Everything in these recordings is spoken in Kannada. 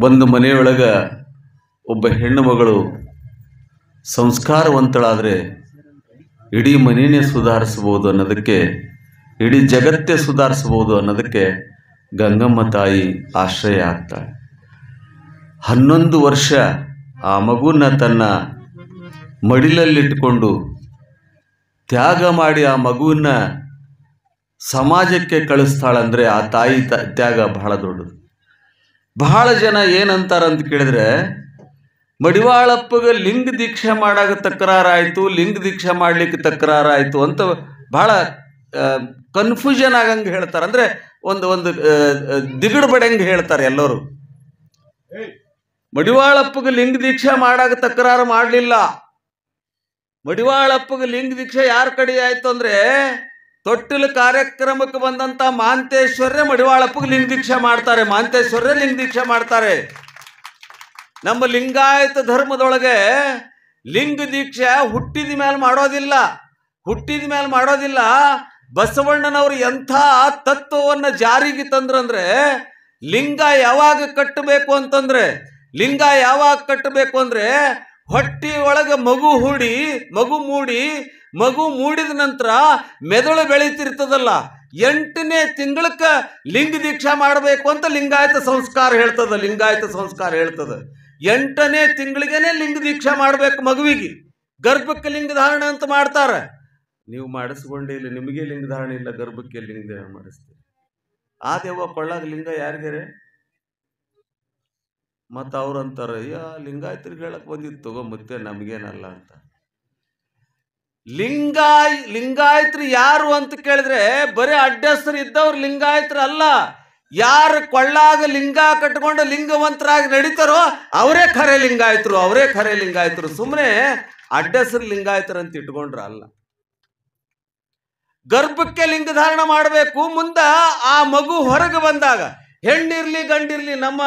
ಒಂದು ಮನೆಯೊಳಗೆ ಒಬ್ಬ ಹೆಣ್ಣು ಮಗಳು ಸಂಸ್ಕಾರವಂತಳಾದರೆ ಇಡೀ ಮನೆಯೇ ಸುಧಾರಿಸ್ಬೋದು ಅನ್ನೋದಕ್ಕೆ, ಇಡೀ ಜಗತ್ತೇ ಸುಧಾರಿಸ್ಬೋದು ಅನ್ನೋದಕ್ಕೆ ಗಂಗಮ್ಮ ತಾಯಿ ಆಶ್ರಯ ಆಗ್ತಾಳೆ. 11 ವರ್ಷ ಆ ಮಗುನ ತನ್ನ ಮಡಿಲಲ್ಲಿಟ್ಟುಕೊಂಡು ತ್ಯಾಗ ಮಾಡಿ ಆ ಮಗುವನ್ನ ಸಮಾಜಕ್ಕೆ ಕಳಿಸ್ತಾಳಂದರೆ ಆ ತಾಯಿ ತ್ಯಾಗ ಬಹಳ ದೊಡ್ಡದು. ಬಹಳ ಜನ ಏನಂತಾರಂತ ಕೇಳಿದ್ರೆ, ಮಡಿವಾಳಪ್ಪಗೆ ಲಿಂಗ ದೀಕ್ಷೆ ಮಾಡಾಗ ತಕರಾರಾಯಿತು, ಲಿಂಗ ದೀಕ್ಷೆ ಮಾಡಲಿಕ್ಕೆ ತಕರಾರಾಯಿತು ಅಂತ ಬಹಳ ಕನ್ಫ್ಯೂಷನ್ ಆಗಂಗೆ ಹೇಳ್ತಾರೆ. ಅಂದರೆ ಒಂದು ದಿಗಡು ಬಡಂಗೆ ಹೇಳ್ತಾರೆ ಎಲ್ಲರೂ. ಮಡಿವಾಳಪ್ಪಗೆ ಲಿಂಗ ದೀಕ್ಷೆ ಮಾಡಾಗ ತಕರಾರು ಮಾಡಲಿಲ್ಲ. ಮಡಿವಾಳಪ್ಪಗೆ ಲಿಂಗ ದೀಕ್ಷೆ ಯಾರ ಕಡೆ ಆಯಿತು ಅಂದರೆ, ತೊಟ್ಟಿಲು ಕಾರ್ಯಕ್ರಮಕ್ಕೆ ಬಂದಂಥ ಮಾಂತೇಶ್ವರ್ಯ ಮಡಿವಾಳಪ್ಪಗೆ ಲಿಂಗ ದೀಕ್ಷೆ ಮಾಡ್ತಾರೆ. ಮಾಂತೇಶ್ವರ್ಯ ಲಿಂಗ ದೀಕ್ಷೆ ಮಾಡ್ತಾರೆ. ನಮ್ಮ ಲಿಂಗಾಯತ ಧರ್ಮದೊಳಗೆ ಲಿಂಗ ದೀಕ್ಷೆ ಹುಟ್ಟಿದ ಮೇಲೆ ಮಾಡೋದಿಲ್ಲ. ಬಸವಣ್ಣನವರು ಎಂಥ ತತ್ವವನ್ನು ಜಾರಿಗೆ ತಂದ್ರಂದ್ರೆ, ಲಿಂಗ ಯಾವಾಗ ಕಟ್ಟಬೇಕು ಅಂತಂದ್ರೆ, ಹೊಟ್ಟಿ ಒಳಗೆ ಮಗು ಮೂಡಿದ ನಂತರ ಮೆದುಳು ಬೆಳೀತಿರ್ತದಲ್ಲ, 8ನೇ ತಿಂಗಳಕ್ಕೆ ಲಿಂಗ ದೀಕ್ಷಾ ಮಾಡಬೇಕು ಅಂತ ಲಿಂಗಾಯತ ಸಂಸ್ಕಾರ ಹೇಳ್ತದೆ. 8ನೇ ತಿಂಗಳಿಗೇನೆ ಲಿಂಗ ದೀಕ್ಷಾ ಮಾಡಬೇಕು ಮಗುವಿಗೆ. ಗರ್ಭಕ್ಕೆ ಲಿಂಗ ಧಾರಣ ಅಂತ ಮಾಡ್ತಾರೆ. ನೀವು ಮಾಡಿಸ್ಕೊಂಡಿಲ್ಲ, ನಿಮಗೆ ಲಿಂಗ ಧಾರಣ ಇಲ್ಲ, ಗರ್ಭಕ್ಕೆ ಲಿಂಗ ಧಾರಣ ಮಾಡಿಸ್ತೀವಿ. ಆ ದೇವ ಕೊಳ್ಳಾಗ ಲಿಂಗ ಯಾರಿಗಾರೆ ಮತ್ತು ಅವ್ರು ಅಂತಾರೆ, ಲಿಂಗಾಯತರಿಗೆ ಹೇಳಕ್ ಬಂದಿತ್ತು ತಗೋ, ಮತ್ತೆ ನಮಗೇನಲ್ಲ ಅಂತ. ಲಿಂಗಾಯತರು ಯಾರು ಅಂತ ಕೇಳಿದ್ರೆ, ಬರೀ ಅಡ್ಡಸ್ರು ಇದ್ದವ್ರು ಲಿಂಗಾಯತರು ಅಲ್ಲ. ಯಾರು ಕೊಳ್ಳಾಗ ಲಿಂಗ ಕಟ್ಕೊಂಡು ಲಿಂಗವಂತರಾಗಿ ನಡೀತಾರೋ ಅವರೇ ಖರೆ ಲಿಂಗಾಯತರು. ಸುಮ್ಮನೆ ಅಡ್ಡಸ್ರು ಲಿಂಗಾಯತರು ಅಂತ ಇಟ್ಕೊಂಡ್ರ ಅಲ್ಲ. ಗರ್ಭಕ್ಕೆ ಲಿಂಗ ಧಾರಣ ಮಾಡಬೇಕು. ಮುಂದೆ ಆ ಮಗು ಹೊರಗೆ ಬಂದಾಗ, ಹೆಣ್ಣಿರ್ಲಿ ಗಂಡಿರ್ಲಿ, ನಮ್ಮ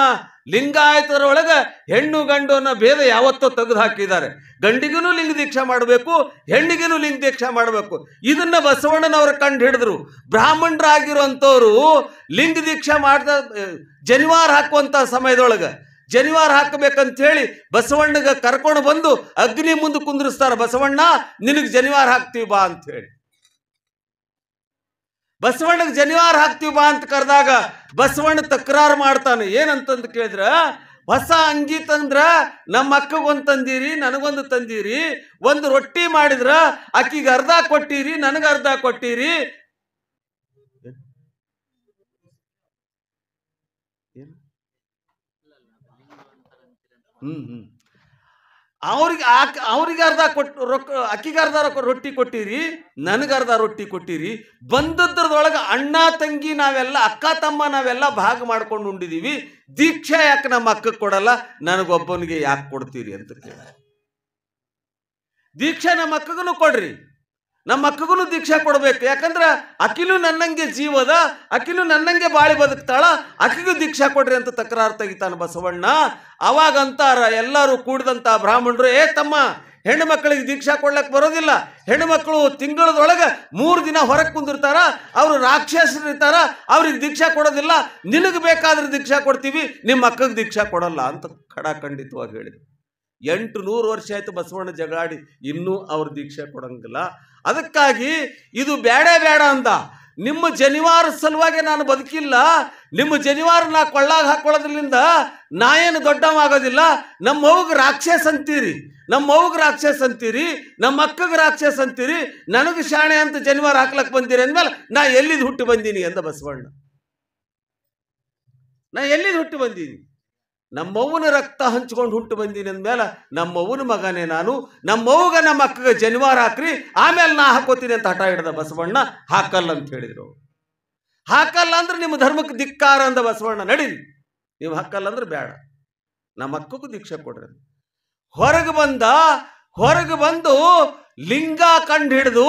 ಲಿಂಗಾಯತರೊಳಗೆ ಹೆಣ್ಣು ಗಂಡು ಅನ್ನೋ ಭೇದ ಯಾವತ್ತೋ ತೆಗೆದು ಹಾಕಿದ್ದಾರೆ. ಗಂಡಿಗೂ ಲಿಂಗ ದೀಕ್ಷಾ ಮಾಡಬೇಕು, ಹೆಣ್ಣಿಗೂ ಲಿಂಗ ದೀಕ್ಷಾ ಮಾಡಬೇಕು. ಇದನ್ನ ಬಸವಣ್ಣನವರು ಕಂಡು ಹಿಡಿದ್ರು. ಬ್ರಾಹ್ಮಣರಾಗಿರುವಂಥವ್ರು ಲಿಂಗ ದೀಕ್ಷಾ ಮಾಡ್ದ ಜನಿವಾರ ಹಾಕುವಂಥ ಸಮಯದೊಳಗೆ ಜನಿವಾರ ಹಾಕಬೇಕಂತ ಹೇಳಿ ಬಸವಣ್ಣಗೆ ಕರ್ಕೊಂಡು ಬಂದು ಅಗ್ನಿ ಮುಂದೆ ಕುಂದ್ರಿಸ್ತಾರೆ. ಬಸವಣ್ಣ, ನಿನಗೆ ಜನಿವಾರ ಹಾಕ್ತೀವಿ ಬಾ ಅಂತ ಹೇಳಿ. ಬಸವಣ್ಣಗೆ ಜನಿವಾರ ಹಾಕ್ತೀವಿ ಬಾ ಅಂತ ಕರೆದಾಗ ಬಸವಣ್ಣ ತಕರಾರು ಮಾಡ್ತಾನೆ. ಏನಂತಂದು ಕೇಳಿದ್ರ, ಹೊಸ ಅಂಗಿ ತಂದ್ರ ನಮ್ಮ ಅಕ್ಕಗೊಂದು ತಂದೀರಿ, ನನಗೊಂದು ತಂದೀರಿ. ಒಂದು ರೊಟ್ಟಿ ಮಾಡಿದ್ರ ಅಕ್ಕಿಗೆ ಅರ್ಧ ಕೊಟ್ಟಿರಿ, ನನಗೆ ಅರ್ಧ ಕೊಟ್ಟಿರಿ. ಅವ್ರಿಗೆ ಅರ್ಧ ಕೊಟ್ಟು ಅಕ್ಕಿಗೆ ಅರ್ಧ ರೊಟ್ಟಿ ಕೊಟ್ಟಿರಿ, ನನಗರ್ಧ ರೊಟ್ಟಿ ಕೊಟ್ಟಿರಿ. ಬಂದದ್ರದೊಳಗೆ ಅಣ್ಣ ತಂಗಿ ನಾವೆಲ್ಲ, ಅಕ್ಕ ತಮ್ಮ ನಾವೆಲ್ಲ ಭಾಗ ಮಾಡ್ಕೊಂಡು ಉಂಡಿದೀವಿ. ದೀಕ್ಷೆ ಯಾಕೆ ನಮ್ಮ ಅಕ್ಕಕ್ಕೆ ಕೊಡಲ್ಲ, ನನಗೊಬ್ಬನಿಗೆ ಯಾಕೆ ಕೊಡ್ತೀರಿ ಅಂತ ಕೇಳಿ. ದೀಕ್ಷೆ ನಮ್ಮ ಅಕ್ಕಗೂ ಕೊಡ್ರಿ, ನಮ್ಮ ಅಕ್ಕಗೂ ದೀಕ್ಷೆ ಕೊಡ್ಬೇಕು. ಯಾಕಂದ್ರೆ ಅಕ್ಕಿನೂ ನನ್ನಂಗೆ ಜೀವದ, ಅಕ್ಕಿನೂ ನನ್ನಂಗೆ ಬಾಳಿ ಬದುಕ್ತಾಳ, ಅಕ್ಕಿಗೂ ದೀಕ್ಷಾ ಕೊಡ್ರಿ ಅಂತ ತಕರಾರು ತೆಗಿತಾನೆ ಬಸವಣ್ಣ. ಅವಾಗ ಅಂತಾರ ಎಲ್ಲರೂ ಕೂಡಿದಂತ ಬ್ರಾಹ್ಮಣರು, ತಮ್ಮ ಹೆಣ್ಣು ಮಕ್ಕಳಿಗೆ ದೀಕ್ಷಾ ಕೊಡ್ಲಕ್ಕೆ ಬರೋದಿಲ್ಲ. ಹೆಣ್ಣು ಮಕ್ಕಳು ತಿಂಗಳದೊಳಗೆ 3 ದಿನ ಹೊರಗೆ ಕುಂದಿರ್ತಾರ, ಅವರು ರಾಕ್ಷಸರಿರ್ತಾರ, ಅವ್ರಿಗೆ ದೀಕ್ಷಾ ಕೊಡೋದಿಲ್ಲ. ನಿನಗೆ ಬೇಕಾದ್ರೆ ದೀಕ್ಷಾ ಕೊಡ್ತೀವಿ, ನಿಮ್ಮ ಅಕ್ಕಗೆ ದೀಕ್ಷಾ ಕೊಡಲ್ಲ ಅಂತ ಖಡಾಖಂಡಿತವಾಗಿ ಹೇಳಿದ್ರು. 800 ವರ್ಷ ಆಯ್ತು ಬಸವಣ್ಣ ಜಗಳಾಡಿ, ಇನ್ನೂ ಅವ್ರ ದೀಕ್ಷೆ ಕೊಡಂಗಿಲ್ಲ. ಅದಕ್ಕಾಗಿ ಇದು ಬೇಡ ಅಂದ. ನಿಮ್ಮ ಜನಿವಾರ ಸಲುವಾಗಿ ನಾನು ಬದುಕಿಲ್ಲ, ನಿಮ್ಮ ಜನಿವಾರ ನಾ ಕೊಳ್ಳಾಗ ಹಾಕೊಳ್ಳೋದ್ರಿಂದ ನಾ ಏನು ದೊಡ್ಡವಾಗೋದಿಲ್ಲ. ನಮ್ಮ ಅವ್ಗೆ ರಾಕ್ಷಸ ಅಂತೀರಿ, ನಮ್ಮ ಅಕ್ಕಗೆ ರಾಕ್ಷಸ ಅಂತೀರಿ, ನನಗೆ ಶಾಣೆ ಅಂತ ಜನಿವಾರ ಹಾಕ್ಲಕ್ಕೆ ಬಂದಿರಿ ಅಂದ್ಮೇಲೆ ನಾ ಎಲ್ಲಿದ್ದು ಹುಟ್ಟು ಬಂದೀನಿ ಅಂದ ಬಸವಣ್ಣ. ನಮ್ಮವ್ವನ ರಕ್ತ ಹಂಚ್ಕೊಂಡು ಹುಟ್ಟು ಬಂದೀನಿ ಅಂದಮೇಲೆ ನಮ್ಮವ್ವನ ಮಗನೇ ನಾನು. ನಮ್ಮವ್ವಗ ನಮ್ಮ ಅಕ್ಕಗೆ ಜನಿವಾರ ಹಾಕ್ರಿ, ಆಮೇಲೆ ನಾ ಹಾಕೋತೀನಿ ಅಂತ ಹಠ ಹಿಡ್ದ ಬಸವಣ್ಣ. ಹಾಕಲ್ಲ ಅಂತ ಹೇಳಿದ್ರು. ಹಾಕಲ್ಲ ಅಂದ್ರೆ ನಿಮ್ಮ ಧರ್ಮಕ್ಕೆ ಧಿಕ್ಕಾರ ಅಂದ ಬಸವಣ್ಣ. ನಡೀರಿ, ನೀವು ಹಾಕಲ್ಲ ಅಂದ್ರೆ ಬೇಡ, ನಮ್ಮ ಅಕ್ಕಗೂ ದೀಕ್ಷೆ ಕೊಡ್ರಿ. ಹೊರಗೆ ಬಂದು ಲಿಂಗ ಕಂಡು ಹಿಡಿದು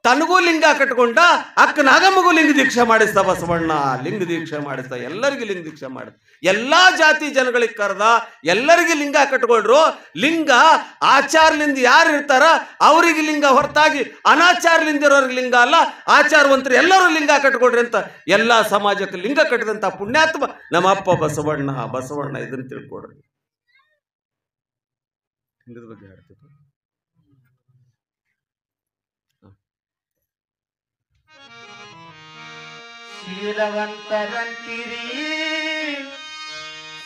ತನಗೂ ಲಿಂಗ ಕಟ್ಕೊಂಡ, ಅಕ್ಕ ನಾಗಮ್ಮಗೂ ಲಿಂಗ ದೀಕ್ಷೆ ಮಾಡಿಸ್ದ ಬಸವಣ್ಣ. ಲಿಂಗ ದೀಕ್ಷೆ ಮಾಡಿಸ್ದ, ಎಲ್ಲರಿಗೂ ಲಿಂಗ ದೀಕ್ಷೆ ಮಾಡಿದ. ಎಲ್ಲಾ ಜಾತಿ ಜನಗಳಿಗೆ ಕರೆದ, ಎಲ್ಲರಿಗೆ ಲಿಂಗ ಕಟ್ಕೊಳ್ರು. ಲಿಂಗ ಆಚಾರಲಿಂದ ಯಾರು ಇರ್ತಾರ ಅವರಿಗೆ ಲಿಂಗ ಹೊರತಾಗಿ ಅನಾಚಾರಲಿಂದ ಇರೋರಿಗೆ ಲಿಂಗ ಅಲ್ಲ. ಆಚಾರವಂತರು ಎಲ್ಲರೂ ಲಿಂಗ ಕಟ್ಕೊಳ್ರಿ ಅಂತ ಎಲ್ಲಾ ಸಮಾಜಕ್ಕೆ ಲಿಂಗ ಕಟ್ಟಿದಂತ ಪುಣ್ಯಾತ್ಮ ನಮ್ಮ ಅಪ್ಪ ಬಸವಣ್ಣ. ಬಸವಣ್ಣ ಇದನ್ನ ತಿಳ್ಕೊಡ್ರಿ. ಲಿಂಗದ ಬಗ್ಗೆ ಹೇಳ್ತಿದ್ರು. ಶೀಲವಂತರಂತೀರಿ,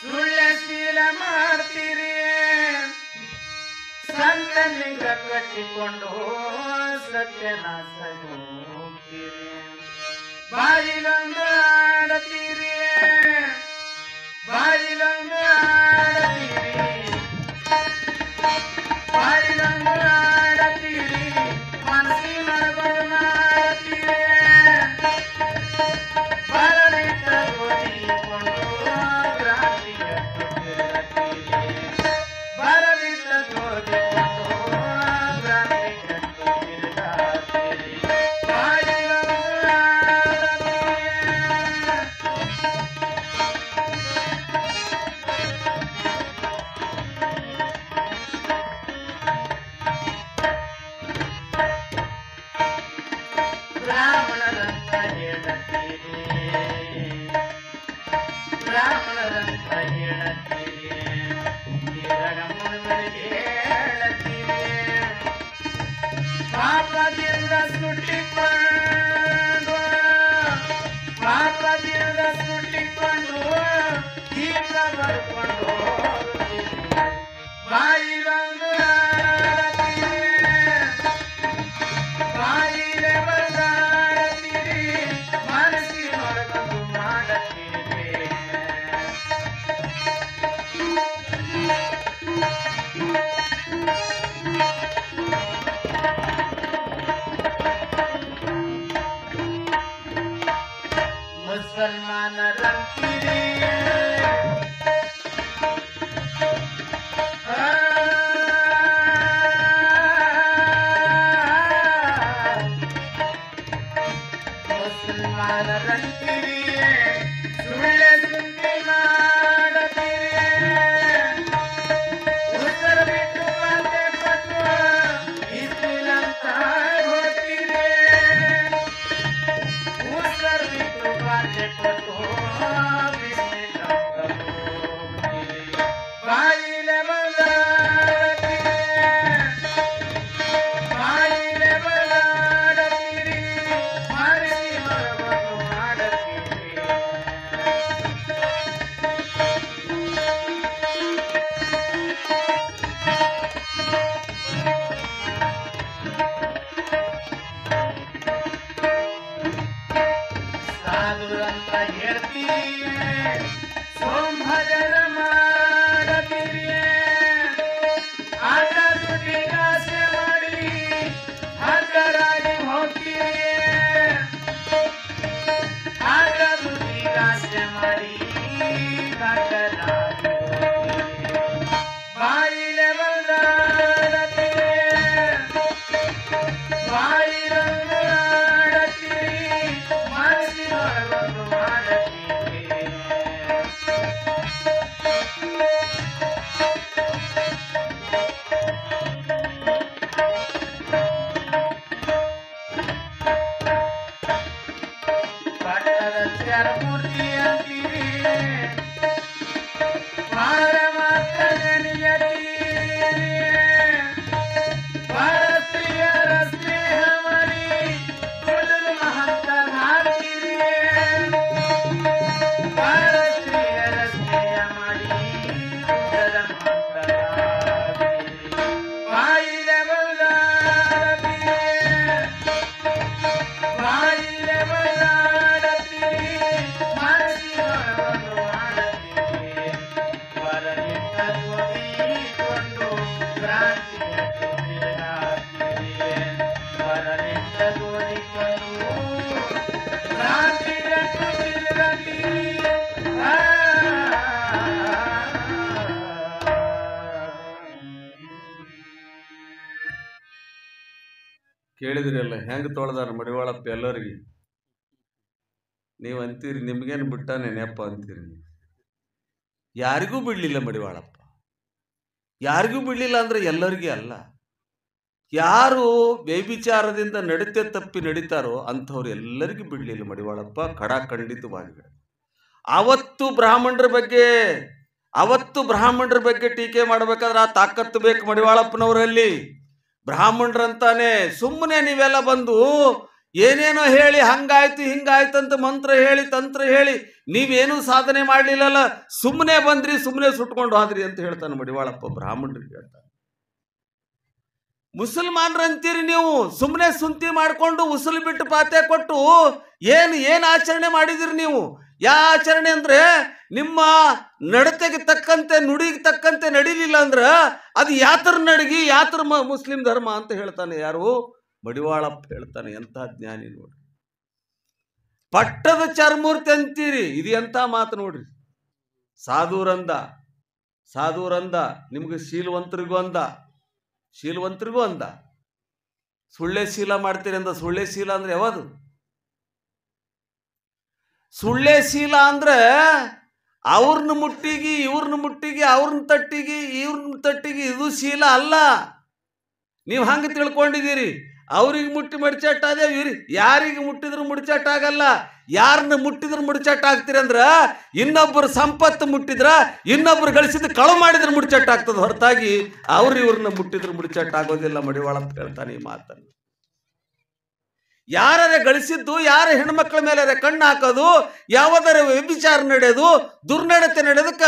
ಸುಳ್ಳ ಶೀಲ ಮಾಡ್ತೀರಿ, ಸಂತ ಲಿಂಗ ಕಟ್ಟಿಕೊಂಡು ಸತ್ಯನಾಶ ಹೋಗ್ತೀರಿ. ಬಾಯಿಲೊಂದು ಆಡತೀರಿ, ಬಾಯಿಲೊಂದು ಆಡತೀರಿ, ಬಾಯಿಲೊಂದು ಆಡತೀರಿ, ಮನಸ್ಸಿನೊಳಗೊಂದು ಮಾಡತೀರಿ. ಬ್ರಾಹ್ಮಣರಂತ ಹೇಳತೀರಿ, ಬ್ರಾಹ್ಮಣರಂತ ಹೇಳತೀರಿ, ಮುನಿವರಿಗೆ ಹೇಳತೀರಿ. ಪಾಪದಿಂದ ಸುಟ್ಟಿಕೊಂಡು, ಪಾಪದಿಂದ ಸುಟ್ಟಿಕೊಂಡು ದೀಪ ಬರ್ಕೊಂಡು ಬಾಯಿಲೊಂದು ಆಡತೀರಿ, ಬಾಯಿಲೆ ಬರದಾಡತೀರಿ, ಮನಸ್ಸಿನೊಳಗೊಂದು ಮಾಡತೀರಿ. ಮುಸಲ್ಮಾನರಂತೀರಿ, ಕೇಳಿದ್ರಲ್ಲ ಹೆಂಗೆ ತೊಳೆದಾರ ಮಡಿವಾಳಪ್ಪ ಎಲ್ಲರಿಗೆ. ನೀವು ಅಂತೀರಿ ನಿಮ್ಗೇನು ಬಿಟ್ಟಾನೆ ನೆನಪ ಅಂತೀರಿ. ಯಾರಿಗೂ ಬಿಡಲಿಲ್ಲ ಮಡಿವಾಳಪ್ಪ, ಯಾರಿಗೂ ಬಿಡಲಿಲ್ಲ ಅಂದ್ರೆ ಎಲ್ಲರಿಗೂ ಅಲ್ಲ. ಯಾರು ವ್ಯಭಿಚಾರದಿಂದ ನಡತೆ ತಪ್ಪಿ ನಡೀತಾರೋ ಅಂಥವ್ರು ಎಲ್ಲರಿಗೂ ಬಿಡಲಿಲ್ಲ ಮಡಿವಾಳಪ್ಪ ಖಡಾಖಂಡಿತವಾಗಿ. ಅವತ್ತು ಬ್ರಾಹ್ಮಣರ ಬಗ್ಗೆ ಟೀಕೆ ಮಾಡಬೇಕಾದ್ರೆ ಆ ತಾಕತ್ತು ಬೇಕು ಮಡಿವಾಳಪ್ಪನವರಲ್ಲಿ. ಬ್ರಾಹ್ಮಣರಂತಾನೆ ಸುಮ್ಮನೆ ನೀವೆಲ್ಲ ಬಂದು ಏನೇನೋ ಹೇಳಿ ಹಂಗಾಯ್ತು ಹಿಂಗಾಯ್ತು ಅಂತ ಮಂತ್ರ ಹೇಳಿ ತಂತ್ರ ಹೇಳಿ ನೀವೇನೂ ಸಾಧನೆ ಮಾಡಲಿಲ್ಲಲ್ಲ, ಸುಮ್ಮನೆ ಬಂದ್ರಿ ಸುಮ್ಮನೆ ಸುಟ್ಕೊಂಡು ಹೋದ್ರಿ ಅಂತ ಹೇಳ್ತಾನೆ ಮಡಿವಾಳಪ್ಪ ಬ್ರಾಹ್ಮಣರಿಗೆ ಹೇಳ್ತಾನೆ. ಮುಸಲ್ಮಾನರಂತೀರಿ ನೀವು, ಸುಮ್ಮನೆ ಸುಂತಿ ಮಾಡಿಕೊಂಡು ಉಸುಲು ಬಿಟ್ಟು ಪಾತೆ ಕೊಟ್ಟು ಏನು ಆಚರಣೆ ಮಾಡಿದಿರಿ ನೀವು? ಯಾವ ಆಚರಣೆ ಅಂದ್ರೆ ನಿಮ್ಮ ನಡತೆಗೆ ತಕ್ಕಂತೆ ನುಡಿಗೆ ತಕ್ಕಂತೆ ನಡೀಲಿಲ್ಲ ಅಂದ್ರ ಅದು ಯಾತ್ರ ನಡಗಿ ಯಾತ್ರ ಮುಸ್ಲಿಂ ಧರ್ಮ ಅಂತ ಹೇಳ್ತಾನೆ. ಯಾರು? ಮಡಿವಾಳಪ್ಪ ಹೇಳ್ತಾನೆ. ಎಂಥ ಜ್ಞಾನಿ ನೋಡ್ರಿ. ಪಟ್ಟದ ಚರ್ಮೂರ್ತಿ ಅಂತೀರಿ, ಇದು ಎಂಥ ಮಾತು ನೋಡ್ರಿ. ಸಾಧೂರಂದ ನಿಮ್ಗೆ ಶೀಲವಂತರಿಗೂ ಅಂದ. ಸುಳ್ಳೆ ಶೀಲ ಮಾಡ್ತೀರಿ ಅಂದ. ಸುಳ್ಳೆ ಶೀಲ ಅಂದ್ರೆ ಯಾವುದು? ಸುಳ್ಳೆ ಶೀಲ ಅಂದ್ರೆ ಅವ್ರನ್ನ ಮುಟ್ಟಿಗಿ ಇವ್ರನ್ನ ಮುಟ್ಟಿಗಿ ಅವ್ರನ್ನ ತಟ್ಟಿಗಿ ಇದು ಶೀಲ ಅಲ್ಲ. ನೀವು ಹಂಗೆ ತಿಳ್ಕೊಂಡಿದ್ದೀರಿ. ಅವ್ರಿಗೆ ಮುಟ್ಟಿ ಮುಡಿಚಟ್ಟಾದೆ, ಯಾರಿಗೆ ಮುಟ್ಟಿದ್ರು ಮುಡಿಚಟ್ಟಾಗಲ್ಲ. ಯಾರನ್ನ ಮುಟ್ಟಿದ್ರು ಮುಡಿಚಟ್ಟಾಗ್ತೀರಿ ಅಂದ್ರ ಇನ್ನೊಬ್ಬರು ಸಂಪತ್ತು ಮುಟ್ಟಿದ್ರ ಇನ್ನೊಬ್ರು ಗಳಿಸಿದ್ದು ಕಳು ಮಾಡಿದ್ರೆ ಮುಡಿಚಟ್ಟಾಗ್ತದೆ ಹೊರತಾಗಿ ಇವ್ರನ್ನ ಮುಟ್ಟಿದ್ರು ಮುಡಿಚಟ್ಟಾಗೋದಿಲ್ಲ. ಮಡಿವಾಳಪ್ಪ ಹೇಳ್ತಾನೆ ಈ ಮಾತನ್ನು. ಯಾರೇ ಗಳಿಸಿದ್ದು ಯಾರ ಹೆಣ್ಮಕ್ಳ ಮೇಲೆ ಕಣ್ಣು ಹಾಕೋದು, ಯಾವುದರ ವ್ಯಭಿಚಾರ ನಡೆಯೋದು, ದುರ್ನಡತೆ ನಡೆದಕ್ಕ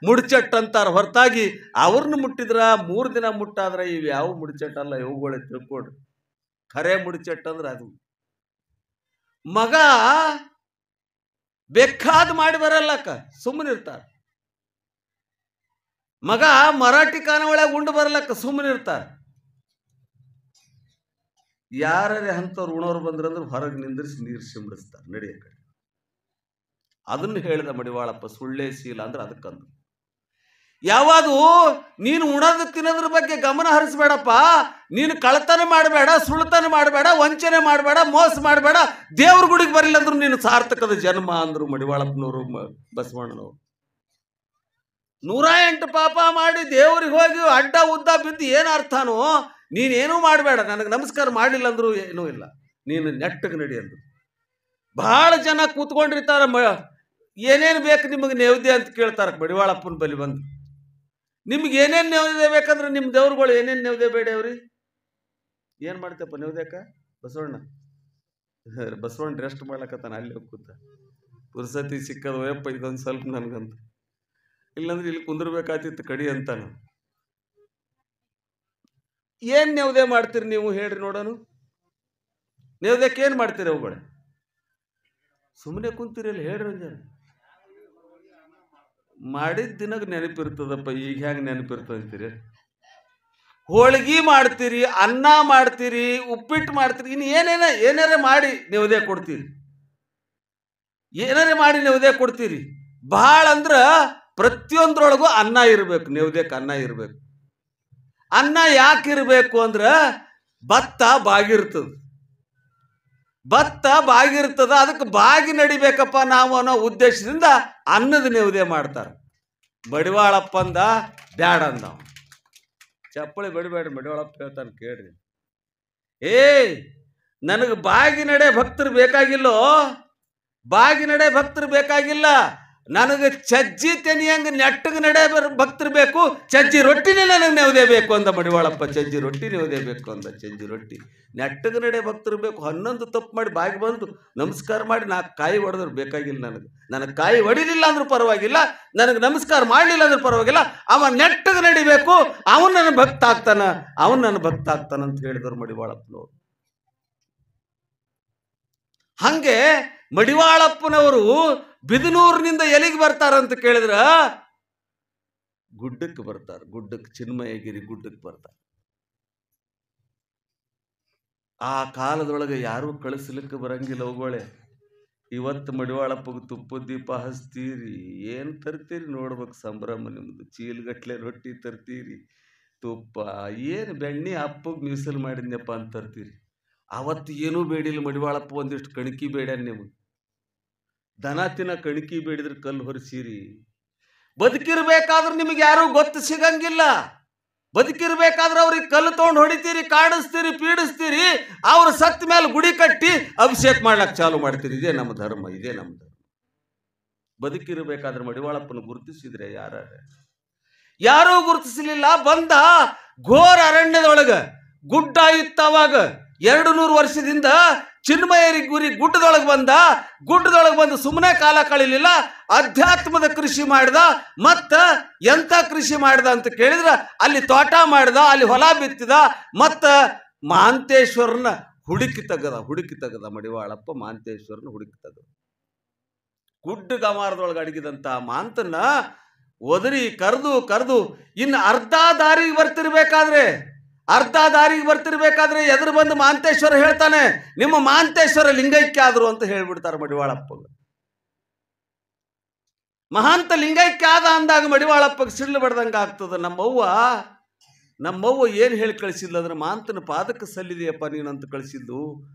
ಮುಡಿಚಟ್ ಅಂತಾರ ಹೊರತಾಗಿ ಅವ್ರನ್ನ ಮುಟ್ಟಿದ್ರ 3 ದಿನ ಮುಟ್ಟಾದ್ರೆ ಇವು ಯಾವ ಮುಡಿಚಟ್ಟಲ್ಲ. ಇವುಗಳೇ ತಿಳ್ಕೊಡ್ರಿ. ಖರೆ ಮುಡಿಚಟ್ ಅಂದ್ರೆ ಅದು. ಮಗ ಬೇಕಾದ ಮಾಡಿ ಬರಲ್ಲಕ್ಕ ಸುಮ್ಮನಿರ್ತಾರ. ಮಗ ಮರಾಠಿ ಖಾನ ಒಳಗೆ ಉಂಡು ಬರಲಕ್ಕ ಸುಮ್ಮನಿರ್ತಾರ. ಯಾರೇ ಅಂಥವ್ರು ಉಣೋರು ಬಂದ್ರಂದ್ರೆ ಹೊರಗೆ ನಿಂದ್ರಿಸಿ ನೀರು ಸಿಂಬಡಿಸ್ತಾರೆ ನಡೆಯ ಕಡೆ. ಅದನ್ನು ಹೇಳಿದ ಮಡಿವಾಳಪ್ಪ. ಸುಳ್ಳೆ ಶೀಲ ಅಂದ್ರೆ ಅದಕ್ಕಂದು. ಯಾವುದು ನೀನು ಉಣೋದು ತಿನ್ನೋದ್ರ ಬಗ್ಗೆ ಗಮನ ಹರಿಸ್ಬೇಡಪ್ಪ. ನೀನು ಕಳತನ ಮಾಡಬೇಡ, ಸುಳ್ತನ ಮಾಡಬೇಡ, ವಂಚನೆ ಮಾಡಬೇಡ, ಮೋಸ ಮಾಡಬೇಡ. ದೇವ್ರ ಗುಡಿಗೆ ಬರಲಿಲ್ಲ ಅಂದ್ರು ನೀನು ಸಾರ್ಥಕದ ಜನ್ಮ ಅಂದ್ರು ಮಡಿವಾಳಪ್ಪನವರು ಬಸವಣ್ಣನವರು. 108 ಪಾಪ ಮಾಡಿ ದೇವ್ರಿಗೆ ಹೋಗಿ ಅಡ್ಡ ಉದ್ದ ಬಿದ್ದು ಏನು ಅರ್ಥನೋ? ನೀನೇನೂ ಮಾಡಬೇಡ, ನನಗೆ ನಮಸ್ಕಾರ ಮಾಡಲಿಲ್ಲ ಅಂದ್ರು ಏನೂ ಇಲ್ಲ, ನೀನು ನೆಟ್ಟಗೆ ನಡಿ ಅಂದ್ರು. ಬಹಳ ಜನ ಕೂತ್ಕೊಂಡಿರ್ತಾರ. ಏನೇನು ಬೇಕು ನಿಮಗೆ ನೇವ್ದೆ ಅಂತ ಕೇಳ್ತಾರೆ ಮಡಿವಾಳಪ್ಪನ ಬಲಿ ಬಂದು. ನಿಮ್ಗೆ ಏನೇನು ನೇವ್ದೆ ಬೇಕಂದ್ರೆ ನಿಮ್ಮ ದೇವ್ರುಗಳು ಏನೇನು ನೇವ್ದೆ ಬೇಡವ್ರಿ? ಏನು ಮಾಡ್ತೇಪ್ಪ ನೇವ್ದೇಕ? ಬಸವಣ್ಣ ರೆಸ್ಟ್ ಮಾಡ್ಲಕತ್ತಾನ ಅಲ್ಲಿ ಹೋಗ್ಕೂತ. ಪುರ್ಸತಿ ಸಿಕ್ಕದ ವಯಪ್ಪ ಇದೊಂದು ಸ್ವಲ್ಪ ನನಗಂತ, ಇಲ್ಲಾಂದ್ರೆ ಇಲ್ಲಿ ಕುಂದಿರ್ಬೇಕಾತಿತ್ತು ಕಡಿ ಅಂತಾನು. ಏನು ನೇವ್ದೆ ಮಾಡ್ತೀರಿ ನೀವು ಹೇಳ್ರಿ ನೋಡೋಣ. ನೇವ್ದಕ್ಕೆ ಏನು ಮಾಡ್ತೀರಿ ಅವುಗಳೇ? ಸುಮ್ಮನೆ ಕುಂತೀರಿ ಅಲ್ಲಿ ಹೇಳ್ರಿ ಜನ. ಮಾಡಿದ ದಿನಕ್ಕೆ ನೆನಪಿರ್ತದಪ್ಪ. ಈಗ ಹೆಂಗೆ ನೆನಪಿರ್ತದೆ ಅಂತೀರಿ? ಹೋಳಿಗೆ ಮಾಡ್ತೀರಿ, ಅನ್ನ ಮಾಡ್ತೀರಿ, ಉಪ್ಪಿಟ್ಟು ಮಾಡ್ತೀರಿ, ಇನ್ನು ಏನಾರೇ ಮಾಡಿ ನೇವ್ದೆ ಕೊಡ್ತೀರಿ. ಏನಾರೇ ಮಾಡಿ ನೇವ್ದೆ ಕೊಡ್ತೀರಿ. ಭಾಳ ಅಂದ್ರೆ ಪ್ರತಿಯೊಂದ್ರೊಳಗೂ ಅನ್ನ ಇರಬೇಕು. ನೇವ್ದಕ್ಕೆ ಅನ್ನ ಇರಬೇಕು. ಅನ್ನ ಯಾಕಿರಬೇಕು ಅಂದ್ರೆ ಭತ್ತ ಬಾಗಿರ್ತದ. ಅದಕ್ಕೆ ಬಾಗಿ ನಡಿಬೇಕಪ್ಪ ನಾವು ಅನ್ನೋ ಉದ್ದೇಶದಿಂದ ಅನ್ನದ ನೇವ್ದೆ ಮಾಡ್ತಾರೆ. ಮಡಿವಾಳಪ್ಪಂದ ಬ್ಯಾಡ ಅಂದ. ಚಪ್ಪಳಿ ಬಡಿಬೇಡ್ರಿ, ಮಡಿವಾಳಪ್ಪ ಹೇಳ್ತಾನೆ ಕೇಳ್ರಿ. ನನಗೆ ಬಾಗಿ ನಡೆ ಭಕ್ತರು ಬೇಕಾಗಿಲ್ಲ. ನನಗೆ ಚಜ್ಜಿ ತೆನಿಯಂಗೆ ನೆಟ್ಟಗೆ ನಡೆ ಭಕ್ತರು ಬೇಕು. ಚಜ್ಜಿ ರೊಟ್ಟಿನೇ ನನಗೆ ನೇವ್ದೆ ಬೇಕು ಅಂದ ಮಡಿವಾಳಪ್ಪ. ಚಜ್ಜಿ ರೊಟ್ಟಿ ನೇವ್ದೆ ಬೇಕು ಅಂದ. ಚಜ್ಜಿ ರೊಟ್ಟಿ ನೆಟ್ಟಗೆ ನಡೆ ಭಕ್ತರು ಬೇಕು. 11 ತಪ್ಪು ಮಾಡಿ ಬಾಗಿ ಬಂದು ನಮಸ್ಕಾರ ಮಾಡಿ 4 ಕಾಯಿ ಹೊಡೆದ್ರು ಬೇಕಾಗಿಲ್ಲ. ನನಗೆ ಕಾಯಿ ಹೊಡಿಲಿಲ್ಲ ಅಂದ್ರೂ ಪರವಾಗಿಲ್ಲ, ನನಗೆ ನಮಸ್ಕಾರ ಮಾಡಲಿಲ್ಲ ಅಂದ್ರೂ ಪರವಾಗಿಲ್ಲ. ಅವ ನೆಟ್ಟಗೆ ನಡಿಬೇಕು, ಅವನು ನನ್ನ ಭಕ್ತ ಆಗ್ತಾನ ಅಂತ ಹೇಳಿದ್ರು ಮಡಿವಾಳಪ್ಪನವರು. ಹಂಗೆ ಮಡಿವಾಳಪ್ಪನವರು ಬಿದನೂರಿನಿಂದ ಎಲ್ಲಿಗೆ ಬರ್ತಾರಂತ ಕೇಳಿದ್ರ ಗುಡ್ಡಕ್ಕೆ ಬರ್ತಾರೆ. ಚಿನ್ಮಯಗಿರಿ ಗುಡ್ಡಕ್ಕೆ ಬರ್ತಾರೆ. ಆ ಕಾಲದೊಳಗೆ ಯಾರೂ ಕಳಿಸ್ಲಿಕ್ಕೆ ಬರಂಗಿಲ್ಲ ಅವುಗಳೇ. ಇವತ್ತು ಮಡಿವಾಳಪ್ಪಗೆ ತುಪ್ಪದ ದೀಪ ಹಚ್ತೀರಿ, ಏನು ತರ್ತೀರಿ ನೋಡ್ಬೇಕು ಸಂಭ್ರಮ ನಿಮ್ದು. ಚೀಲಗಟ್ಲೆ ರೊಟ್ಟಿ ತರ್ತೀರಿ, ತುಪ್ಪ ಏನು ಬೆಣ್ಣೆ ಅಪ್ಪಗೆ ಮೀಸಲು ಮಾಡಿದ್ನಪ್ಪ ಅಂತ ತರ್ತೀರಿ. ಅವತ್ತು ಏನೂ ಬೇಡಿಲ್ಲ ಮಡಿವಾಳಪ್ಪ, ಒಂದಿಷ್ಟು ಕಣಕಿ ಬೇಡ್ಯಾನ ನಿಮಗೆ. ದನ ತಿನ್ನ ಕಣಕಿ ಬೇಡಿದ್ರೆ ಕಲ್ಲು ಹೊರಿಸಿರಿ. ಬದುಕಿರ್ಬೇಕಾದ್ರೆ ನಿಮಗೆ ಯಾರೂ ಗೊತ್ತು ಸಿಗಂಗಿಲ್ಲ. ಬದುಕಿರ್ಬೇಕಾದ್ರೆ ಅವ್ರಿಗೆ ಕಲ್ಲು ತೊಗೊಂಡು ಹೊಡಿತೀರಿ, ಕಾಡಿಸ್ತೀರಿ, ಪೀಡಿಸ್ತೀರಿ. ಅವ್ರ ಸತ್ತ ಮೇಲೆ ಗುಡಿ ಕಟ್ಟಿ ಅಭಿಷೇಕ ಮಾಡ್ಲಕ್ಕೆ ಚಾಲು ಮಾಡ್ತೀರಿ. ಇದೇ ನಮ್ಮ ಧರ್ಮ, ಇದೇ ನಮ್ಮ ಧರ್ಮ. ಬದುಕಿರ್ಬೇಕಾದ್ರೆ ಮಡಿವಾಳಪ್ಪನ ಗುರುತಿಸಿದ್ರೆ ಯಾರೂ ಗುರುತಿಸಲಿಲ್ಲ. ಬಂದ ಘೋರ ಅರಣ್ಯದೊಳಗ ಗುಡ್ಡ ಇತ್ತವಾಗ 200 ವರ್ಷದಿಂದ ಚಿನ್ಮಯರಿ ಗುರಿ ಗುಡ್ಡದೊಳಗೆ ಬಂದು ಸುಮ್ಮನೆ ಕಾಲ ಕಳಿಲಿಲ್ಲ. ಅಧ್ಯಾತ್ಮದ ಕೃಷಿ ಮಾಡಿದ. ಮತ್ತ ಎಂಥ ಕೃಷಿ ಮಾಡಿದ ಅಂತ ಕೇಳಿದ್ರ ಅಲ್ಲಿ ತೋಟ ಮಾಡಿದ, ಅಲ್ಲಿ ಹೊಲ ಬಿತ್ತಿದ. ಮತ್ತ ಮಹಾಂತೇಶ್ವರನ ಹುಡುಕಿ ತೆಗದ ಮಡಿವಾಳಪ್ಪ. ಮಹಾಂತೇಶ್ವರನ ಹುಡುಕಿ ತೆಗದ. ಗುಡ್ಡ ಗಮಾರದೊಳಗೆ ಅಡಗಿದಂತ ಮಾಂತನ್ನ ಒದರಿ ಕರೆದು ಇನ್ನು ಅರ್ಧ ದಾರಿಗೆ ಬರ್ತಿರ್ಬೇಕಾದ್ರೆ ಎದುರು ಬಂದು ಮಹಾಂತೇಶ್ವರ ಹೇಳ್ತಾನೆ, ನಿಮ್ಮ ಮಹಾಂತೇಶ್ವರ ಲಿಂಗೈಕ್ಯ ಆದ್ರು ಅಂತ ಹೇಳ್ಬಿಡ್ತಾರೆ ಮಡಿವಾಳಪ್ಪಗೆ. ಮಹಾಂತ ಲಿಂಗೈಕ್ಯ ಆದ ಅಂದಾಗ ಮಡಿವಾಳಪ್ಪಗೆ ಸಿಡ್ಲು ಬಡ್ದಂಗೆ ಆಗ್ತದ. ನಮ್ಮವ್ವ ಏನು ಹೇಳಿ ಕಳಿಸಿದ್ಲು ಅಂದ್ರೆ, ಮಹಾಂತನ ಪಾದಕ್ಕೆ ಸಲ್ಲಿದೆಯಪ್ಪ ನೀನಂತ ಕಳಿಸಿದ್ದು.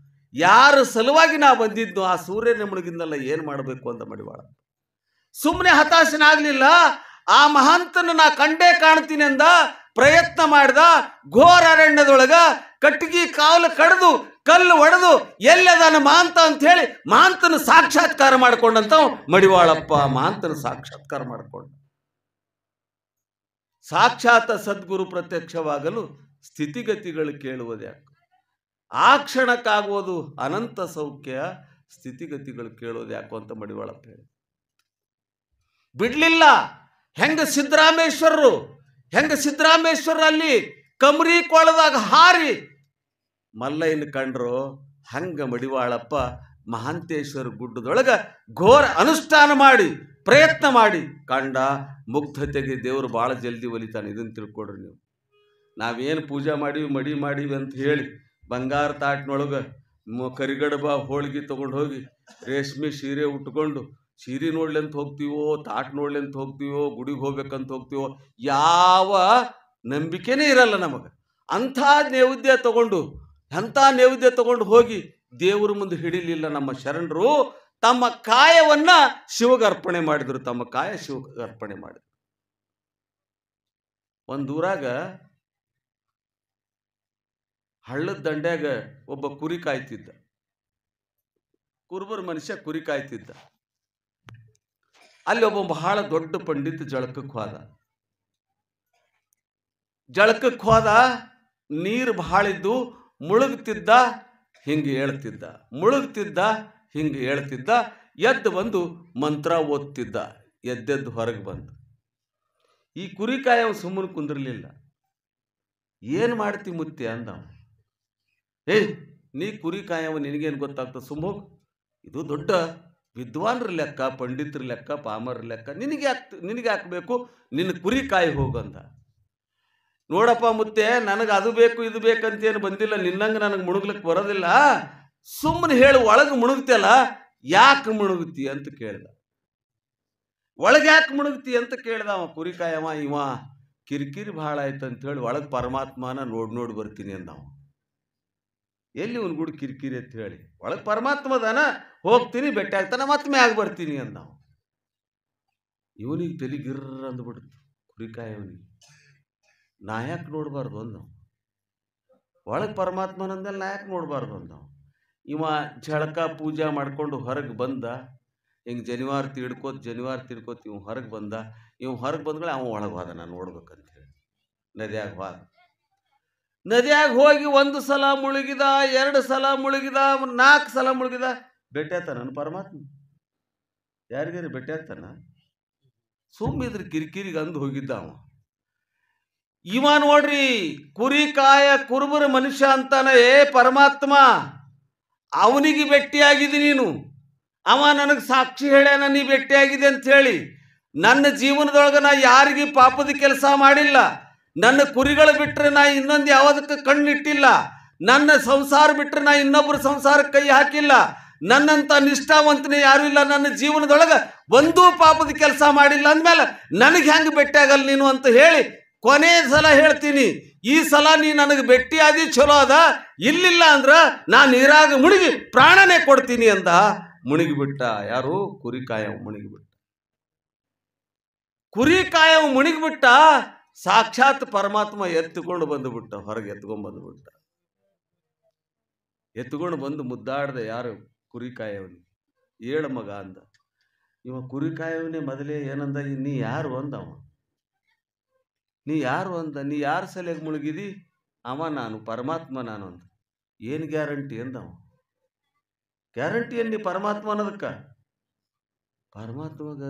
ಯಾರ ಸಲುವಾಗಿ ನಾ ಬಂದಿದ್ದು ಆ ಸೂರ್ಯನ ಮುಳುಗಿಂದಲ್ಲ, ಏನು ಮಾಡಬೇಕು ಅಂತ ಮಡಿವಾಳಪ್ಪ ಸುಮ್ಮನೆ ಹತಾಶನಾಗ್ಲಿಲ್ಲ. ಆ ಮಹಾಂತನ ನಾ ಕಂಡೇ ಕಾಣ್ತೀನಿ ಅಂದ. ಪ್ರಯತ್ನ ಮಾಡ್ದ. ಘೋರ ಅರಣ್ಯದೊಳಗ ಕಟ್ಟಿಗೆ ಕಾವಲು ಕಡ್ದು ಕಲ್ಲು ಒಡೆದು ಎಲ್ಲದಾನ ಮಹಾಂತ ಅಂತ ಹೇಳಿ ಮಹಾಂತನ ಸಾಕ್ಷಾತ್ಕಾರ ಮಾಡ್ಕೊಂಡಂತ ಮಡಿವಾಳಪ್ಪ. ಮಹಾಂತನ ಸಾಕ್ಷಾತ್ಕಾರ ಮಾಡ್ಕೊಂಡ. ಸಾಕ್ಷಾತ್ ಸದ್ಗುರು ಪ್ರತ್ಯಕ್ಷವಾಗಲು ಸ್ಥಿತಿಗತಿಗಳು ಕೇಳುವುದ್ಯಾಕೆ? ಆ ಕ್ಷಣಕ್ಕಾಗುವುದು ಅನಂತ ಸೌಖ್ಯ, ಸ್ಥಿತಿಗತಿಗಳು ಕೇಳೋದು ಯಾಕೋ ಅಂತ ಮಡಿವಾಳಪ್ಪ ಹೇಳಿ ಬಿಡ್ಲಿಲ್ಲ. ಹೆಂಗ ಸಿದ್ದರಾಮೇಶ್ವರರು ಅಲ್ಲಿ ಕಮರಿ ಕೊಳದಾಗ ಹಾರಿ ಮಲ್ಲಯ್ಯನ ಕಂಡ್ರು, ಹಂಗ ಮಡಿವಾಳಪ್ಪ ಮಹಾಂತೇಶ್ವರ ಗುಡ್ಡದೊಳಗ ಘೋರ ಅನುಷ್ಠಾನ ಮಾಡಿ ಪ್ರಯತ್ನ ಮಾಡಿ ಕಂಡ. ಮುಗ್ಧತೆಗೆ ದೇವರು ಭಾಳ ಜಲ್ದಿ ಒಲಿತಾನೆ. ಇದನ್ನು ತಿಳ್ಕೊಡ್ರಿ ನೀವು. ನಾವೇನು ಪೂಜೆ ಮಾಡೀವಿ ಅಂತ ಹೇಳಿ ಬಂಗಾರ ತಾಟ್ನೊಳಗೆ ಕರಿಗಡಬ ಹೋಳಿಗೆ ತೊಗೊಂಡು ಹೋಗಿ ರೇಷ್ಮೆ ಸೀರೆ ಉಟ್ಕೊಂಡು ಸೀರೆ ನೋಡ್ಲಿ ಅಂತ ಹೋಗ್ತೀವೋ, ತಾಟ್ ನೋಡ್ಲಿ ಅಂತ ಹೋಗ್ತೀವೋ, ಗುಡಿಗೆ ಹೋಗ್ಬೇಕಂತ ಹೋಗ್ತೀವೋ, ಯಾವ ನಂಬಿಕೆನೇ ಇರಲ್ಲ ನಮಗೆ. ಅಂಥ ನೈವೇದ್ಯ ತಗೊಂಡು ಹೋಗಿ ದೇವ್ರ ಮುಂದೆ ಹಿಡಿಲಿಲ್ಲ ನಮ್ಮ ಶರಣರು. ತಮ್ಮ ಕಾಯವನ್ನ ಶಿವಗೆ ಅರ್ಪಣೆ ಮಾಡಿದ್ರು. ಒಂದೂರಾಗ ಹಳ್ಳದ ದಂಡ್ಯಾಗ ಒಬ್ಬ ಕುರಿ ಕಾಯ್ತಿದ್ದ. ಕುರುಬರ ಮನುಷ್ಯ ಕುರಿ ಕಾಯ್ತಿದ್ದ. ಅಲ್ಲಿ ಒಬ್ಬ ಬಹಳ ದೊಡ್ಡ ಪಂಡಿತ ಜಳಕಕ್ಕೆ ಹೋದ. ನೀರು ಬಹಳ ಇದ್ದು ಮುಳುಗ್ತಿದ್ದ, ಹಿಂಗೆ ಹೇಳ್ತಿದ್ದ. ಎದ್ದು ಬಂದು ಮಂತ್ರ ಓದ್ತಿದ್ದ. ಎದ್ದೆದ್ದು ಹೊರಗೆ ಬಂದು ಈ ಕುರಿಕಾಯ ಸುಮ್ಮನೆ ಕುಂದಿರ್ಲಿಲ್ಲ. ಏನು ಮಾಡ್ತಿ ಮುತ್ತಿ ಅಂದ. ನೀ ಕುರಿಕಾಯವ ನಿನಗೇನು ಗೊತ್ತಾಗ್ತದೆ, ಸುಮ್ಮೋಗು. ಇದು ದೊಡ್ಡ ವಿದ್ವಾನ್ರ ಲೆಕ್ಕ, ಪಂಡಿತರ ಲೆಕ್ಕ, ಪಾಮರ ಲೆಕ್ಕ, ನಿನಗೆ ಹಾಕಬೇಕು, ನಿನ್ನ ಕುರಿಕಾಯಿ ಹೋಗಂದ. ನೋಡಪ್ಪ ಮುತ್ತೆ, ನನಗೆ ಅದು ಬೇಕು ಇದು ಬೇಕಂತೇನು ಬಂದಿಲ್ಲ, ನಿನ್ನಂಗೆ ನನಗೆ ಮುಳುಗ್ಲಿಕ್ಕೆ ಬರೋದಿಲ್ಲ. ಸುಮ್ಮನೆ ಹೇಳು, ಒಳಗೆ ಮುಳುಗ್ತಿಯಲ್ಲ, ಯಾಕೆ ಮುಳುಗ್ತಿ ಅಂತ ಕೇಳ್ದ. ಒಳಗೆ ಯಾಕೆ ಮುಳುಗ್ತಿ ಅಂತ ಕೇಳ್ದ ಅವ ಕುರಿಕಾಯವ. ಇವ ಕಿರಿಕಿರಿ ಭಾಳ ಆಯ್ತು ಅಂತ ಹೇಳಿ ಒಳಗೆ ಪರಮಾತ್ಮನ ನೋಡಿ ಬರ್ತೀನಿ ಅಂದವ. ಎಲ್ಲಿ ಒಂದು ಗುಡಿ ಕಿರಿಕಿರಿ ಅಂತ ಹೇಳಿ ಒಳಗೆ ಪರಮಾತ್ಮದಾನ, ಹೋಗ್ತೀನಿ, ಭೇಟಿ ಆಗ್ತಾನೆ, ಮತ್ತೆ ಮ್ಯಾಗ ಬರ್ತೀನಿ ಅಂದವ. ಇವನಿಗೆ ತಲೆ ಗಿರ್ರ ಅಂದ್ಬಿಡ್ತು ಕುರಿಕಾಯವನಿಗೆ. ನಾ ಯಾಕೆ ನೋಡಬಾರ್ದು ಅಂದವ. ಒಳಗೆ ಪರಮಾತ್ಮನಂದಲ್ಲಿ ನಾ ಯಾಕೆ ನೋಡಬಾರ್ದು ಅಂದವ. ಇವ ಝಳಕ ಪೂಜೆ ಮಾಡ್ಕೊಂಡು ಹೊರಗೆ ಬಂದ. ಹಿಂಗೆ ಜನಿವಾರ ತಿಡ್ಕೋತ ಇವ್ ಹೊರಗೆ ಬಂದ. ಹೊರಗೆ ಬಂದ್ಮೇಲೆ ಅವ ಒಳಗೆ ಹೋದ, ನಾನು ನೋಡ್ಬೇಕಂತೇಳಿ ನದಿಯಾಗ ಹೋಗಿ 1 ಸಲ ಮುಳುಗಿದ, 2 ಸಲ ಮುಳುಗಿದ, 4 ಸಲ ಮುಳುಗಿದ. ಭೇಟಿ ಆಗ್ತಾನ ಪರಮಾತ್ಮ? ಯಾರಿಗಾರಿ ಭೇಟಿ ಆಗ್ತಾನ? ಸುಮ್ಮಿದ್ರೆ ಕಿರಿಕಿರಿಗೆ ಅಂದು ಹೋಗಿದ್ದ ಅವ. ಇವ ನೋಡ್ರಿ ಕುರಿಕಾಯ ಕುರುಬರ ಮನುಷ್ಯ ಅಂತಾನ. ಪರಮಾತ್ಮ ಅವನಿಗೆ ಭೇಟಿಯಾಗಿದ್ದಿ ನೀನು. ಅವ ನನಗೆ ಸಾಕ್ಷಿ ಹೇಳ್ಯಾನ ನೀ ಭೇಟಿಯಾಗಿದೆ ಅಂತ ಹೇಳಿ. ನನ್ನ ಜೀವನದೊಳಗೆ ನಾ ಯಾರಿಗೆ ಪಾಪದ ಕೆಲಸ ಮಾಡಿಲ್ಲ. ನನ್ನ ಕುರಿಗಳು ಬಿಟ್ಟರೆ ನಾ ಇನ್ನೊಂದು ಯಾವುದಕ್ಕೆ ಕಣ್ಣಿಟ್ಟಿಲ್ಲ. ನನ್ನ ಸಂಸಾರ ಬಿಟ್ಟರೆ ನಾ ಇನ್ನೊಬ್ಬರ ಸಂಸಾರಕ್ಕೆ ಕೈ ಹಾಕಿಲ್ಲ. ನನ್ನಂತ ನಿಷ್ಠಾವಂತನೇ ಯಾರು ಇಲ್ಲ. ನನ್ನ ಜೀವನದೊಳಗೆ ಒಂದೂ ಪಾಪದ ಕೆಲಸ ಮಾಡಿಲ್ಲ ಅಂದಮೇಲೆ ನನಗೆ ಹೆಂಗೆ ಭೇಟಿಯಾಗಲ್ಲ ನೀನು ಅಂತ ಹೇಳಿ ಕೊನೆ ಸಲ ಹೇಳ್ತೀನಿ, ಈ ಸಲ ನೀ ನನಗೆ ಭೇಟಿಯಾದಿ ಚಲೋ ಅದ, ಇಲ್ಲಿಲ್ಲ ಅಂದ್ರ ನಾ ನೀರಾಗ ಮುಳುಗಿ ಪ್ರಾಣನೇ ಕೊಡ್ತೀನಿ ಅಂದ. ಮುಳುಗಿಬಿಟ್ಟ. ಯಾರು? ಕುರಿಕಾಯವ ಮುಳುಗಿಬಿಟ್ಟ. ಕುರಿಕಾಯವ ಮುಳುಗಿಬಿಟ್ಟ. ಸಾಕ್ಷಾತ್ ಪರಮಾತ್ಮ ಎತ್ತಿಕೊಂಡು ಬಂದುಬಿಟ್ಟ, ಹೊರಗೆ ಎತ್ಕೊಂಡ್ ಬಂದುಬಿಟ್ಟ. ಎತ್ಕೊಂಡು ಬಂದು ಮುದ್ದಾಡ್ದೆ. ಯಾರು? ಕುರಿಕಾಯವನಿ. ಏಳು ಮಗ ಅಂದ. ಇವ ಕುರಿಕಾಯವನೇ ಮೊದಲೇ ಏನಂದ, ನೀ ಯಾರು ಅಂದವ. ನೀ ಯಾರು ಅಂದ. ನೀ ಯಾರ ಸಲಿಗೆ ಮುಳುಗಿದಿ? ಅವ ನಾನು ಪರಮಾತ್ಮ ನಾನು ಅಂದ. ಏನು ಗ್ಯಾರಂಟಿ ಅಂದವ. ಗ್ಯಾರಂಟಿ ಏನ್ ಪರಮಾತ್ಮ ಅನ್ನೋದಕ್ಕ? ಪರಮಾತ್ಮಗ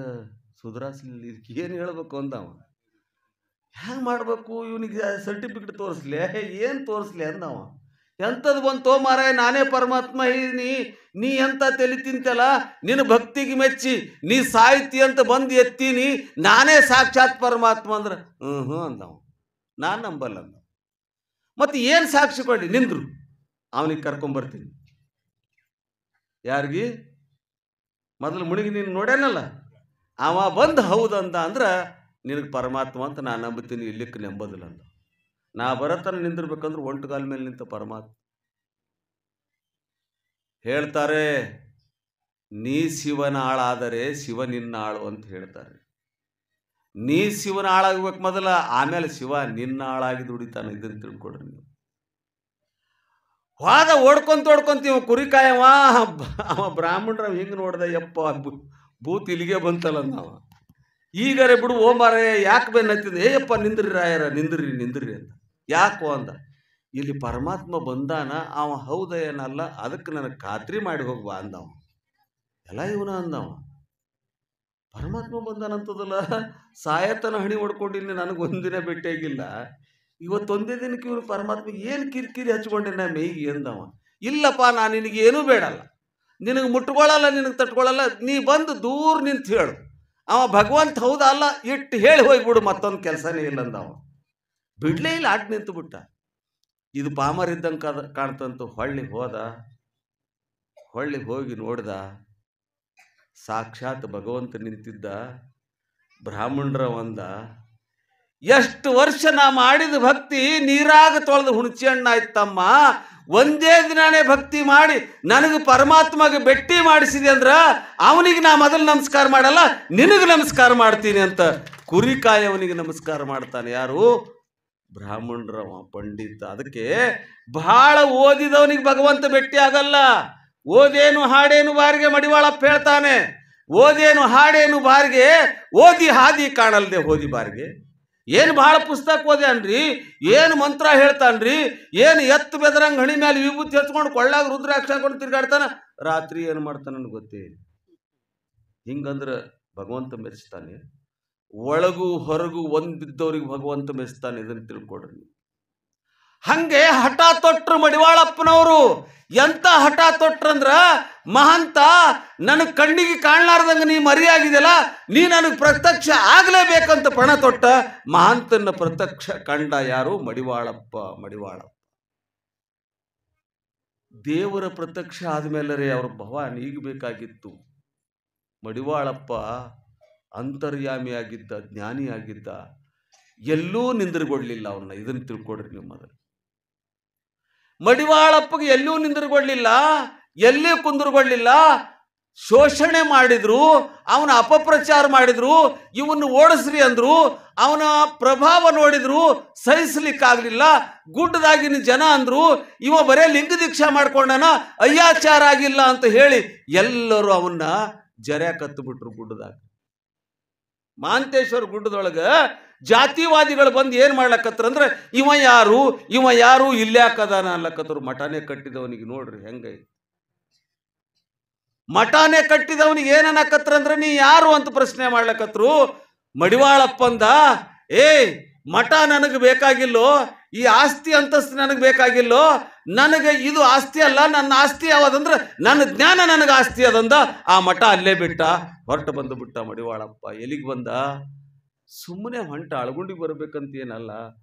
ಸುಧಾರಿಸ್ಲಿಲ್ಲ, ಇದಕ್ಕೆ ಏನು ಹೇಳ್ಬೇಕು ಅಂದವ. ಹ್ಯಾಂಗೆ ಮಾಡ್ಬೇಕು? ಇವನಿಗೆ ಸರ್ಟಿಫಿಕೇಟ್ ತೋರಿಸ್ಲಿ, ಏನು ತೋರಿಸ್ಲಿ ಅಂದವ. ಎಂಥದ್ದು ಬಂತೋ ಮಾರಾಯ, ನಾನೇ ಪರಮಾತ್ಮ ಇದೀನಿ, ನೀ ಎಂತ ತಲೆ ತಿಂತಲ್ಲ, ನಿನ್ನ ಭಕ್ತಿಗೆ ಮೆಚ್ಚಿ ನೀ ಸಾಹಿತಿ ಅಂತ ಬಂದು ಎತ್ತೀನಿ, ನಾನೇ ಸಾಕ್ಷಾತ್ ಪರಮಾತ್ಮ ಅಂದ್ರೆ ಹ್ಞೂ ಅಂದವ. ನಾನು ನಂಬಲ್ಲ ಅಂದ. ಮತ್ತು ಏನು ಸಾಕ್ಷಿ ಕೊಡಿ? ನಿಂದ್ರು, ಅವನಿಗೆ ಕರ್ಕೊಂಬರ್ತೀನಿ. ಯಾರಿಗೆ? ಮೊದಲು ಮುಳುಗಿ ನೀನು ನೋಡ್ಯಾನಲ್ಲ, ಅವ ಬಂದು ಹೌದಂದ ಅಂದ್ರೆ ನಿನಗೆ ಪರಮಾತ್ಮ ಅಂತ ನಾನು ನಂಬುತ್ತೀನಿ, ಇಲ್ಲಿಕ್ಕೆ ನಂಬೋದಿಲ್ಲ ಅಂದ. ನಾ ಬರತನ ನಿಂದಿರ್ಬೇಕಂದ್ರೆ ಒಂಟುಗಾಲ ಮೇಲೆ ನಿಂತ ಪರಮಾತ್ಮ. ಹೇಳ್ತಾರೆ, ನೀ ಶಿವನ ಆಳಾದರೆ ಶಿವ ನಿನ್ನ ಆಳು ಅಂತ ಹೇಳ್ತಾರೆ. ನೀ ಶಿವನ ಆಳಾಗ್ಬೇಕು ಮೊದಲ, ಆಮೇಲೆ ಶಿವ ನಿನ್ನ ಆಳಾಗಿ ದುಡಿತಾನೆ. ಇದನ್ನು ತಿಳ್ಕೊಡ್ರಿ ನೀವು. ವಾದ ಓಡ್ಕೊಂತೀವ. ಕುರಿಕಾಯವ ಅವ ಬ್ರಾಹ್ಮಣರ ಹಿಂಗೆ ನೋಡ್ದೆ, ಯಪ್ಪ ಭೂತ್ ಇಲ್ಲಿಗೆ ಬಂತಲ್ಲ ನಾವು. ಈಗರೆ ಬಿಡು ಓ ಮಾರಾಯ, ಯಾಕೆ ಬೆನ್ನತ್ತಿದೆ? ಏಯಪ್ಪ ನಿಂದ್ರಿ ರಾಯರ, ನಿಂದ್ರಿ ಅಂತ. ಯಾಕೋ ಅಂದ. ಇಲ್ಲಿ ಪರಮಾತ್ಮ ಬಂದಾನ, ಅವ ಹೌದ ಏನಲ್ಲ, ಅದಕ್ಕೆ ನನಗೆ ಖಾತ್ರಿ ಮಾಡಿ ಹೋಗ್ಬಾ ಅಂದವ. ಎಲ್ಲ ಇವನ ಅಂದವ. ಪರಮಾತ್ಮ ಬಂದಾನಂತದಲ್ಲ, ಸಾಯತನ ಹಣಿ ಹೊಡ್ಕೊಂಡಿನಿ, ನನಗೆ ಒಂದಿನ ಭೇಟಿಯಾಗಿಲ್ಲ, ಇವತ್ತೊಂದೇ ದಿನಕ್ಕೆ ಇವ್ರು ಪರಮಾತ್ಮ ಏನು ಕಿರಿಕಿರಿ ಹಚ್ಕೊಂಡೆ ನಾ ಮೇಯ್ಗಿ ಅಂದವ. ಇಲ್ಲಪ್ಪ, ನಾನು ನಿನಗೆ ಏನೂ ಬೇಡಲ್ಲ, ನಿನಗೆ ಮುಟ್ಕೊಳ್ಳಲ್ಲ, ನಿನಗೆ ತಟ್ಕೊಳ್ಳಲ್ಲ, ನೀ ಬಂದು ದೂರ ನಿಂತು ಹೇಳು. ಅವ ಭಗವಂತ ಹೌದಾ ಅಲ್ಲ ಇಟ್ಟು ಹೇಳಿ ಹೋಗ್ಬಿಡು, ಮತ್ತೊಂದು ಕೆಲಸನೇ ಇಲ್ಲ ಅಂದವ. ಬಿಡ್ಲೇ ಇಲ್ಲ, ಆಟ ನಿಂತು ಬಿಟ್ಟ. ಇದು ಪಾಮರ್ ಇದ್ದಂಗೆ ಕಾಣ್ತಂತು. ಹೊಳ್ಳಿ ಹೋಗಿ ನೋಡ್ದ, ಸಾಕ್ಷಾತ್ ಭಗವಂತ ನಿಂತಿದ್ದ. ಬ್ರಾಹ್ಮಣರ ಒಂದ, ಎಷ್ಟು ವರ್ಷ ನಾ ಮಾಡಿದ ಭಕ್ತಿ ನೀರಾಗ ತೊಳೆದು ಹುಣಚಿ ಹಣ್ಣಾಯ್ತಮ್ಮ, ಒಂದೇ ದಿನಾನೇ ಭಕ್ತಿ ಮಾಡಿ ನನಗೆ ಪರಮಾತ್ಮಗೆ ಭೇಟಿ ಮಾಡಿಸಿದೆ ಅಂದ್ರ ಅವನಿಗೆ ನಾ ಮೊದಲು ನಮಸ್ಕಾರ ಮಾಡಲ್ಲ, ನಿನಗೆ ನಮಸ್ಕಾರ ಮಾಡ್ತೀನಿ ಅಂತ ಕುರಿಕಾಯವನಿಗೆ ನಮಸ್ಕಾರ ಮಾಡ್ತಾನೆ. ಯಾರು? ಬ್ರಾಹ್ಮಣರವ ಪಂಡಿತ. ಅದಕ್ಕೆ ಬಹಳ ಓದಿದವನಿಗೆ ಭಗವಂತ ಭೇಟಿ ಆಗಲ್ಲ. ಓದೇನು ಹಾಡೇನು ಬಾರಿಗೆ ಮಡಿವಾಳಪ್ಪ ಹೇಳ್ತಾನೆ. ಓದೇನು ಹಾಡೇನು ಬಾರಿಗೆ, ಓದಿ ಹಾದಿ ಕಾಣಲ್ದೆ ಹೋದಿ ಬಾರಿಗೆ. ಏನು ಭಾಳ ಪುಸ್ತಕ ಓದ್ಯಾನ್ರಿ, ಏನು ಮಂತ್ರ ಹೇಳ್ತಾನ್ರಿ, ಏನು ಎತ್ತು ಬೆದರಂಗೆ ಹಣಿ ಮೇಲೆ ವಿಭೂತಿ ಹಚ್ಕೊಂಡು ಕೊಳ್ಳಾಗ ರುದ್ರಾಕ್ಷ ಹಾಕೊಂಡು ತಿರ್ಗಾಡ್ತಾನ, ರಾತ್ರಿ ಏನು ಮಾಡ್ತಾನೆ ನನಗೆ ಗೊತ್ತೇ. ಹಿಂಗಂದ್ರೆ ಭಗವಂತ ಮೆಚ್ತಾನೆ. ಒಳಗೂ ಹೊರಗೂ ಒಂದಿದ್ದವ್ರಿಗೆ ಭಗವಂತ ಮೆಚ್ತಾನೆ, ಇದನ್ನು ತಿಳ್ಕೊಡ್ರಿ. ಹಂಗೆ ಹಠ ತೊಟ್ರು ಮಡಿವಾಳಪ್ಪನವರು. ಎಂತ ಹಠ ತೊಟ್ರಂದ್ರ, ಮಹಂತ ನನಗೆ ಕಣ್ಣಿಗೆ ಕಾಣಲಾರ್ದಂಗೆ ನೀ ಮರಿಯಾಗಿದೆಯಲ್ಲ, ನೀ ನನಗೆ ಪ್ರತ್ಯಕ್ಷ ಆಗಲೇಬೇಕಂತ ಪಣ ತೊಟ್ಟ. ಮಹಂತನ ಪ್ರತ್ಯಕ್ಷ ಕಂಡ ಯಾರು? ಮಡಿವಾಳಪ್ಪ. ದೇವರ ಪ್ರತ್ಯಕ್ಷ ಆದ್ಮೇಲೆ ಅವ್ರ ಭವಾನಿ ಈಗ ಬೇಕಾಗಿತ್ತು. ಮಡಿವಾಳಪ್ಪ ಅಂತರ್ಯಾಮಿಯಾಗಿದ್ದ, ಜ್ಞಾನಿಯಾಗಿದ್ದ, ಎಲ್ಲೂ ನಿಂದಿರ್ಗೊಡ್ಲಿಲ್ಲ ಅವನ್ನ. ಇದನ್ನು ತಿಳ್ಕೊಡ್ರಿ ನೀವು ಮೊದಲು. ಮಡಿವಾಳಪ್ಪಗೆ ಎಲ್ಲೂ ನಿಂದಿರ್ಗೊಡ್ಲಿಲ್ಲ, ಎಲ್ಲಿ ಕುಂದಿರ್ಗೊಡ್ಲಿಲ್ಲ. ಶೋಷಣೆ ಮಾಡಿದ್ರು, ಅವನ ಅಪಪ್ರಚಾರ ಮಾಡಿದ್ರು, ಇವನ್ನು ಓಡಿಸ್ರಿ ಅಂದ್ರು, ಅವನ ಪ್ರಭಾವ ನೋಡಿದ್ರು, ಸಹಿಸ್ಲಿಕ್ಕಾಗಲಿಲ್ಲ. ಗುಡ್ಡದಾಗಿನ ಜನ ಅಂದ್ರು, ಇವ ಬರೇ ಲಿಂಗ ದೀಕ್ಷಾ ಮಾಡ್ಕೊಂಡನ, ಅಯ್ಯಾಚಾರ ಆಗಿಲ್ಲ ಅಂತ ಹೇಳಿ ಎಲ್ಲರೂ ಅವನ್ನ ಜರ್ಯಾ ಕತ್ತುಬಿಟ್ರು ಗುಡ್ಡದಾಗ. ಮಾಂತೇಶ್ವರ ಗುಡ್ಡದೊಳಗೆ ಜಾತಿವಾದಿಗಳು ಬಂದು ಏನು ಮಾಡ್ಲಕತ್ರಂದ್ರೆ, ಇವ ಯಾರು ಇಲ್ಯಾಕದಾನ ಅನ್ಲಕತ್ರು. ಮಠಾನೇ ಕಟ್ಟಿದವನಿಗೆ ನೋಡ್ರಿ ಹೆಂಗೈ. ಮಠಾನೇ ಕಟ್ಟಿದವನಿಗೆ ಏನನ್ನಕತ್ರಂದ್ರೆ, ನೀ ಯಾರು ಅಂತ ಪ್ರಶ್ನೆ ಮಾಡ್ಲಕತ್ರು. ಮಡಿವಾಳಪ್ಪಂದ, ಮಠ ನನಗೆ ಬೇಕಾಗಿಲ್ಲೋ, ಈ ಆಸ್ತಿ ಅಂತಸ್ತು ನನಗೆ ಬೇಕಾಗಿಲ್ಲೋ, ನನಗೆ ಇದು ಆಸ್ತಿ ಅಲ್ಲ, ನನ್ನ ಆಸ್ತಿ ಯಾವ್ದಂದ್ರೆ ನನ್ನ ಜ್ಞಾನ ನನಗೆ ಆಸ್ತಿ ಅದಂದ. ಆ ಮಠ ಅಲ್ಲೇ ಬಿಟ್ಟ, ಹೊರಟು ಬಂದು ಬಿಟ್ಟ ಮಡಿವಾಳಪ್ಪ. ಎಲ್ಲಿಗೆ ಬಂದ? ಸುಮ್ಮನೆ ಹೊಂಟ, ಅಳಗುಂಡಿಗೆ ಬರ್ಬೇಕಂತ ಏನಲ್ಲ,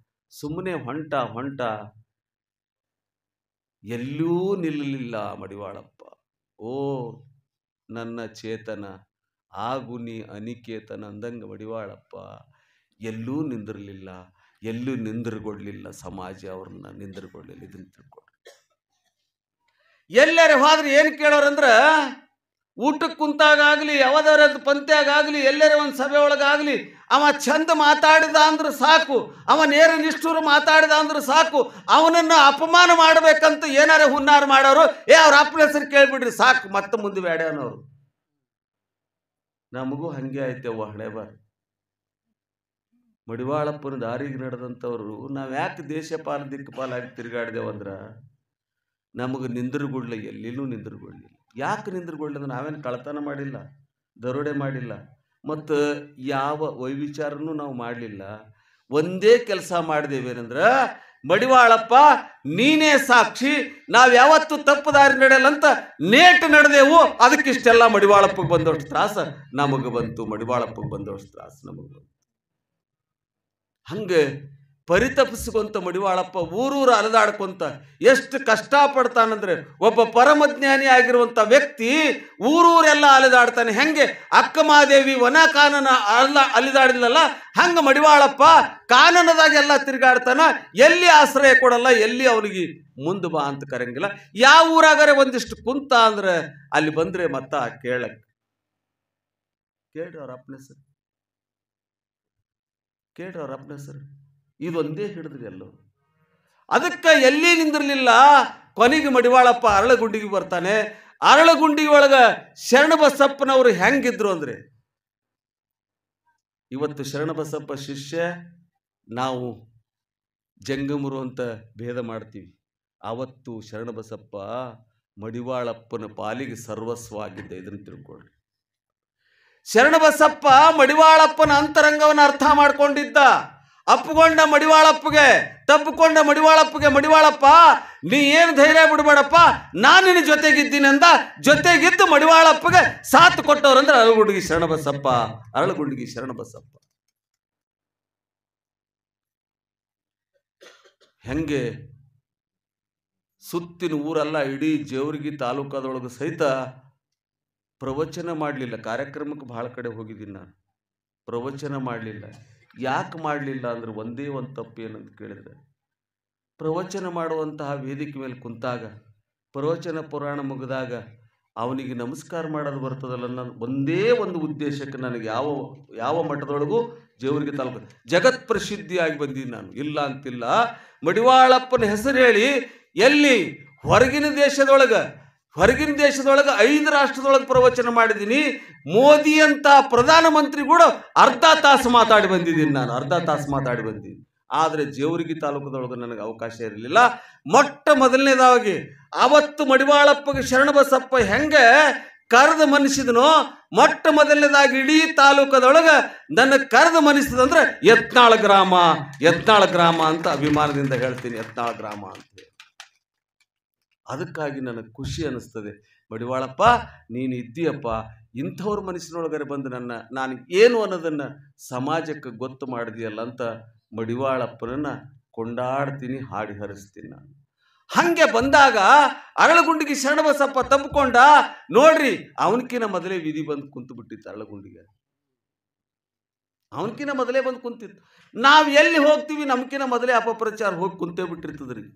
ಸುಮ್ಮನೆ ಹೊಂಟ ಎಲ್ಲೂ ನಿಲ್ಲಲಿಲ್ಲ ಮಡಿವಾಳಪ್ಪ. ಓ ನನ್ನ ಚೇತನ, ಆಗು ನೀ ಅನಿಕೇತನ ಅಂದಂಗ ಮಡಿವಾಳಪ್ಪ ಎಲ್ಲೂ ನಿಂದಿರಲಿಲ್ಲ. ಎಲ್ಲೂ ನಿಂದ್ರಗೊಳ್ಳಿಲ್ಲ, ಸಮಾಜ ಅವ್ರನ್ನ ನಿಂದ್ರಗೊಳ್ಳಿಲ್ಲ. ಇದನ್ನು ತಿಳ್ಕೊಡ್ರಿ. ಎಲ್ಲರ ಹೋದ್ರೆ ಏನು ಕೇಳೋರಂದ್ರೆ, ಊಟಕ್ಕೆ ಕುಂತಾಗಲಿ, ಯಾವ್ದಾರ ಪಂತ್ಯಾಗಲಿ, ಎಲ್ಲರ ಒಂದು ಸಭೆ ಒಳಗಾಗಲಿ, ಅವ ಚಂದ ಮಾತಾಡಿದ ಅಂದ್ರೆ ಸಾಕು, ಅವ ನೇರ ನಿಷ್ಠೂರು ಮಾತಾಡಿದ ಅಂದ್ರೆ ಸಾಕು, ಅವನನ್ನು ಅಪಮಾನ ಮಾಡಬೇಕಂತ ಏನಾರ ಹುನ್ನಾರ ಮಾಡೋರು, ಅವ್ರ ಅಪ್ಪನ ಹೆಸರು ಕೇಳ್ಬಿಡ್ರಿ ಸಾಕು, ಮತ್ತೆ ಮುಂದೆ ಬೇಡ ಅನ್ನೋರು. ನಮಗೂ ಹಂಗೆ ಆಯ್ತೇವ ಹಣೆ ಬಾರ. ಮಡಿವಾಳಪ್ಪನ ದಾರಿಗೆ ನಡೆದಂಥವ್ರು ನಾವು ಯಾಕೆ ದೇಶಪಾಲ ದಿಕ್ಕಪಾಲಾಗಿ ತಿರುಗಾಡ್ದೇವಂದ್ರ ನಮಗೆ ನಿಂದ್ರಗೊಳ್ಳ, ಎಲ್ಲಿನೂ ನಿಂದ್ರಗೊಳ್ಳಿಲ್ಲ. ಯಾಕೆ ನಿಂದ್ರಗೊಳ್ಳಿಲ್ಲ? ನಾವೇನು ಕಳ್ತನ ಮಾಡಿಲ್ಲ, ದರೋಡೆ ಮಾಡಿಲ್ಲ, ಮತ್ತು ಯಾವ ವೈವಿಚಾರನೂ ನಾವು ಮಾಡಲಿಲ್ಲ. ಒಂದೇ ಕೆಲಸ ಮಾಡಿದೇವೇನಂದ್ರೆ, ಮಡಿವಾಳಪ್ಪ ನೀನೇ ಸಾಕ್ಷಿ, ನಾವು ಯಾವತ್ತು ತಪ್ಪು ದಾರಿ ನಡೆಯಲ್ಲಂತ ನೇಟ್ ನಡೆದೆವು. ಅದಕ್ಕಿಷ್ಟೆಲ್ಲ ಮಡಿವಾಳಪ್ಪಗೆ ಬಂದಷ್ಟು ತ್ರಾಸ ನಮಗೆ ಬಂತು, ಮಡಿವಾಳಪ್ಪಗೆ ಬಂದಷ್ಟು ತ್ರಾಸ ನಮಗೆ ಬಂತು. ಹಂಗೆ ಪರಿತಪಿಸ್ಕೊಂತ ಮಡಿವಾಳಪ್ಪ ಊರೂರು ಅಲೆದಾಡ್ಕೊಂತ ಎಷ್ಟು ಕಷ್ಟಪಡ್ತಾನಂದ್ರೆ, ಒಬ್ಬ ಪರಮಜ್ಞಾನಿ ಆಗಿರುವಂಥ ವ್ಯಕ್ತಿ ಊರೂರೆಲ್ಲ ಅಲೆದಾಡ್ತಾನೆ. ಹೆಂಗೆ ಅಕ್ಕಮಹಾದೇವಿ ವನ ಕಾನನ ಅಲಿದಾಡಿಲ್ಲಲ್ಲ, ಹಂಗೆ ಮಡಿವಾಳಪ್ಪ ಕಾನನದಾಗೆಲ್ಲ ತಿರುಗಾಡ್ತಾನ. ಎಲ್ಲಿ ಆಶ್ರಯ ಕೊಡಲ್ಲ, ಎಲ್ಲಿ ಅವನಿಗೆ ಮುಂದೆ ಬಾ ಅಂತ ಕರಂಗಿಲ್ಲ. ಯಾವ ಊರಾಗರೆ ಒಂದಿಷ್ಟು ಕುಂತ ಅಂದ್ರೆ ಅಲ್ಲಿ ಬಂದ್ರೆ ಮತ್ತ ಕೇಳ್ರಿ ಅವ್ರ ಅಪ್ಪನ ಹೆಸರು, ಕೇಳ್ರಿ ಅವ್ರ ಅಪ್ಪನ ಹೆಸರು. ಇದೊಂದೇ ಹಿಡಿದ್ರಿ ಎಲ್ಲೋ. ಅದಕ್ಕೆ ಎಲ್ಲಿ ನಿಂದಿರಲಿಲ್ಲ. ಕೊನೆಗೆ ಮಡಿವಾಳಪ್ಪ ಅರಳಗುಂಡಿಗೆ ಬರ್ತಾನೆ. ಅರಳಗುಂಡಿ ಒಳಗ ಶರಣಬಸಪ್ಪನವರು ಹೆಂಗಿದ್ರು ಅಂದ್ರೆ, ಇವತ್ತು ಶರಣಬಸಪ್ಪ ಶಿಷ್ಯ, ನಾವು ಜಂಗಮರು ಅಂತ ಭೇದ ಮಾಡ್ತೀವಿ. ಆವತ್ತು ಶರಣಬಸಪ್ಪ ಮಡಿವಾಳಪ್ಪನ ಪಾಲಿಗೆ ಸರ್ವಸ್ವ ಆಗಿದ್ದ. ಇದನ್ನು ತಿಳ್ಕೊಳ್ರಿ. ಶರಣಬಸಪ್ಪ ಮಡಿವಾಳಪ್ಪನ ಅಂತರಂಗವನ್ನು ಅರ್ಥ ಮಾಡ್ಕೊಂಡಿದ್ದ. ಅಪ್ಪುಗೊಂಡ ಮಡಿವಾಳಪ್ಪಗೆ, ತಪ್ಪುಕೊಂಡ ಮಡಿವಾಳಪ್ಪಗೆ, ಮಡಿವಾಳಪ್ಪ ನೀ ಏನು ಧೈರ್ಯ ಬಿಡಬೇಡಪ್ಪ, ನಾನು ನಿನ್ನ ಜೊತೆಗಿದ್ದೀನಿ ಅಂದ. ಜೊತೆಗಿದ್ದು ಮಡಿವಾಳಪ್ಪಗೆ ಸಾಥ್ ಕೊಟ್ಟವ್ರಂದ್ರೆ ಅರಳಗುಂಡಿಗೆ ಶರಣಬಸಪ್ಪ, ಅರಳಗುಂಡಿಗೆ ಶರಣಬಸಪ್ಪ. ಹೆಂಗೆ ಸುತ್ತಿನ ಊರೆಲ್ಲ ಇಡೀ ಜೇವರ್ಗಿ ತಾಲೂಕಾದೊಳಗೆ ಸಹಿತ ಪ್ರವಚನ ಮಾಡಲಿಲ್ಲ. ಕಾರ್ಯಕ್ರಮಕ್ಕೆ ಭಾಳ ಕಡೆ ಹೋಗಿದ್ದೀನಿ ನಾನು, ಪ್ರವಚನ ಮಾಡಲಿಲ್ಲ. ಯಾಕೆ ಮಾಡಲಿಲ್ಲ ಅಂದ್ರೆ ಒಂದೇ ಒಂದು ತಪ್ಪು ಏನಂತ ಕೇಳಿದ್ರೆ, ಪ್ರವಚನ ಮಾಡುವಂತಹ ವೇದಿಕೆ ಮೇಲೆ ಕುಂತಾಗ, ಪ್ರವಚನ ಪುರಾಣ ಮುಗಿದಾಗ ಅವನಿಗೆ ನಮಸ್ಕಾರ ಮಾಡೋದು ಬರ್ತದಲ್ಲ, ನಾನು ಒಂದೇ ಒಂದು ಉದ್ದೇಶಕ್ಕೆ ನನಗೆ ಯಾವ ಮಠದೊಳಗೂ ಜೇವರ್ಗಿ ತಾಲೂಕು ಜಗತ್ ಪ್ರಸಿದ್ಧಿಯಾಗಿ ಬಂದೀನಿ ನಾನು, ಇಲ್ಲ ಅಂತಿಲ್ಲ. ಮಡಿವಾಳಪ್ಪನ ಹೆಸರು ಹೇಳಿ ಎಲ್ಲಿ ಹೊರಗಿನ ದೇಶದೊಳಗೆ 5 ರಾಷ್ಟ್ರದೊಳಗೆ ಪ್ರವಚನ ಮಾಡಿದ್ದೀನಿ. ಮೋದಿ ಅಂತ ಪ್ರಧಾನಮಂತ್ರಿ ಕೂಡ ಅರ್ಧ ತಾಸು ಮಾತಾಡಿ ಬಂದಿದ್ದೀನಿ ನಾನು, ಅರ್ಧ ತಾಸು ಮಾತಾಡಿ ಬಂದಿದ್ದೀನಿ. ಆದರೆ ಜೇವರ್ಗಿ ತಾಲೂಕದೊಳಗೆ ನನಗೆ ಅವಕಾಶ ಇರಲಿಲ್ಲ. ಮೊಟ್ಟ ಮೊದಲನೇದಾಗಿ ಅವತ್ತು ಮಡಿವಾಳಪ್ಪಗೆ ಶರಣಬಸಪ್ಪ ಹೆಂಗೆ ಕರೆದು ಮನಿಸಿದನೋ, ಮೊಟ್ಟ ಮೊದಲನೇದಾಗಿ ಇಡೀ ತಾಲೂಕದೊಳಗೆ ನನ್ನ ಕರೆದು ಮನಿಸಿದಂದ್ರೆ ಯತ್ನಾಳ ಗ್ರಾಮ ಅಂತ ಅಭಿಮಾನದಿಂದ ಹೇಳ್ತೀನಿ, ಯತ್ನಾಳ ಗ್ರಾಮ ಅಂತ. ಅದಕ್ಕಾಗಿ ನನಗೆ ಖುಷಿ ಅನ್ನಿಸ್ತದೆ. ಮಡಿವಾಳಪ್ಪ ನೀನು ಇದ್ದೀಯಪ್ಪ, ಇಂಥವ್ರ ಮನಸ್ಸಿನೊಳಗರೆ ಬಂದು ನಾನು ಏನು ಅನ್ನೋದನ್ನು ಸಮಾಜಕ್ಕೆ ಗೊತ್ತು ಮಾಡಿದೆಯಲ್ಲ ಅಂತ ಮಡಿವಾಳಪ್ಪನನ್ನು ಕೊಂಡಾಡ್ತೀನಿ, ಹಾಡಿ ಹರಿಸ್ತೀನಿ ನಾನು. ಹಂಗೆ ಬಂದಾಗ ಅರಳಗುಂಡಿಗೆ ಶರಣಬಸಪ್ಪ ತಪ್ಪಿಕೊಂಡ. ನೋಡ್ರಿ, ಅವನಕಿನ ಮೊದಲೇ ವಿಧಿ ಬಂದು ಕುಂತು ಬಿಟ್ಟಿತ್ತು. ಅರಳಗುಂಡಿಗೆ ಅವನಕಿನ ಮೊದಲೇ ಬಂದು ಕುಂತಿತ್ತು. ನಾವು ಎಲ್ಲಿ ಹೋಗ್ತೀವಿ ನಮ್ಕಿನ ಮೊದಲೇ ಅಪಪ್ರಚಾರ ಹೋಗಿ ಕುಂತೇ ಬಿಟ್ಟಿರ್ತದ್ರಿ.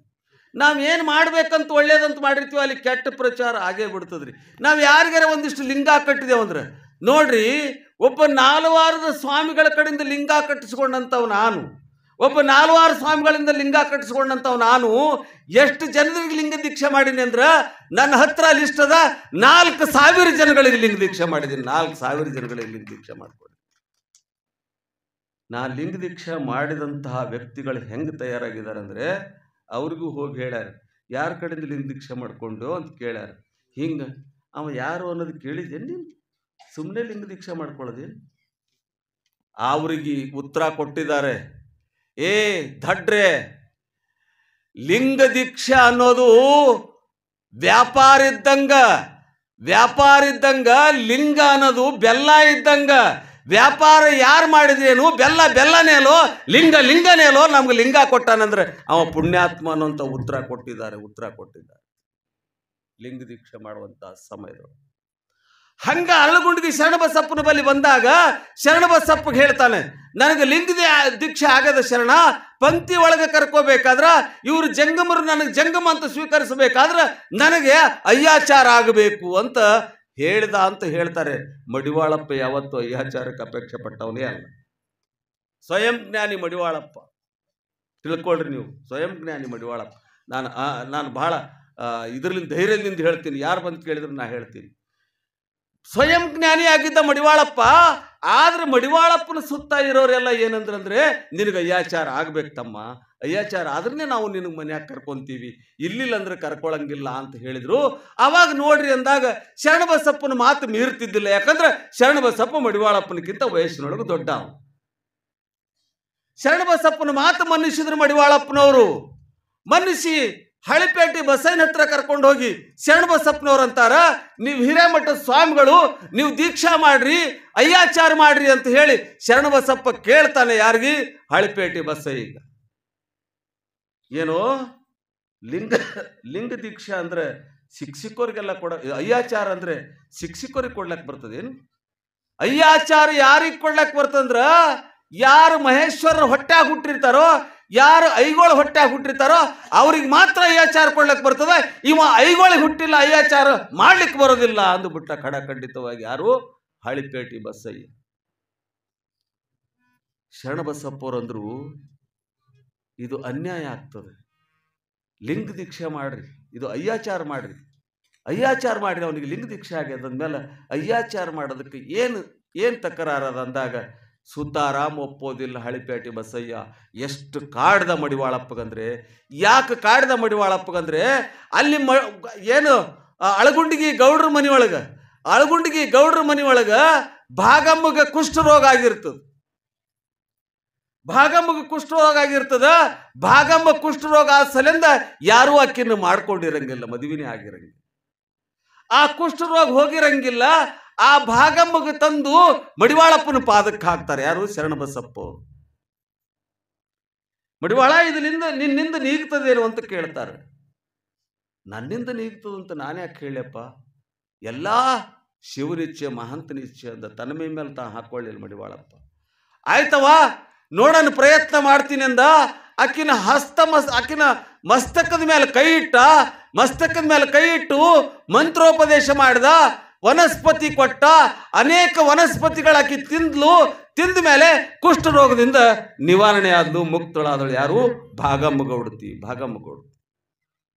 ನಾವೇನು ಮಾಡ್ಬೇಕಂತ ಒಳ್ಳೇದಂತ ಮಾಡಿರ್ತೀವಿ, ಅಲ್ಲಿ ಕೆಟ್ಟ ಪ್ರಚಾರ ಆಗೇ ಬಿಡ್ತದ್ರಿ. ನಾವು ಯಾರಿಗಾರ ಒಂದಿಷ್ಟು ಲಿಂಗ ಕಟ್ಟಿದೇವಂದ್ರೆ ನೋಡ್ರಿ, ಒಬ್ಬ 4 ವಾರದ ಸ್ವಾಮಿಗಳ ಕಡೆಯಿಂದ ಲಿಂಗ ಕಟ್ಟಿಸ್ಕೊಂಡಂಥವು ನಾನು, ಒಬ್ಬ 4 ವಾರ ಸ್ವಾಮಿಗಳಿಂದ ಲಿಂಗ ಕಟ್ಟಿಸ್ಕೊಂಡಂಥವು ನಾನು. ಎಷ್ಟು ಜನರಿಗೆ ಲಿಂಗ ದೀಕ್ಷೆ ಮಾಡೀನಿ ಅಂದ್ರೆ ನನ್ನ ಹತ್ರ ಲಿಸ್ಟ್ ಅದ, 4,000 ಜನಗಳಿಗೆ ಲಿಂಗ ದೀಕ್ಷೆ ಮಾಡಿದ್ದೀನಿ. 4,000 ಜನಗಳಿಗೆ ಲಿಂಗ ದೀಕ್ಷೆ ಮಾಡ್ಕೊಂಡು ನಾನು ಲಿಂಗ ದೀಕ್ಷೆ ಮಾಡಿದಂತಹ ವ್ಯಕ್ತಿಗಳು ಹೆಂಗೆ ತಯಾರಾಗಿದ್ದಾರೆ ಅಂದರೆ, ಅವ್ರಿಗೂ ಹೋಗಿ ಹೇಳ್ಯಾರ, ಯಾರ ಕಡೆಯಿಂದ ಲಿಂಗ ದೀಕ್ಷೆ ಮಾಡಿಕೊಂಡು ಅಂತ ಕೇಳ್ಯಾರ. ಹಿಂಗೆ ಅವ ಯಾರು ಅನ್ನೋದು ಕೇಳಿದ್ದೇನೆ ನೀನು? ಸುಮ್ಮನೆ ಲಿಂಗ ದೀಕ್ಷೆ ಮಾಡ್ಕೊಳ್ಳೋದೇನು? ಅವ್ರಿಗೆ ಉತ್ತರ ಕೊಟ್ಟಿದ್ದಾರೆ. ದಡ್ರೆ, ಲಿಂಗ ದೀಕ್ಷೆ ಅನ್ನೋದು ವ್ಯಾಪಾರ ಇದ್ದಂಗ, ಲಿಂಗ ಅನ್ನೋದು ಬೆಲ್ಲ ಇದ್ದಂಗ. ವ್ಯಾಪಾರ ಯಾರು ಮಾಡಿದ್ರೇನು, ಬೆಲ್ಲನೇಲೋ ಲಿಂಗನೇಲೋ, ನಮ್ಗೆ ಲಿಂಗ ಕೊಟ್ಟಾನಂದ್ರೆ ಅವ ಪುಣ್ಯಾತ್ಮ ಅನ್ನೋಂಥ ಉತ್ತರ ಕೊಟ್ಟಿದ್ದಾರೆ. ಲಿಂಗ ದೀಕ್ಷೆ ಮಾಡುವಂಥ ಸಮಯದೊಳಗೆ ಹಂಗ ಅರಳಗುಂಡಿಗೆ ಶರಣಬಸಪ್ಪನ ಬಳಿ ಬಂದಾಗ ಶರಣಬಸಪ್ಪಗೆ ಹೇಳ್ತಾನೆ, ನನಗೆ ಲಿಂಗ ದೀಕ್ಷೆ ಆಗದ ಶರಣ, ಪಂಕ್ತಿ ಒಳಗೆ ಕರ್ಕೋಬೇಕಾದ್ರ ಇವರು ಜಂಗಮರು ನನಗೆ ಜಂಗಮ ಅಂತ ಸ್ವೀಕರಿಸಬೇಕಾದ್ರೆ ನನಗೆ ಅಯ್ಯಾಚಾರ ಆಗಬೇಕು ಅಂತ ಹೇಳಿದ ಅಂತ ಹೇಳ್ತಾರೆ. ಮಡಿವಾಳಪ್ಪ ಯಾವತ್ತು ಅಯ್ಯಾಚಾರಕ್ಕೆ ಅಪೇಕ್ಷೆ ಪಟ್ಟವನೇ ಅಲ್ಲ. ಸ್ವಯಂ ಜ್ಞಾನಿ ಮಡಿವಾಳಪ್ಪ, ತಿಳ್ಕೊಳ್ರಿ ನೀವು. ಸ್ವಯಂ ಜ್ಞಾನಿ ಮಡಿವಾಳಪ್ಪ. ನಾನು ಬಹಳ ಇದರಿಂದ ಧೈರ್ಯದಿಂದ ಹೇಳ್ತೀನಿ. ಯಾರು ಬಂದು ಕೇಳಿದ್ರು ನಾ ಹೇಳ್ತೀನಿ. ಸ್ವಯಂ ಜ್ಞಾನಿ ಆಗಿದ್ದ ಮಡಿವಾಳಪ್ಪ. ಆದ್ರೆ ಮಡಿವಾಳಪ್ಪನ ಸುತ್ತ ಇರೋರೆಲ್ಲ ಏನಂದ್ರೆ ನಿನಗೆ ಅಯ್ಯಾಚಾರ ಆಗ್ಬೇಕು ತಮ್ಮ, ಅಯ್ಯಾಚಾರ ಆದ್ರೆ ನಾವು ನಿನಗೆ ಮನ್ಯಾಗ ಕರ್ಕೊಂತೀವಿ, ಇಲ್ಲಿಲ್ಲ ಅಂದ್ರೆ ಕರ್ಕೊಳಂಗಿಲ್ಲ ಅಂತ ಹೇಳಿದ್ರು. ಅವಾಗ ನೋಡ್ರಿ ಅಂದಾಗ ಶರಣಬಸಪ್ಪನ ಮಾತು ಮೀರ್ತಿದ್ದಿಲ್ಲ. ಯಾಕಂದ್ರೆ ಶರಣಬಸಪ್ಪ ಮಡಿವಾಳಪ್ಪನಕ್ಕಿಂತ ವಯಸ್ಸಿನೊಳಗೆ ದೊಡ್ಡ. ಶರಣಬಸಪ್ಪನ ಮಾತು ಮನ್ನಿಸಿದ್ರು ಮಡಿವಾಳಪ್ಪನವರು. ಮನ್ನಿಸಿ ಹಳಿಪೇಟೆ ಬಸೈನ ಹತ್ರ ಕರ್ಕೊಂಡು ಹೋಗಿ ಶರಣಬಸಪ್ಪನವ್ರು ಅಂತಾರ, ನೀವು ಹಿರೇಮಠದ ಸ್ವಾಮಿಗಳು, ನೀವು ದೀಕ್ಷಾ ಮಾಡ್ರಿ, ಅಯ್ಯಾಚಾರ ಮಾಡ್ರಿ ಅಂತ ಹೇಳಿ ಶರಣಬಸಪ್ಪ ಕೇಳ್ತಾನೆ. ಯಾರಿಗೆ? ಹಳಿಪೇಟೆ ಬಸಯ್ಯ. ಏನು ಲಿಂಗ ದೀಕ್ಷಾ ಅಂದ್ರೆ ಶಿಕ್ಷಕರಿಗೆಲ್ಲ ಕೊಡ, ಅಯ್ಯಾಚಾರ ಅಂದ್ರೆ ಶಿಕ್ಷಕರಿಗೆ ಕೊಡ್ಲಕ್ ಬರ್ತದೇನು? ಅಯ್ಯಾಚಾರ ಯಾರಿಗೆ ಕೊಡ್ಲಕ್ ಬರ್ತಂದ್ರ ಯಾರು ಮಹೇಶ್ವರರ ಹೊಟ್ಟ್ಯಾಗ ಹುಟ್ಟಿರ್ತಾರೋ, ಯಾರು ಐಗೋಳ ಹೊಟ್ಟ್ಯಾಗ ಹುಟ್ಟಿರ್ತಾರೋ ಅವ್ರಿಗೆ ಮಾತ್ರ ಅಯ್ಯಾಚಾರ ಕೊಡ್ಲಕ್ಕೆ ಬರ್ತದೆ. ಇವ ಐಗೋಳಿಗೆ ಹುಟ್ಟಿಲ್ಲ, ಅಯ್ಯಾಚಾರ ಮಾಡ್ಲಿಕ್ಕೆ ಬರೋದಿಲ್ಲ ಅಂದುಬಿಟ್ಟ ಖಡಖಂಡಿತವಾಗಿ. ಯಾರು? ಹಳಿಪೇಟೆ ಬಸಯ್ಯ. ಶರಣಬಸಪ್ಪವ್ರಂದ್ರು ಇದು ಅನ್ಯಾಯ ಆಗ್ತದೆ, ಲಿಂಗ ದೀಕ್ಷೆ ಮಾಡ್ರಿ, ಇದು ಅಯ್ಯಾಚಾರ ಮಾಡ್ರಿ, ಅಯ್ಯಾಚಾರ ಮಾಡ್ರಿ. ಅವನಿಗೆ ಲಿಂಗ ದೀಕ್ಷೆ ಆಗ್ಯದಂದ್ಮೇಲೆ ಅಯ್ಯಾಚಾರ ಮಾಡೋದಕ್ಕೆ ಏನು ತಕರಾರದ ಅಂದಾಗ ಸುತಾರಾಮ್ ಒಪ್ಪೋದಿಲ್ಲ. ಹಳಿಪೇಟೆ ಬಸಯ್ಯ ಎಷ್ಟು ಕಾಡ್ದ ಮಡಿವಾಳಪ್ಪಗಂದ್ರೆ. ಯಾಕೆ ಕಾಡ್ದ ಮಡಿವಾಳಪ್ಪಗಂದ್ರೆ ಅಲ್ಲಿ ಏನು ಅಳಗುಂಡಿಗಿ ಗೌಡ್ರ ಮನೆಯೊಳಗೆ ಭಾಗಮ್ಮಗ ಕುಷ್ಠರೋಗ ಆಗಿರ್ತದೆ. ಭಾಗಮ್ಮ ಕುಷ್ಠರೋಗ ಆದ ಸಲಿಂದ ಯಾರೂ ಅಕ್ಕಿನ ಮಾಡ್ಕೊಂಡಿರಂಗಿಲ್ಲ, ಮದುವೆನೇ ಆಗಿರಂಗಿಲ್ಲ. ಆ ಕುಷ್ಠರೋಗ ಹೋಗಿರಂಗಿಲ್ಲ. ಆ ಭಾಗಮ್ಮಗೆ ತಂದು ಮಡಿವಾಳಪ್ಪನ ಪಾದಕ್ಕೆ ಹಾಕ್ತಾರೆ. ಯಾರು? ಶರಣಬಸಪ್ಪ. ಮಡಿವಾಳ, ನಿನ್ನಿಂದ ನೀಗ್ತದೇನು ಅಂತ ಕೇಳ್ತಾರೆ. ನನ್ನಿಂದ ನೀಗ್ತದಂತ ನಾನೇ ಯಾಕೆ ಹೇಳಪ್ಪ? ಎಲ್ಲ ಶಿವನಿಚ್ಛೆ ಮಹಂತ ನಿಶ್ಚೆ ಅಂತ ತನ್ನ ಮೈ ಮೇಲೆ ತಾ ಹಾಕೊಳ್ಳಿಲ್ಲ ಮಡಿವಾಳಪ್ಪ. ಆಯ್ತವ ನೋಡೋಣ ಪ್ರಯತ್ನ ಮಾಡ್ತೀನಿ ಅಂದ. ಆಕಿನ ಆಕಿನ ಮಸ್ತಕದ ಮೇಲೆ ಕೈ ಇಟ್ಟು ಮಂತ್ರೋಪದೇಶ ಮಾಡಿದ. ವನಸ್ಪತಿ ಕೊಟ್ಟ. ಅನೇಕ ವನಸ್ಪತಿಗಳಾಕಿ ತಿಂದ ಮೇಲೆ ಕುಷ್ಠರೋಗದಿಂದ ನಿವಾರಣೆ ಆದ್ಲು, ಮುಕ್ತಳಾದಳು. ಯಾರು? ಭಾಗಮ್ಮಗೌಡತಿ.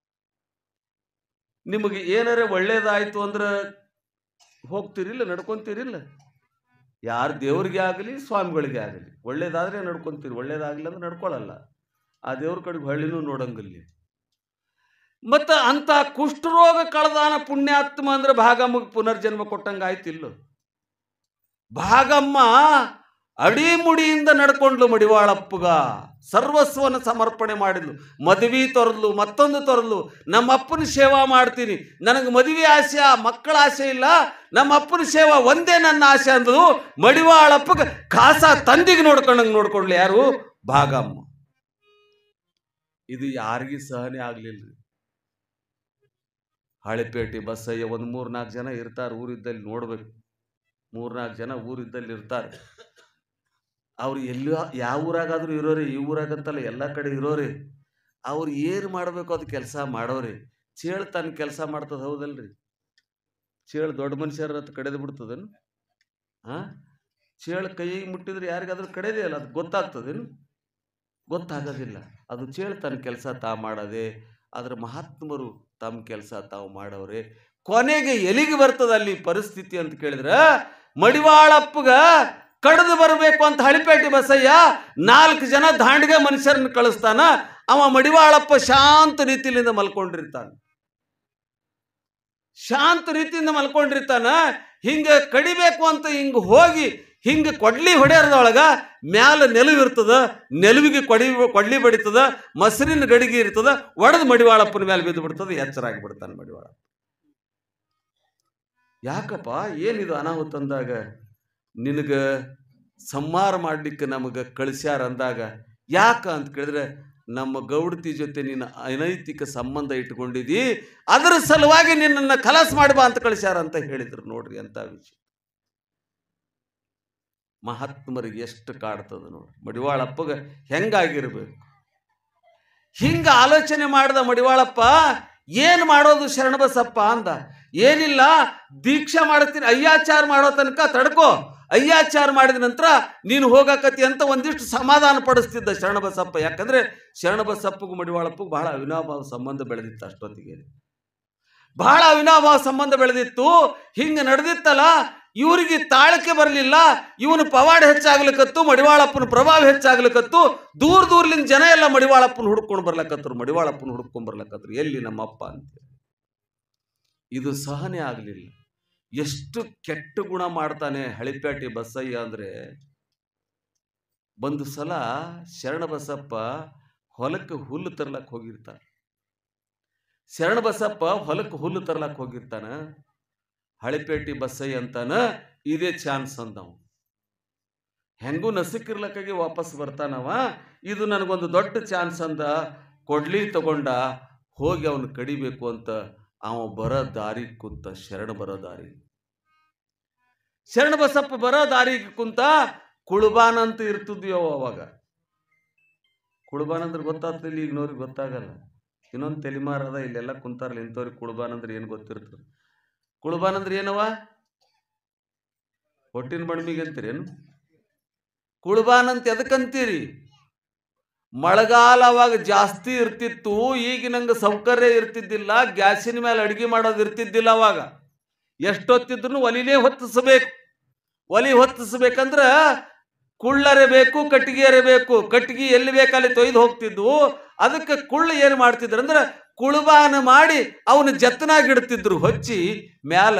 ನಿಮಗೆ ಏನಾರೇ ಒಳ್ಳೇದಾಯ್ತು ಅಂದ್ರೆ ಹೋಗ್ತಿರಿಲ್ಲ, ನಡ್ಕೊಂತೀರಿಲ್ಲ? ಯಾರು ದೇವ್ರಿಗೆ ಆಗಲಿ ಸ್ವಾಮಿಗಳಿಗೆ ಆಗಲಿ ಒಳ್ಳೇದಾದ್ರೆ ನಡ್ಕೊಂತೀರಿ, ಒಳ್ಳೇದಾಗಲಿ ಅಂದ್ರೆ ನಡ್ಕೊಳ್ಳಲ್ಲ. ಆ ದೇವ್ರ ಕಡೆಗೆ ಹಳ್ಳಿನೂ ನೋಡಂಗಿಲ್ಲ. ಮತ್ತು ಅಂಥ ಕುಷ್ಠರೋಗ ಕಳೆದಾನ ಪುಣ್ಯಾತ್ಮ ಅಂದ್ರೆ ಭಾಗಮ್ಮಗೆ ಪುನರ್ಜನ್ಮ ಕೊಟ್ಟಂಗಾಯ್ತಿಲ್ಲ. ಭಾಗಮ್ಮ ಅಡಿಮುಡಿಯಿಂದ ನಡ್ಕೊಂಡ್ಲು ಮಡಿವಾಳಪ್ಪಗ. ಸರ್ವಸ್ವನ ಸಮರ್ಪಣೆ ಮಾಡಿದ್ಲು. ಮದುವೆ ತೊರೆದ್ಲು, ಮತ್ತೊಂದು ತೊರೆದ್ಲು. ನಮ್ಮ ಅಪ್ಪನ ಸೇವಾ ಮಾಡ್ತೀನಿ, ನನಗೆ ಮದುವೆ ಆಸೆ, ಮಕ್ಕಳ ಆಸೆ ಇಲ್ಲ, ನಮ್ಮ ಅಪ್ಪನ ಸೇವಾ ಒಂದೇ ನನ್ನ ಆಸೆ ಅಂದಳು. ಮಡಿವಾಳಪ್ಪಗ ಕಾಸ ತಂದಿಗೆ ನೋಡ್ಕೊಂಡ್ಲು. ಯಾರು? ಭಾಗಮ್ಮ. ಇದು ಯಾರಿಗೂ ಸಹನೆ ಆಗ್ಲಿಲ್ಲ. ಹಳಿಪೇಟೆ ಬಸಯ್ಯ ಒಂದು 3-4 ಜನ ಇರ್ತಾರೆ ಊರಿದ್ದಲ್ಲಿ, ನೋಡ್ಬೇಕು. 3-4 ಜನ ಊರಿದ್ದಲ್ಲಿ ಇರ್ತಾರೆ. ಅವ್ರು ಯಾವ ಊರಾಗಾದ್ರೂ ಇರೋರಿ, ಈ ಊರಾಗಂತಲ್ಲ ಎಲ್ಲ ಕಡೆ ಇರೋರಿ. ಅವ್ರು ಏನು ಮಾಡಬೇಕು ಅದು ಕೆಲಸ ಮಾಡೋರಿ. ಚೇಳು ತನ್ನ ಕೆಲಸ ಮಾಡ್ತದ, ಹೌದಲ್ರಿ? ಚೇಳು ದೊಡ್ಡ ಮನುಷ್ಯರ ಹತ್ರ ಕಡೆದು ಬಿಡ್ತದೇನು? ಚೇಳು ಕೈಗೆ ಮುಟ್ಟಿದ್ರೆ ಯಾರಿಗಾದ್ರೂ ಕಡೆದೇ ಅಲ್ಲ, ಅದು ಗೊತ್ತಾಗ್ತದೇನು? ಗೊತ್ತಾಗೋದಿಲ್ಲ. ಅದು ಚೇಳು ತನ್ನ ಕೆಲಸ ಮಾಡೋದೇ. ಆದ್ರೆ ಮಹಾತ್ಮರು ತಮ್ಮ ಕೆಲಸ ತಾವು ಮಾಡವ್ರೆ. ಕೊನೆಗೆ ಎಲ್ಲಿಗೆ ಬರ್ತದ ಅಲ್ಲಿ ಪರಿಸ್ಥಿತಿ ಅಂತ ಕೇಳಿದ್ರೆ, ಮಡಿವಾಳಪ್ಪಗ ಕಡಿದು ಬರಬೇಕು ಅಂತ ಹಳಿಪೇಟೆ ಬಸಯ್ಯ 4 ಜನ ದಾಂಡಿಗೆ ಮನುಷ್ಯರನ್ನ ಕಳಿಸ್ತಾನ. ಅವ ಮಡಿವಾಳಪ್ಪ ಶಾಂತ ರೀತಿಯಿಂದ ಮಲ್ಕೊಂಡಿರ್ತಾನ. ಹಿಂಗೆ ಕಡಿಬೇಕು ಅಂತ ಹಿಂಗೆ ಹೋಗಿ ಹಿಂಗೆ ಕೊಡ್ಲಿ ಹೊಡೆಯರ್ದೊಳಗ ಮ್ಯಾಲ ನೆಲುವಿರ್ತದ, ನೆಲುವಿಗೆ ಕೊಡ್ಲಿ ಬಡಿತದ, ಮೊಸರಿನ ಗಡಿಗೆ ಇರ್ತದ, ಒಡೆದು ಮಡಿವಾಳಪ್ಪನ ಮೇಲೆ ಬಿದ್ದು ಬಿಡ್ತದೆ, ಎಚ್ಚರಾಗಿ ಬಿಡ್ತಾನೆ ಮಡಿವಾಳಪ್ಪ. ಯಾಕಪ್ಪ ಏನಿದು ಅನಾಹುತ ಅಂದಾಗ ನಿನಗೆ ಸಂಹಾರ ಮಾಡಲಿಕ್ಕೆ ನಮಗೆ ಕಳಿಸ್ಯಾರ ಅಂದಾಗ ಯಾಕ ಅಂತ ಕೇಳಿದ್ರೆ, ನಮ್ಮ ಗೌಡತಿ ಜೊತೆ ನೀನು ಅನೈತಿಕ ಸಂಬಂಧ ಇಟ್ಕೊಂಡಿದ್ದೀ, ಅದರ ಸಲುವಾಗಿ ನಿನ್ನನ್ನು ಖಲಾಸ್ ಮಾಡಿ ಬಾ ಅಂತ ಕಳಿಸ್ಯಾರ ಅಂತ ಹೇಳಿದ್ರು. ನೋಡ್ರಿ ಅಂತ ವಿಷಯ. ಮಹಾತ್ಮರಿಗೆ ಎಷ್ಟು ಕಾಡ್ತದ ನೋಡಿ. ಮಡಿವಾಳಪ್ಪಗ ಹೆಂಗಾಗಿರ್ಬೇಕು. ಹಿಂಗ ಆಲೋಚನೆ ಮಾಡಿದ ಮಡಿವಾಳಪ್ಪ, ಏನು ಮಾಡೋದು ಶರಣಬಸಪ್ಪ ಅಂದ. ಏನಿಲ್ಲ, ದೀಕ್ಷಾ ಮಾಡ್ತೀನಿ, ಅಯ್ಯಾಚಾರ ಮಾಡೋ ತನಕ ತಡ್ಕೋ, ಅಯ್ಯಾಚಾರ ಮಾಡಿದ ನಂತರ ನೀನು ಹೋಗಾಕತಿ ಅಂತ ಒಂದಿಷ್ಟು ಸಮಾಧಾನ ಪಡಿಸ್ತಿದ್ದ ಶರಣಬಸಪ್ಪ. ಯಾಕಂದ್ರೆ ಶರಣಬಸಪ್ಪಗೂ ಮಡಿವಾಳಪ್ಪಗೂ ಬಹಳ ಅವಿನಾಭಾವ ಸಂಬಂಧ ಬೆಳೆದಿತ್ತು. ಅಷ್ಟೊತ್ತಿಗೆ ಬಹಳ ಅವಿನಾಭಾವ ಸಂಬಂಧ ಬೆಳೆದಿತ್ತು. ಹಿಂಗೆ ನಡೆದಿತ್ತಲ್ಲ, ಇವರಿಗೆ ತಾಳಕ್ಕೆ ಬರಲಿಲ್ಲ. ಇವನು ಪವಾಡ ಹೆಚ್ಚಾಗ್ಲಿಕ್ಕತ್ತು, ಮಡಿವಾಳಪ್ಪನ ಪ್ರಭಾವ ಹೆಚ್ಚಾಗ್ಲಿಕ್ಕತ್ತು. ದೂರಲಿಂದ ಜನ ಎಲ್ಲ ಮಡಿವಾಳಪ್ಪನ ಹುಡ್ಕೊಂಡು ಬರ್ಲಕತ್ತರು, ಮಡಿವಾಳಪ್ಪನ ಹುಡ್ಕೊಂಡು ಬರ್ಲಕತ್ತರು. ಎಲ್ಲಿ ನಮ್ಮಪ್ಪ ಅಂತ. ಇದು ಸಹನೆ ಆಗಲಿಲ್ಲ. ಎಷ್ಟು ಕೆಟ್ಟ ಗುಣ ಮಾಡ್ತಾನೆ ಹಳಿಪೇಟೆ ಬಸಯ್ಯ ಅಂದ್ರೆ, ಒಂದು ಸಲ ಶರಣಬಸಪ್ಪ ಹೊಲಕ್ಕೆ ಹುಲ್ಲು ತರ್ಲಕ್ಕೆ ಹೋಗಿರ್ತಾನೆ. ಶರಣಬಸಪ್ಪ ಹೊಲಕ್ಕೆ ಹುಲ್ಲು ತರ್ಲಕ್ಕೆ ಹೋಗಿರ್ತಾನ. ಹಳಿಪೇಟೆ ಬಸಯ್ಯ ಅಂತಾನ, ಇದೇ ಚಾನ್ಸ್ ಅಂದವ. ಹೆಂಗೂ ನಸಿಕಿರ್ಲಕ್ಕಾಗಿ ವಾಪಸ್ ಬರ್ತಾನವ. ಇದು ನನಗೊಂದು ದೊಡ್ಡ ಚಾನ್ಸ್ ಅಂದ. ಕೊಡ್ಲಿ ತಗೊಂಡ ಹೋಗಿ ಅವನು ಕಡಿಬೇಕು ಅಂತ ಅವ ಬರೋ ದಾರಿ ಕುಂತ. ಶರಣಬಸಪ್ಪ ಬರೋ ದಾರಿಗೆ ಕುಂತ. ಕುಳುಬಾನ ಅಂತ ಇರ್ತಿದ್ಯೋ ಅವಾಗ. ಕುಳುಬಾನ ಅಂದ್ರೆ ಗೊತ್ತಾಗ್ತಿಲ್ಲ, ಈಗಿನವ್ರಿಗೆ ಗೊತ್ತಾಗಲ್ಲ. ಇನ್ನೊಂದು ತಲೆಮಾರದ ಇಲ್ಲೆಲ್ಲ ಕುಂತಾರಲ್ಲ ಇಂಥವ್ರಿಗೆ ಕುಳುಬಾನ ಅಂದ್ರೆ ಏನು ಗೊತ್ತಿರ್ತದೆ. ಕುಳುಬಾನ ಅಂದ್ರೆ ಏನವ? ಹೊಟ್ಟಿನ ಬಣ್ಮಿಗೆ ಅಂತೀರೇನು? ಕುಳುಬಾನ ಅಂತ ಎದಕ್ಕಂತೀರಿ? ಮಳೆಗಾಲ ಅವಾಗ ಜಾಸ್ತಿ ಇರ್ತಿತ್ತು. ಈಗಿನಂಗೆ ಸೌಕರ್ಯ ಇರ್ತಿದ್ದಿಲ್ಲ. ಗ್ಯಾಸಿನ ಮೇಲೆ ಅಡುಗೆ ಮಾಡೋದು ಇರ್ತಿದ್ದಿಲ್ಲ. ಅವಾಗ ಎಷ್ಟೊತ್ತಿದ್ರು ಒಲಿನೇ ಹೊತ್ತಿಸ್ಬೇಕು. ಒಲಿ ಹೊತ್ತಿಸ್ಬೇಕಂದ್ರೆ ಕುಳ್ಳರೆ ಬೇಕು, ಕಟ್ಟಿಗೆರೆ ಬೇಕು. ಕಟ್ಟಿಗೆ ಎಲ್ಲಿ ಬೇಕಲ್ಲಿ ತೊಯ್ದು ಹೋಗ್ತಿದ್ವು. ಅದಕ್ಕೆ ಕುಳ್ಳು ಏನು ಮಾಡ್ತಿದ್ರು ಅಂದ್ರೆ ಕುಳುಬಾನ ಮಾಡಿ ಅವನು ಜತ್ತನಾಗಿಡ್ತಿದ್ರು. ಹೊಚ್ಚಿ ಮ್ಯಾಲ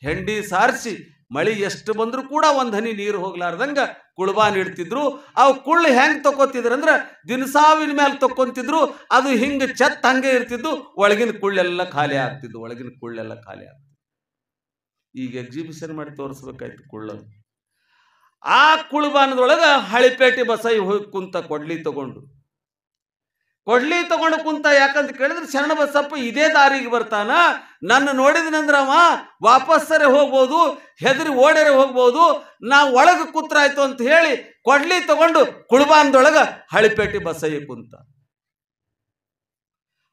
ಹೆಂಡಿ ಸಾರಿಸಿ ಮಳಿ ಎಷ್ಟು ಬಂದರೂ ಕೂಡ ಒಂದು ಹನಿ ನೀರು ಹೋಗ್ಲಾರ್ದಂಗ ಕುಳುಬಾನ ಇಡ್ತಿದ್ರು. ಅವು ಕುಳ್ಳು ಹೆಂಗೆ ತಕ್ಕೋತಿದ್ರು ಅಂದ್ರೆ ದಿನಸಾವಿನ ಮೇಲೆ ತಕ್ಕೊಂತಿದ್ರು. ಅದು ಹಿಂಗೆ ಚತ್ ಹಂಗೆ ಇರ್ತಿದ್ದು. ಒಳಗಿನ ಕುಳ್ಳೆಲ್ಲ ಖಾಲಿ ಆಗ್ತಿದ್ವು. ಈಗ ಎಕ್ಸಿಬಿಷನ್ ಮಾಡಿ ತೋರಿಸ್ಬೇಕಾಯ್ತು ಕುಳ್ಳದು. ಆ ಕುಳುಬಾನದೊಳಗೆ ಹಳಿಪೇಟೆ ಬಸಯ್ಯ ಹೋಗಿ ಕುಂತ ಕೊಡ್ಲಿ ತಗೊಂಡು ಕುಂತ. ಯಾಕಂತ ಕೇಳಿದ್ರೆ ಶರಣಬಸಪ್ಪ ಇದೇ ದಾರಿಗೆ ಬರ್ತಾನ. ನನ್ನ ನೋಡಿದನಂದ್ರ ಅವ ವಾಪಸ್ಸರೆ ಹೋಗ್ಬೋದು, ಹೆದರಿ ಓಡರೆ ಹೋಗ್ಬೋದು. ನಾ ಒಳಗೆ ಕೂತ್ರಾಯ್ತು ಅಂತ ಹೇಳಿ ಕೊಡ್ಲಿ ತಗೊಂಡು ಕುಳುಬಾನದೊಳಗೆ ಹಳಿಪೇಟೆ ಬಸಯ್ಯ ಕುಂತ.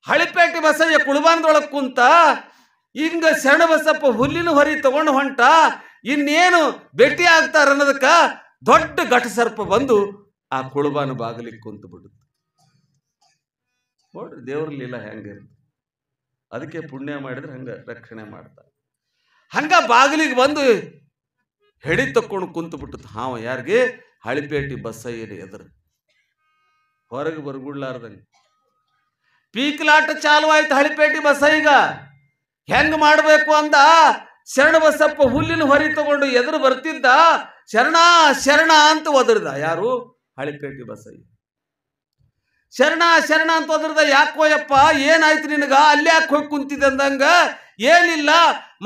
ಹಳಿಪೇಟೆ ಬಸಯ್ಯ ಕುಳುಬಾನದೊಳಗೆ ಕುಂತ. ಹಿಂಗ ಶರಣಬಸಪ್ಪ ಹುಲ್ಲಿನ ಹೊರಿ ತಗೊಂಡು ಹೊಂಟ. ಇನ್ನೇನು ಭೇಟಿ ಆಗ್ತಾರ ಅನ್ನೋದಕ್ಕ ದೊಡ್ಡ ಘಟಸರ್ಪ ಬಂದು ಆ ಕುಳುಬಾನ ಬಾಗಿಲಿಗೆ ಕುಂತು ಬಿಡುತ್ತೆ. ನೋಡ್ರಿ ದೇವ್ರ ಲೀಲ ಹೆಂಗಿರುತ್ತೆ. ಅದಕ್ಕೆ ಪುಣ್ಯ ಮಾಡಿದ್ರೆ ಹಂಗ ರಕ್ಷಣೆ ಮಾಡ್ತಾರೆ. ಹಂಗ ಬಾಗಿಲಿಗೆ ಬಂದು ಹೆಡಿ ತಕ್ಕೊಂಡು ಕುಂತು ಬಿಟ್ಟುತ್ತ. ಹಾವ ಯಾರಿಗೆ? ಹಳಿಪೇಟೆ ಬಸಯ್ಯನ ಎದುರು. ಹೊರಗೆ ಬರ್ಗುಡ್ಲಾರ್ದಂಗೆ ಪೀಕ್ಲಾಟ ಚಾಲು ಆಯ್ತು ಹಳಿಪೇಟೆ ಬಸಯ್ಯಗ. ಹೆಂಗ್ ಮಾಡ್ಬೇಕು ಅಂದ. ಶರಣಬಸಪ್ಪ ಹುಲ್ಲಿನ ಹೊರಿ ತಗೊಂಡು ಎದುರು ಬರ್ತಿದ್ದ. ಶರಣ ಶರಣ ಅಂತ ಒದರ್ದ. ಯಾರು? ಹಳಿಪೇಟೆ ಬಸಯ್ಯ. ಶರಣ ಶರಣ ಅಂತ ಒದರ್ದ. ಯಾಕೋಯಪ್ಪ ಏನಾಯ್ತು ನಿನಗ? ಅಲ್ಲೇ ಯಾಕೆ ಹೋಗಿ ಕುಂತಿದ್ದೆ ಅಂದಂಗ. ಏನಿಲ್ಲ,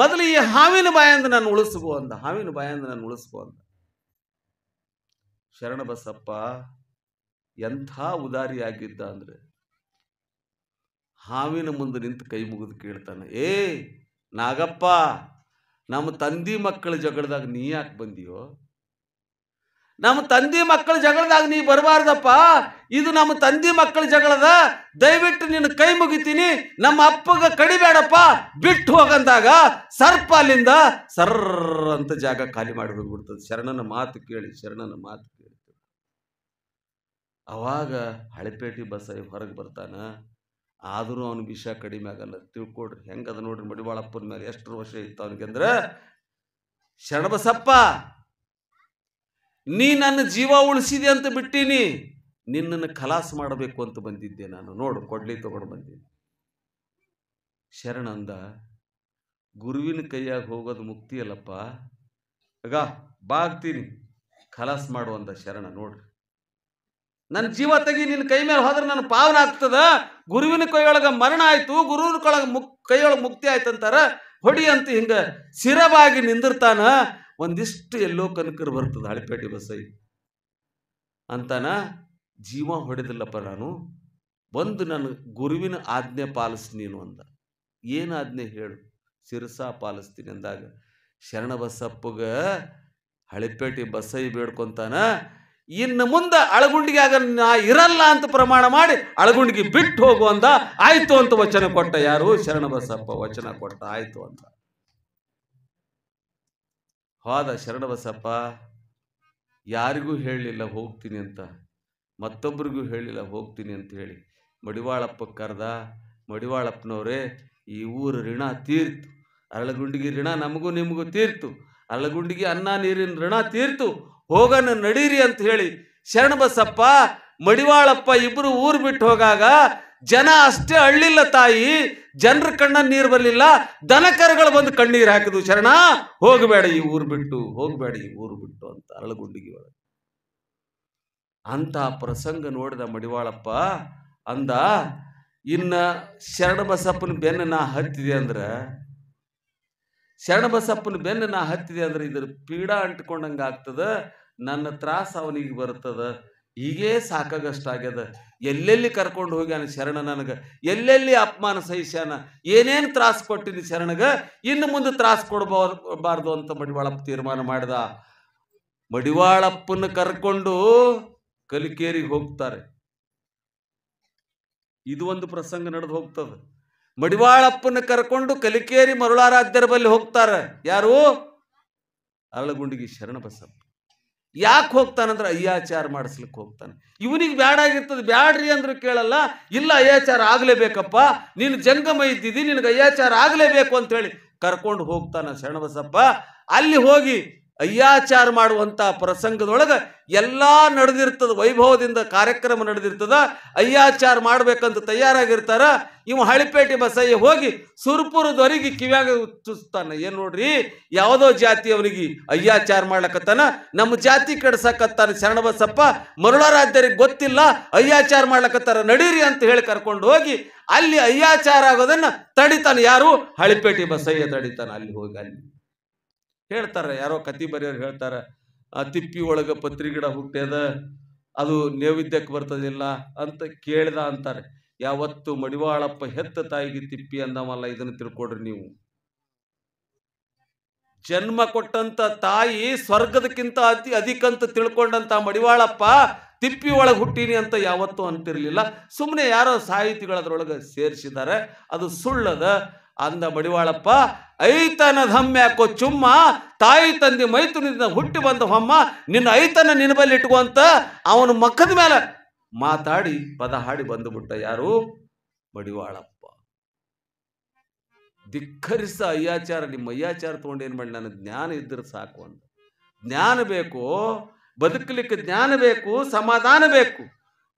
ಮೊದಲು ಈ ಹಾವಿನ ಬಾಯಿಂದ ನಾನು ಉಳಿಸ್ಕೋ ಅಂದ. ಶರಣಬಸಪ್ಪ ಎಂಥ ಉದಾರಿಯಾಗಿದ್ದ ಅಂದ್ರೆ ಹಾವಿನ ಮುಂದೆ ನಿಂತು ಕೈ ಮುಗಿದು ಕೇಳ್ತಾನೆ, ಏ ನಾಗಪ್ಪ, ನಮ್ಮ ತಂದಿ ಮಕ್ಕಳ ಜಗಳದಾಗ ನೀ ಯಾಕೆ ಬಂದಿಯೋ? ನಮ್ಮ ತಂದಿ ಮಕ್ಕಳ ಜಗಳದಾಗ ನೀ ಬರಬಾರ್ದಪ್ಪ. ಇದು ನಮ್ಮ ತಂದಿ ಮಕ್ಕಳ ಜಗಳದ. ದಯವಿಟ್ಟು ನಿನ್ನ ಕೈ ಮುಗಿತೀನಿ, ನಮ್ಮ ಅಪ್ಪಗ ಕಡಿಬೇಡಪ್ಪ, ಬಿಟ್ಟು ಹೋಗಂದಾಗ ಸರ್ಪ ಅಲ್ಲಿಂದ ಸರ್ರ ಅಂತ ಜಾಗ ಖಾಲಿ ಮಾಡಿ ಹೋಗ್ಬಿಡ್ತದೆ. ಶರಣನ ಮಾತು ಕೇಳಿ. ಅವಾಗ ಹಳಿಪೇಟೆ ಬಸಯ್ಯ ಹೊರಗೆ ಬರ್ತಾನ. ಆದರೂ ಅವನಿಗೆ ವಿಷ ಕಡಿಮೆ ಆಗಲ್ಲ. ತಿಳ್ಕೊಡ್ರಿ ಹೆಂಗದ ನೋಡ್ರಿ. ಮಡಿವಾಳಪ್ಪನ ಮೇಲೆ ಎಷ್ಟು ರೋಷ ಇತ್ತು ಅವನಿಗೆ ಅಂದ್ರೆ, ಶರಣಬಸಪ್ಪ ನೀ ನನ್ನ ಜೀವ ಉಳಿಸಿದೆ ಅಂತ ಬಿಟ್ಟೀನಿ, ನಿನ್ನನ್ನು ಖಲಾಸ್ ಮಾಡಬೇಕು ಅಂತ ಬಂದಿದ್ದೆ ನಾನು. ನೋಡು ಕೊಡ್ಲಿ ತಗೊಂಡು ಬಂದೀನಿ. ಶರಣಂದ, ಗುರುವಿನ ಕೈಯಾಗ ಹೋಗೋದು ಮುಕ್ತಿ ಅಲ್ಲಪ್ಪ. ಆಗ ಬಾಗ್ತೀನಿ, ಖಲಾಸ್ ಮಾಡುವಂದ ಶರಣ. ನೋಡ್ರಿ, ನನ್ನ ಜೀವ ತೆಗಿ, ನಿನ್ನ ಕೈ ಮೇಲೆ ಹೋದ್ರೆ ನನ್ನ ಪಾವನ ಆಗ್ತದ. ಗುರುವಿನ ಕೈಯೊಳಗ ಮರಣ ಆಯ್ತು, ಗುರುವಿನ ಕೈಯೊಳಗೆ ಮುಕ್ತಿ ಆಯ್ತು ಅಂತಾರ. ಹೊಡಿ ಅಂತ ಹಿಂಗ ಸಿರವಾಗಿ ನಿಂದಿರ್ತಾನ. ಒಂದಿಷ್ಟು ಎಲ್ಲೋ ಕನಕರು ಬರ್ತದ ಹಳಿಪೇಟೆ ಬಸಯ್ಯ ಅಂತಾನ. ಜೀವ ಹೊಡೆದಿಲ್ಲಪ್ಪ ನಾನು, ಒಂದು ನನ್ನ ಗುರುವಿನ ಆಜ್ಞೆ ಪಾಲಿಸ್ ನೀನು ಅಂದ. ಏನು ಆಜ್ಞೆ ಹೇಳು? ಶಿರಸ ಪಾಲಿಸ್ತೀನಿ ಅಂದಾಗ ಶರಣಬಸಪ್ಪಗ ಹಳಿಪೇಟೆ ಬಸೈ ಬೇಡ್ಕೊಂತಾನ, ಇನ್ನು ಮುಂದೆ ಅಳಗುಂಡಿಗೆ ನಾ ಇರಲ್ಲ ಅಂತ ಪ್ರಮಾಣ ಮಾಡಿ ಅಳಗುಂಡಿಗೆ ಬಿಟ್ಟು ಹೋಗು ಅಂದ. ಆಯ್ತು ಅಂತ ವಚನ ಕೊಟ್ಟ. ಯಾರು? ಶರಣಬಸಪ್ಪ ವಚನ ಕೊಟ್ಟ. ಆಯ್ತು ಅಂತ ಹೋದ. ಶರಣಬಸಪ್ಪ ಯಾರಿಗೂ ಹೇಳಲಿಲ್ಲ ಹೋಗ್ತೀನಿ ಅಂತ, ಮತ್ತೊಬ್ಬರಿಗೂ ಹೇಳಿಲ್ಲ ಹೋಗ್ತೀನಿ ಅಂತ ಹೇಳಿ. ಮಡಿವಾಳಪ್ಪ ಕರೆದ. ಮಡಿವಾಳಪ್ಪನವರೇ, ಈ ಊರು ಋಣ ತೀರ್ತು, ಅರಳಗುಂಡಿಗೆ ಋಣ ನಮಗೂ ನಿಮಗೂ ತೀರ್ತು, ಅರಳಗುಂಡಿಗೆ ಅನ್ನ ನೀರಿನ ಋಣ ತೀರ್ತು, ಹೋಗನ ನಡೀರಿ ಅಂತ ಹೇಳಿ ಶರಣಬಸಪ್ಪ ಮಡಿವಾಳಪ್ಪ ಇಬ್ಬರು ಊರು ಬಿಟ್ಟು ಹೋಗಾಗ ಜನ ಅಷ್ಟೇ ಅಳ್ಳಿಲ್ಲ ತಾಯಿ, ಜನರ ಕಣ್ಣ ನೀರು ಬರಲಿಲ್ಲ, ದನಕರುಗಳು ಬಂದು ಕಣ್ಣೀರು ಹಾಕಿದ್ವು. ಶರಣ ಹೋಗಬೇಡ ಈ ಊರು ಬಿಟ್ಟು, ಹೋಗಬೇಡ ಈ ಊರು ಬಿಟ್ಟು ಅಂತ ಅರಳಗುಂಡಿಗೆ ಒಳಗೆ. ಅಂತ ಪ್ರಸಂಗ ನೋಡಿದ ಮಡಿವಾಳಪ್ಪ ಅಂದ, ಇನ್ನ ಶರಣಬಸಪ್ಪನ ಬೆನ್ನ ನಾ ಹತ್ತಿದೆ ಅಂದ್ರೆ, ಶರಣಬಸಪ್ಪನ ಬೆನ್ನ ನಾ ಹತ್ತಿದೆ ಅಂದ್ರೆ ಇದ್ರ ಪೀಡ ಅಂಟ್ಕೊಂಡಂಗೆ ಆಗ್ತದ, ನನ್ನ ತ್ರಾಸ ಅವನಿಗೆ ಬರ್ತದ. ಹೀಗೇ ಸಾಕಾಗಷ್ಟಾಗ್ಯದ. ಎಲ್ಲೆಲ್ಲಿ ಕರ್ಕೊಂಡು ಹೋಗ್ಯಾನ ಶರಣ ನನಗೆ, ಎಲ್ಲೆಲ್ಲಿ ಅಪಮಾನ ಸಹಿಸ್ಯಾನ, ಏನೇನು ತ್ರಾಸ ಕೊಟ್ಟಿನಿ ಶರಣಗ, ಇನ್ನು ಮುಂದೆ ತ್ರಾಸ ಕೊಡಬಾರ್ದು ಅಂತ ಮಡಿವಾಳಪ್ಪ ತೀರ್ಮಾನ ಮಾಡಿದ. ಮಡಿವಾಳಪ್ಪನ ಕರ್ಕೊಂಡು ಕಲಿಕೇರಿಗೆ ಹೋಗ್ತಾರೆ. ಇದು ಒಂದು ಪ್ರಸಂಗ ನಡೆದು ಹೋಗ್ತದೆ. ಮಡಿವಾಳಪ್ಪನ ಕರ್ಕೊಂಡು ಕಲಿಕೇರಿ ಮರುಳಾರಾಧ್ಯರ ಬಲ್ಲಿ ಹೋಗ್ತಾರೆ. ಯಾರು? ಅರಳಗುಂಡಿಗೆ ಶರಣಬಸಪ್ಪ. ಯಾಕೆ ಹೋಗ್ತಾನಂದ್ರೆ ಅಯ್ಯಾಚಾರ ಮಾಡಿಸ್ಲಿಕ್ಕೆ ಹೋಗ್ತಾನೆ. ಇವನಿಗೆ ಬ್ಯಾಡಾಗಿರ್ತದೆ, ಬ್ಯಾಡ್ರಿ ಅಂದ್ರು ಕೇಳಲ್ಲ. ಇಲ್ಲ ಅಯ್ಯಾಚಾರ ಆಗಲೇಬೇಕಪ್ಪ, ನೀನು ಜಂಗಮ ಇದ್ದಿದ್ದಿ, ನಿನಗೆ ಅಯ್ಯಾಚಾರ ಆಗಲೇಬೇಕು ಅಂತೇಳಿ ಕರ್ಕೊಂಡು ಹೋಗ್ತಾನೆ ಶರಣಬಸಪ್ಪ. ಅಲ್ಲಿ ಹೋಗಿ ಅಯ್ಯಾಚಾರ ಮಾಡುವಂಥ ಪ್ರಸಂಗದೊಳಗೆ ಎಲ್ಲ ನಡೆದಿರ್ತದ, ವೈಭವದಿಂದ ಕಾರ್ಯಕ್ರಮ ನಡೆದಿರ್ತದ. ಅಯ್ಯಾಚಾರ ಮಾಡ್ಬೇಕಂತ ತಯಾರಾಗಿರ್ತಾರ. ಇವ ಹಳಿಪೇಟೆ ಬಸಯ್ಯ ಹೋಗಿ ಸುರ್ಪುರದವರೆಗೆ ಕಿವ್ಯಾಗ ಚುಸ್ತಾನ. ಏನು ನೋಡ್ರಿ, ಯಾವುದೋ ಜಾತಿ ಅವನಿಗೆ ಅಯ್ಯಾಚಾರ ಮಾಡ್ಲಕತ್ತಾನ, ನಮ್ಮ ಜಾತಿ ಕೆಡ್ಸಕತ್ತಾನ ಶರಣಬಸಪ್ಪ, ಮರುಳರಾಧ್ಯರಿಗೆ ಗೊತ್ತಿಲ್ಲ ಅಯ್ಯಾಚಾರ ಮಾಡ್ಲಕತ್ತಾರ, ನಡೀರಿ ಅಂತ ಹೇಳಿ ಕರ್ಕೊಂಡು ಹೋಗಿ ಅಲ್ಲಿ ಅಯ್ಯಾಚಾರ ಆಗೋದನ್ನ ತಡಿತಾನೆ. ಯಾರು? ಹಳಿಪೇಟೆ ಬಸಯ್ಯ ತಡಿತಾನ. ಅಲ್ಲಿ ಹೋಗಿ ಅಲ್ಲಿ ಹೇಳ್ತಾರೆ, ಯಾರೋ ಕತಿ ಬರೆಯೋರು ಹೇಳ್ತಾರೆ, ತಿಪ್ಪಿ ಒಳಗೆ ಪತ್ರಿ ಗಿಡ ಹುಟ್ಟ್ಯದ, ಅದು ನೈವೇದ್ಯಕ್ಕೆ ಬರ್ತದಿಲ್ಲ ಅಂತ ಕೇಳ್ದ ಅಂತಾರೆ. ಯಾವತ್ತು ಮಡಿವಾಳಪ್ಪ ಹೆತ್ತ ತಾಯಿಗೆ ತಿಪ್ಪಿ ಅಂದವಲ್ಲ, ಇದನ್ನು ತಿಳ್ಕೊಡ್ರಿ ನೀವು. ಜನ್ಮ ಕೊಟ್ಟಂತ ತಾಯಿ ಸ್ವರ್ಗದಕ್ಕಿಂತ ಅಧಿಕಂತ ತಿಳ್ಕೊಂಡಂತ ಮಡಿವಾಳಪ್ಪ ತಿಪ್ಪಿ ಒಳಗೆ ಹುಟ್ಟೀನಿ ಅಂತ ಯಾವತ್ತೂ ಅಂತಿರ್ಲಿಲ್ಲ. ಸುಮ್ಮನೆ ಯಾರೋ ಸಾಹಿತಿಗಳದ್ರೊಳಗೆ ಸೇರಿಸಿದ್ದಾರೆ, ಅದು ಸುಳ್ಳದ ಅಂದ ಮಡಿವಾಳಪ್ಪ. ಐತನ ಧಮ್ಯಾಕೋ ಚುಮ್ಮ, ತಾಯಿ ತಂದೆ ಮೈತುನಿಂದ ಹುಟ್ಟಿ ಬಂದ ಹೊಮ್ಮ, ನಿನ್ನ ಐತನ ನಿನ್ನ ಬಲ್ಲಿ ಇಟ್ಕೊಂತ ಅವನ ಮಕ್ಕದ ಮೇಲೆ ಮಾತಾಡಿ ಪದ ಹಾಡಿ ಬಂದುಬಿಟ್ಟ. ಯಾರು? ಮಡಿವಾಳಪ್ಪ. ಧಿಕ್ಕರಿಸ ಅಯ್ಯಾಚಾರ. ನಿಮ್ಮ ಅಯ್ಯಾಚಾರ ತೊಗೊಂಡೇನು ಮಾಡಿ, ನನಗೆ ಜ್ಞಾನ ಇದ್ರೆ ಸಾಕು ಅಂತ. ಜ್ಞಾನ ಬೇಕು, ಬದುಕಲಿಕ್ಕೆ ಜ್ಞಾನ ಬೇಕು, ಸಮಾಧಾನ ಬೇಕು.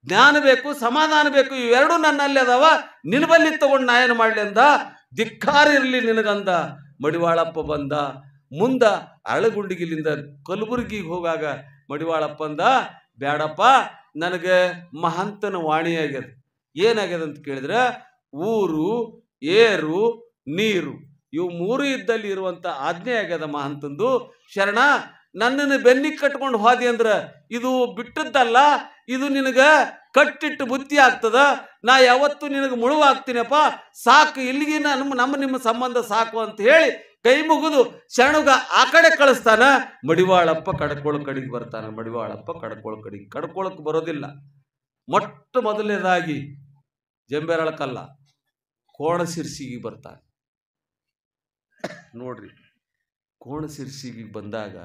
ಜ್ಞಾನ ಬೇಕು, ಸಮಾಧಾನ ಬೇಕು, ಇವೆರಡೂ ನನ್ನಲ್ಲಿ ಅದಾವ, ನಿನ್ನ ಬಲ್ಲಿ ತಗೊಂಡು ನಾ ಏನು ಮಾಡಲಿ ಅಂದ. ಧಿಕ್ಕಾರ ಇರಲಿ ನಿನಗಂದ. ಮಡಿವಾಳಪ್ಪ ಬಂದ. ಮುಂದ ಅರಳಗುಂಡಿಗಿಲಿಂದ ಕಲಬುರ್ಗಿಗೆ ಹೋಗಾಗ ಮಡಿವಾಳಪ್ಪ ಅಂದ, ಬ್ಯಾಡಪ್ಪ, ನನಗೆ ಮಹಂತನ ವಾಣಿ ಆಗ್ಯದ. ಏನಾಗ್ಯದ ಅಂತ ಕೇಳಿದ್ರೆ, ಊರು, ಏರು, ನೀರು ಇವು ಮೂರು ಇದ್ದಲ್ಲಿ ಇರುವಂತ ಆಜ್ಞೆ ಆಗ್ಯದ ಮಹಂತಂದು. ಶರಣ, ನನ್ನನ್ನು ಬೆನ್ನಿಗೆ ಕಟ್ಕೊಂಡು ಹೋದಿ ಅಂದ್ರೆ ಇದು ಬಿಟ್ಟದ್ದಲ್ಲ, ಇದು ನಿನಗೆ ಕಟ್ಟಿಟ್ಟು ಬುತ್ತಿ ಆಗ್ತದ. ನಾ ಯಾವತ್ತು ನಿನಗೆ ಮುಳುವಾಗ್ತೀನಪ್ಪ, ಸಾಕು, ಇಲ್ಲಿಗೆ ನಿಮ್ಮ ಸಂಬಂಧ ಸಾಕು ಅಂತ ಹೇಳಿ ಕೈ ಮುಗಿದು ಶರಣಗ ಆ ಕಡೆ ಕಳಿಸ್ತಾನ. ಮಡಿವಾಳಪ್ಪ ಕಡ್ಕೊಳ ಕಡೆಗೆ ಬರ್ತಾನೆ. ಮಡಿವಾಳಪ್ಪ ಕಡ್ಕೊಳ ಕಡೆಗೆ ಕಡ್ಕೊಳಕ್ಕೆ ಬರೋದಿಲ್ಲ. ಮೊಟ್ಟ ಮೊದಲನೇದಾಗಿ ಜಂಬೇರಳಕಲ್ಲ, ಕೋಣಸಿರ್ಸಿಗೆ ಬರ್ತಾನೆ. ನೋಡ್ರಿ, ಕೋಣಸಿರ್ಸಿಗೆ ಬಂದಾಗ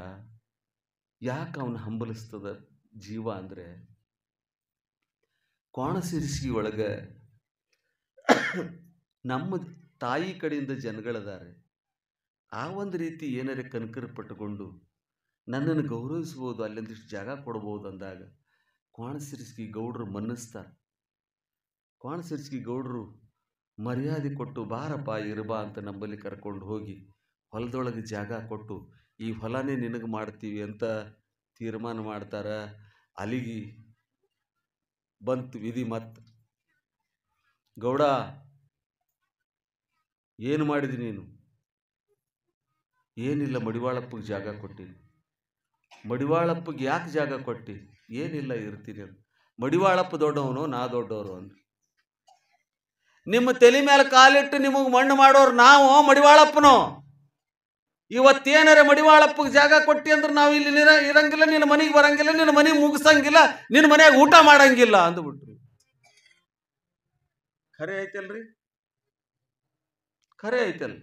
ಯಾಕೆ ಅವನು ಹಂಬಲಿಸ್ತದ ಜೀವ ಅಂದರೆ, ಕೋಣಸಿರ್ಸಿ ಒಳಗೆ ನಮ್ಮ ತಾಯಿ ಕಡೆಯಿಂದ ಜನಗಳದಾರೆ. ಆ ಒಂದು ರೀತಿ ಏನಾರೇ ಕನಕರು ಪಟ್ಟುಕೊಂಡು ನನ್ನನ್ನು ಗೌರವಿಸ್ಬೋದು, ಅಲ್ಲೊಂದಿಷ್ಟು ಜಾಗ ಕೊಡ್ಬೋದು ಅಂದಾಗ ಕೋಣಸಿರ್ಸಿ ಗೌಡರು ಮನ್ನಿಸ್ತಾರೆ. ಕೋಣಸಿರ್ಸಿ ಗೌಡರು ಮರ್ಯಾದೆ ಕೊಟ್ಟು ಬಾರಪ್ಪ ಇರಬಾ ಅಂತ ನಮ್ಮಲ್ಲಿ ಕರ್ಕೊಂಡು ಹೋಗಿ ಹೊಲದೊಳಗೆ ಜಾಗ ಕೊಟ್ಟು ಈ ಹೊಲನೇ ನಿನಗೆ ಮಾಡ್ತೀವಿ ಅಂತ ತೀರ್ಮಾನ ಮಾಡ್ತಾರೆ. ಅಲ್ಲಿಗೆ ಬಂತು ವಿಧಿ. ಮತ್ತು ಗೌಡ ಏನು ಮಾಡಿದಿ ನೀನು? ಏನಿಲ್ಲ, ಮಡಿವಾಳಪ್ಪಗೆ ಜಾಗ ಕೊಟ್ಟಿನಿ. ಮಡಿವಾಳಪ್ಪಗೆ ಯಾಕೆ ಜಾಗ ಕೊಟ್ಟಿ? ಏನಿಲ್ಲ, ಇರ್ತೀನಿ ಅಂತ. ಮಡಿವಾಳಪ್ಪ ದೊಡ್ಡವನು, ನಾ ದೊಡ್ಡವರು ಅಂದ್ರೆ. ನಿಮ್ಮ ತಲೆ ಮೇಲೆ ಕಾಲಿಟ್ಟು ನಿಮಗೆ ಮಣ್ಣು ಮಾಡೋರು ನಾವು, ಮಡಿವಾಳಪ್ಪನೋ. ಇವತ್ತೇನಾರ ಮಡಿವಾಳಪ್ಪಗೆ ಜಾಗ ಕೊಟ್ಟಿ ಅಂದ್ರೆ ನಾವು ಇಲ್ಲಿ ಇರಂಗಿಲ್ಲ, ನಿನ್ನ ಮನೆಗೆ ಬರಂಗಿಲ್ಲ, ನಿನ್ನ ಮನೆಗೆ ಮುಗಿಸಂಗಿಲ್ಲ, ನಿನ್ನ ಮನೆಯಾಗ ಊಟ ಮಾಡಂಗಿಲ್ಲ ಅಂದ್ಬಿಟ್ರು. ಖರೆ ಐತಲ್ರಿ? ಖರೆ ಐತಲ್?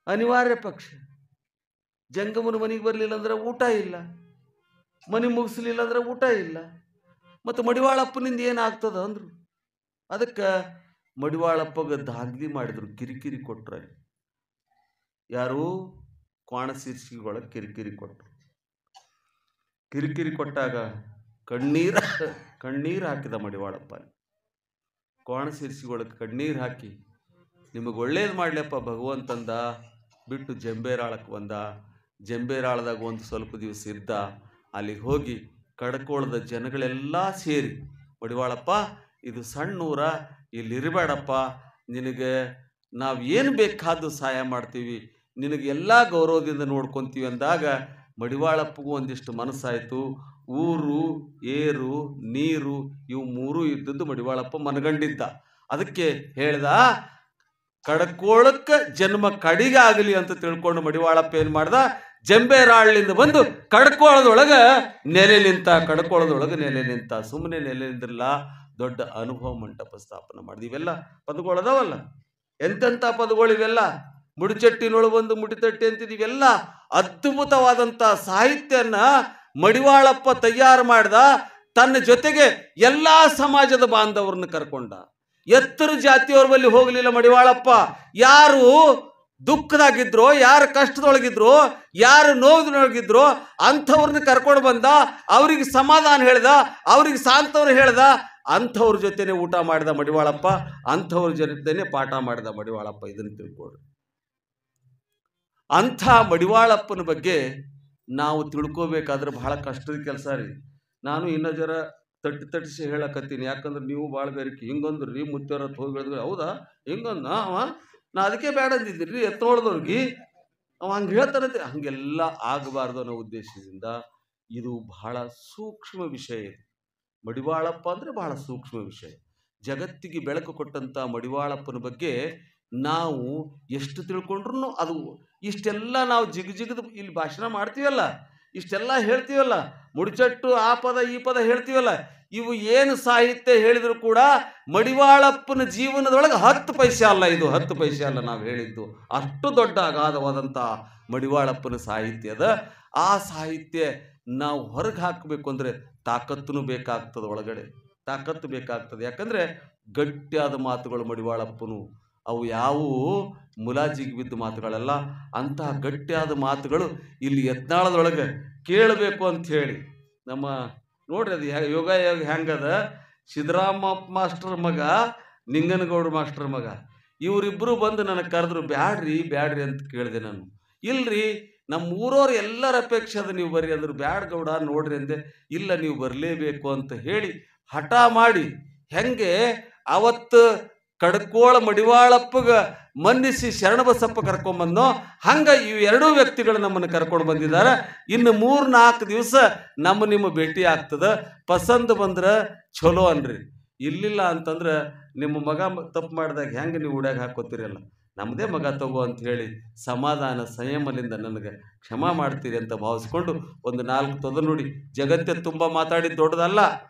ಅನಿವಾರ್ಯ ಪಕ್ಷ. ಜಂಗಮನ ಮನೆಗೆ ಬರಲಿಲ್ಲ ಅಂದ್ರೆ ಊಟ ಇಲ್ಲ, ಮನೆ ಮುಗಿಸ್ಲಿಲ್ಲ ಅಂದ್ರೆ ಊಟ ಇಲ್ಲ. ಮತ್ತು ಮಡಿವಾಳಪ್ಪನಿಂದ ಏನಾಗ್ತದ ಅಂದ್ರು. ಅದಕ್ಕೆ ಮಡಿವಾಳಪ್ಪಗೆ ದಾಂಧಲಿ ಮಾಡಿದ್ರು, ಕಿರಿಕಿರಿ ಕೊಟ್ರು. ಯಾರು? ಕ್ವಾಣಶೀರ್ಷಿಗೊಳಗೆ ಕಿರಿಕಿರಿ ಕೊಟ್ಟರು. ಕಿರಿಕಿರಿ ಕೊಟ್ಟಾಗ ಕಣ್ಣೀರು ಹಾಕಿದ ಮಡಿವಾಳಪ್ಪ. ಕ್ವಾಣಶೀರ್ಷಿಗೊಳಗೆ ಕಣ್ಣೀರು ಹಾಕಿ, ನಿಮಗೆ ಒಳ್ಳೇದು ಮಾಡಲಪ್ಪ ಭಗವಂತಂದ ಬಿಟ್ಟು ಜಂಬೇರಾಳಕ್ಕೆ ಬಂದ. ಜಂಬೇರಾಳದಾಗ ಒಂದು ಸ್ವಲ್ಪ ದಿವಸ ಇದ್ದ. ಅಲ್ಲಿಗೆ ಹೋಗಿ ಕಡ್ಕೋಳದ ಜನಗಳೆಲ್ಲ ಸೇರಿ, ಮಡಿವಾಳಪ್ಪ ಇದು ಸಣ್ಣೂರ, ಇಲ್ಲಿ ಇರಬೇಡಪ್ಪ, ನಿನಗೆ ನಾವು ಏನು ಬೇಕಾದ್ದು ಸಹಾಯ ಮಾಡ್ತೀವಿ, ನಿನಗೆ ಎಲ್ಲ ಗೌರವದಿಂದ ನೋಡ್ಕೊತೀವಿ ಅಂದಾಗ ಮಡಿವಾಳಪ್ಪಗೂ ಒಂದಿಷ್ಟು ಮನಸ್ಸಾಯಿತು. ಊರು, ಏರು, ನೀರು ಇವು ಮೂರು ಇದ್ದದ್ದು ಮಡಿವಾಳಪ್ಪ ಮನಗಂಡಿದ್ದ. ಅದಕ್ಕೆ ಹೇಳ್ದ, ಕಡ್ಕೋಳಕ್ಕೆ ಜನ್ಮ ಕಡಿಗಾಗಲಿ ಅಂತ ತಿಳ್ಕೊಂಡು ಮಡಿವಾಳಪ್ಪ ಏನು ಮಾಡ್ದ, ಜಂಬೇರಾಳಿಂದ ಬಂದು ಕಡ್ಕೋಳದೊಳಗೆ ನೆಲೆ ನಿಂತ. ಕಡ್ಕೋಳದೊಳಗೆ ನೆಲೆ ನಿಂತ. ಸುಮ್ಮನೆ ನೆಲೆ ನಿಂದ್ರಲ್ಲ, ದೊಡ್ಡ ಅನುಭವ ಮಂಟಪ ಸ್ಥಾಪನೆ ಮಾಡಿದ. ಇವೆಲ್ಲ ಪದಗಳದಾವಲ್ಲ, ಎಂತೆಂಥ ಪದಗಳು ಇವೆಲ್ಲ. ಮುಡಿಚಟ್ಟಿನೊಳಗೆ ಒಂದು ಮುಡಿತಟ್ಟಿ ಅಂತಿದ್ದು, ಇವೆಲ್ಲ ಅದ್ಭುತವಾದಂಥ ಸಾಹಿತ್ಯನ ಮಡಿವಾಳಪ್ಪ ತಯಾರು ಮಾಡ್ದ. ತನ್ನ ಜೊತೆಗೆ ಎಲ್ಲ ಸಮಾಜದ ಬಾಂಧವರನ್ನು ಕರ್ಕೊಂಡ. ಎತ್ತರ ಜಾತಿಯವ್ರ ಬಳಿ ಹೋಗಲಿಲ್ಲ ಮಡಿವಾಳಪ್ಪ. ಯಾರು ದುಃಖದಾಗಿದ್ರು, ಯಾರು ಕಷ್ಟದೊಳಗಿದ್ರು, ಯಾರು ನೋವಿನೊಳಗಿದ್ರು ಅಂಥವ್ರನ್ನ ಕರ್ಕೊಂಡು ಬಂದ. ಅವ್ರಿಗೆ ಸಮಾಧಾನ ಹೇಳ್ದ, ಅವ್ರಿಗೆ ಸಾಂತ್ವನ ಹೇಳ್ದ. ಅಂಥವ್ರ ಜೊತೆನೆ ಊಟ ಮಾಡಿದ ಮಡಿವಾಳಪ್ಪ, ಅಂಥವ್ರ ಜೊತೆನೆ ಪಾಠ ಮಾಡಿದ ಮಡಿವಾಳಪ್ಪ. ಇದನ್ನು ತಿಳ್ಕೊಡ್ರಿ. ಅಂಥ ಮಡಿವಾಳಪ್ಪನ ಬಗ್ಗೆ ನಾವು ತಿಳ್ಕೋಬೇಕಾದ್ರೆ ಬಹಳ ಕಷ್ಟದ ಕೆಲಸ ರೀ. ನಾನು ಇನ್ನೂ ಜರ ತಟ್ಟಿಸಿ ಹೇಳಕತ್ತೀನಿ, ಯಾಕಂದ್ರೆ ನೀವು ಭಾಳ ಬೇರೆಕಿ ಹಿಂಗಂದ್ರಿ ರೀ ಮುತ್ತರತ್ ಹೋಗಿ ಹೇಳಿದ್ರಿ. ಹೌದಾ? ಹಿಂಗಂದ ನಾ ಅದಕ್ಕೆ ಬೇಡ ಅಂದಿದ್ರಿ ರೀ ಎತ್ತೋಳ್ದವ್ರಿಗೆ. ಅವ ಹಂಗೆ ಹೇಳ್ತಾರಂತೆ. ಹಂಗೆಲ್ಲ ಆಗಬಾರ್ದು ಅನ್ನೋ ಉದ್ದೇಶದಿಂದ ಇದು ಬಹಳ ಸೂಕ್ಷ್ಮ ವಿಷಯ. ಇದು ಮಡಿವಾಳಪ್ಪ ಅಂದರೆ ಬಹಳ ಸೂಕ್ಷ್ಮ ವಿಷಯ. ಜಗತ್ತಿಗೆ ಬೆಳಕು ಕೊಟ್ಟಂಥ ಮಡಿವಾಳಪ್ಪನ ಬಗ್ಗೆ ನಾವು ಎಷ್ಟು ತಿಳ್ಕೊಂಡ್ರು ಅದು ಇಷ್ಟೆಲ್ಲ ನಾವು ಜಿಗದು ಇಲ್ಲಿ ಭಾಷಣ ಮಾಡ್ತೀವಲ್ಲ, ಇಷ್ಟೆಲ್ಲ ಹೇಳ್ತೀವಲ್ಲ, ಮುಡಿಚಟ್ಟು ಆ ಪದ ಈ ಪದ ಹೇಳ್ತೀವಲ್ಲ, ಇವು ಏನು ಸಾಹಿತ್ಯ ಹೇಳಿದ್ರು ಕೂಡ ಮಡಿವಾಳಪ್ಪನ ಜೀವನದೊಳಗೆ 10 ಪೈಸೆ ಅಲ್ಲ. ಇದು 10 ಪೈಸೆ ಅಲ್ಲ ನಾವು ಹೇಳಿದ್ದು. ಅಷ್ಟು ದೊಡ್ಡ ಅಗಾಧವಾದಂಥ ಮಡಿವಾಳಪ್ಪನ ಸಾಹಿತ್ಯದ. ಆ ಸಾಹಿತ್ಯ ನಾವು ಹೊರಗೆ ಹಾಕಬೇಕು ಅಂದರೆ ತಾಕತ್ತೂ ಬೇಕಾಗ್ತದೆ, ಒಳಗಡೆ ತಾಕತ್ತು ಬೇಕಾಗ್ತದೆ. ಯಾಕಂದರೆ ಗಟ್ಟಿಯಾದ ಮಾತುಗಳು ಮಡಿವಾಳಪ್ಪನು. ಅವು ಯಾವುವು ಮುಲಾಜಿಗೆ ಬಿದ್ದ ಮಾತುಗಳಲ್ಲ. ಅಂತಹ ಗಟ್ಟಿಯಾದ ಮಾತುಗಳು ಇಲ್ಲಿ ಯತ್ನಾಳದೊಳಗೆ ಕೇಳಬೇಕು ಅಂಥೇಳಿ ನಮ್ಮ ನೋಡ್ರಿ ಅದು ಯೋಗ ಹೆಂಗದ. ಸಿದ್ದರಾಮ ಮಾಸ್ಟರ್ ಮಗ, ನಿಂಗನಗೌಡ ಮಾಸ್ಟರ್ ಮಗ, ಇವರಿಬ್ಬರು ಬಂದು ನನಗೆ ಕರೆದ್ರು, ಬ್ಯಾಡ್ರಿ ಅಂತ ಕೇಳಿದೆ ನಾನು. ಇಲ್ರಿ ನಮ್ಮ ಊರವ್ರು ಎಲ್ಲರ ಅಪೇಕ್ಷೆ ಅದ, ನೀವು ಬರ್ರಿ ಅಂದರು. ಬ್ಯಾಡ್ ಗೌಡ ನೋಡ್ರಿ ಅಂದೆ. ಇಲ್ಲ ನೀವು ಬರಲೇಬೇಕು ಅಂತ ಹೇಳಿ ಹಠ ಮಾಡಿ ಹೆಂಗೆ ಅವತ್ತು ಕಡ್ಕೋಳ ಮಡಿವಾಳಪ್ಪಗ ಮನ್ನಿಸಿ ಶರಣಬಸಪ್ಪ ಕರ್ಕೊಂಡ್ಬಂದೋ ಹಂಗೆ ಇವು ಎರಡೂ ವ್ಯಕ್ತಿಗಳು ನಮ್ಮನ್ನು ಕರ್ಕೊಂಡು ಬಂದಿದ್ದಾರೆ. ಇನ್ನು 3-4 ದಿವಸ ನಿಮ್ಮ ಭೇಟಿ ಆಗ್ತದೆ. ಪಸಂದ್ ಬಂದ್ರೆ ಚಲೋ ಅನ್ರಿ, ಇಲ್ಲಿಲ್ಲ ಅಂತಂದ್ರೆ ನಿಮ್ಮ ಮಗ ತಪ್ಪು ಮಾಡಿದಾಗ ಹೆಂಗೆ ನೀವು ಉಡ್ಯಾಗ ಹಾಕೋತೀರಲ್ಲ, ನಮ್ಮದೇ ಮಗ ತಗೋ ಅಂತ ಹೇಳಿ ಸಮಾಧಾನ ಸಂಯಮದಿಂದ ನನಗೆ ಕ್ಷಮಾ ಮಾಡ್ತೀರಿ ಅಂತ ಭಾವಿಸ್ಕೊಂಡು ಒಂದು 4 ತೊದ ನುಡಿ. ಜಗತ್ತೇ ತುಂಬ ಮಾತಾಡಿದ್ದು ದೊಡ್ಡದಲ್ಲ,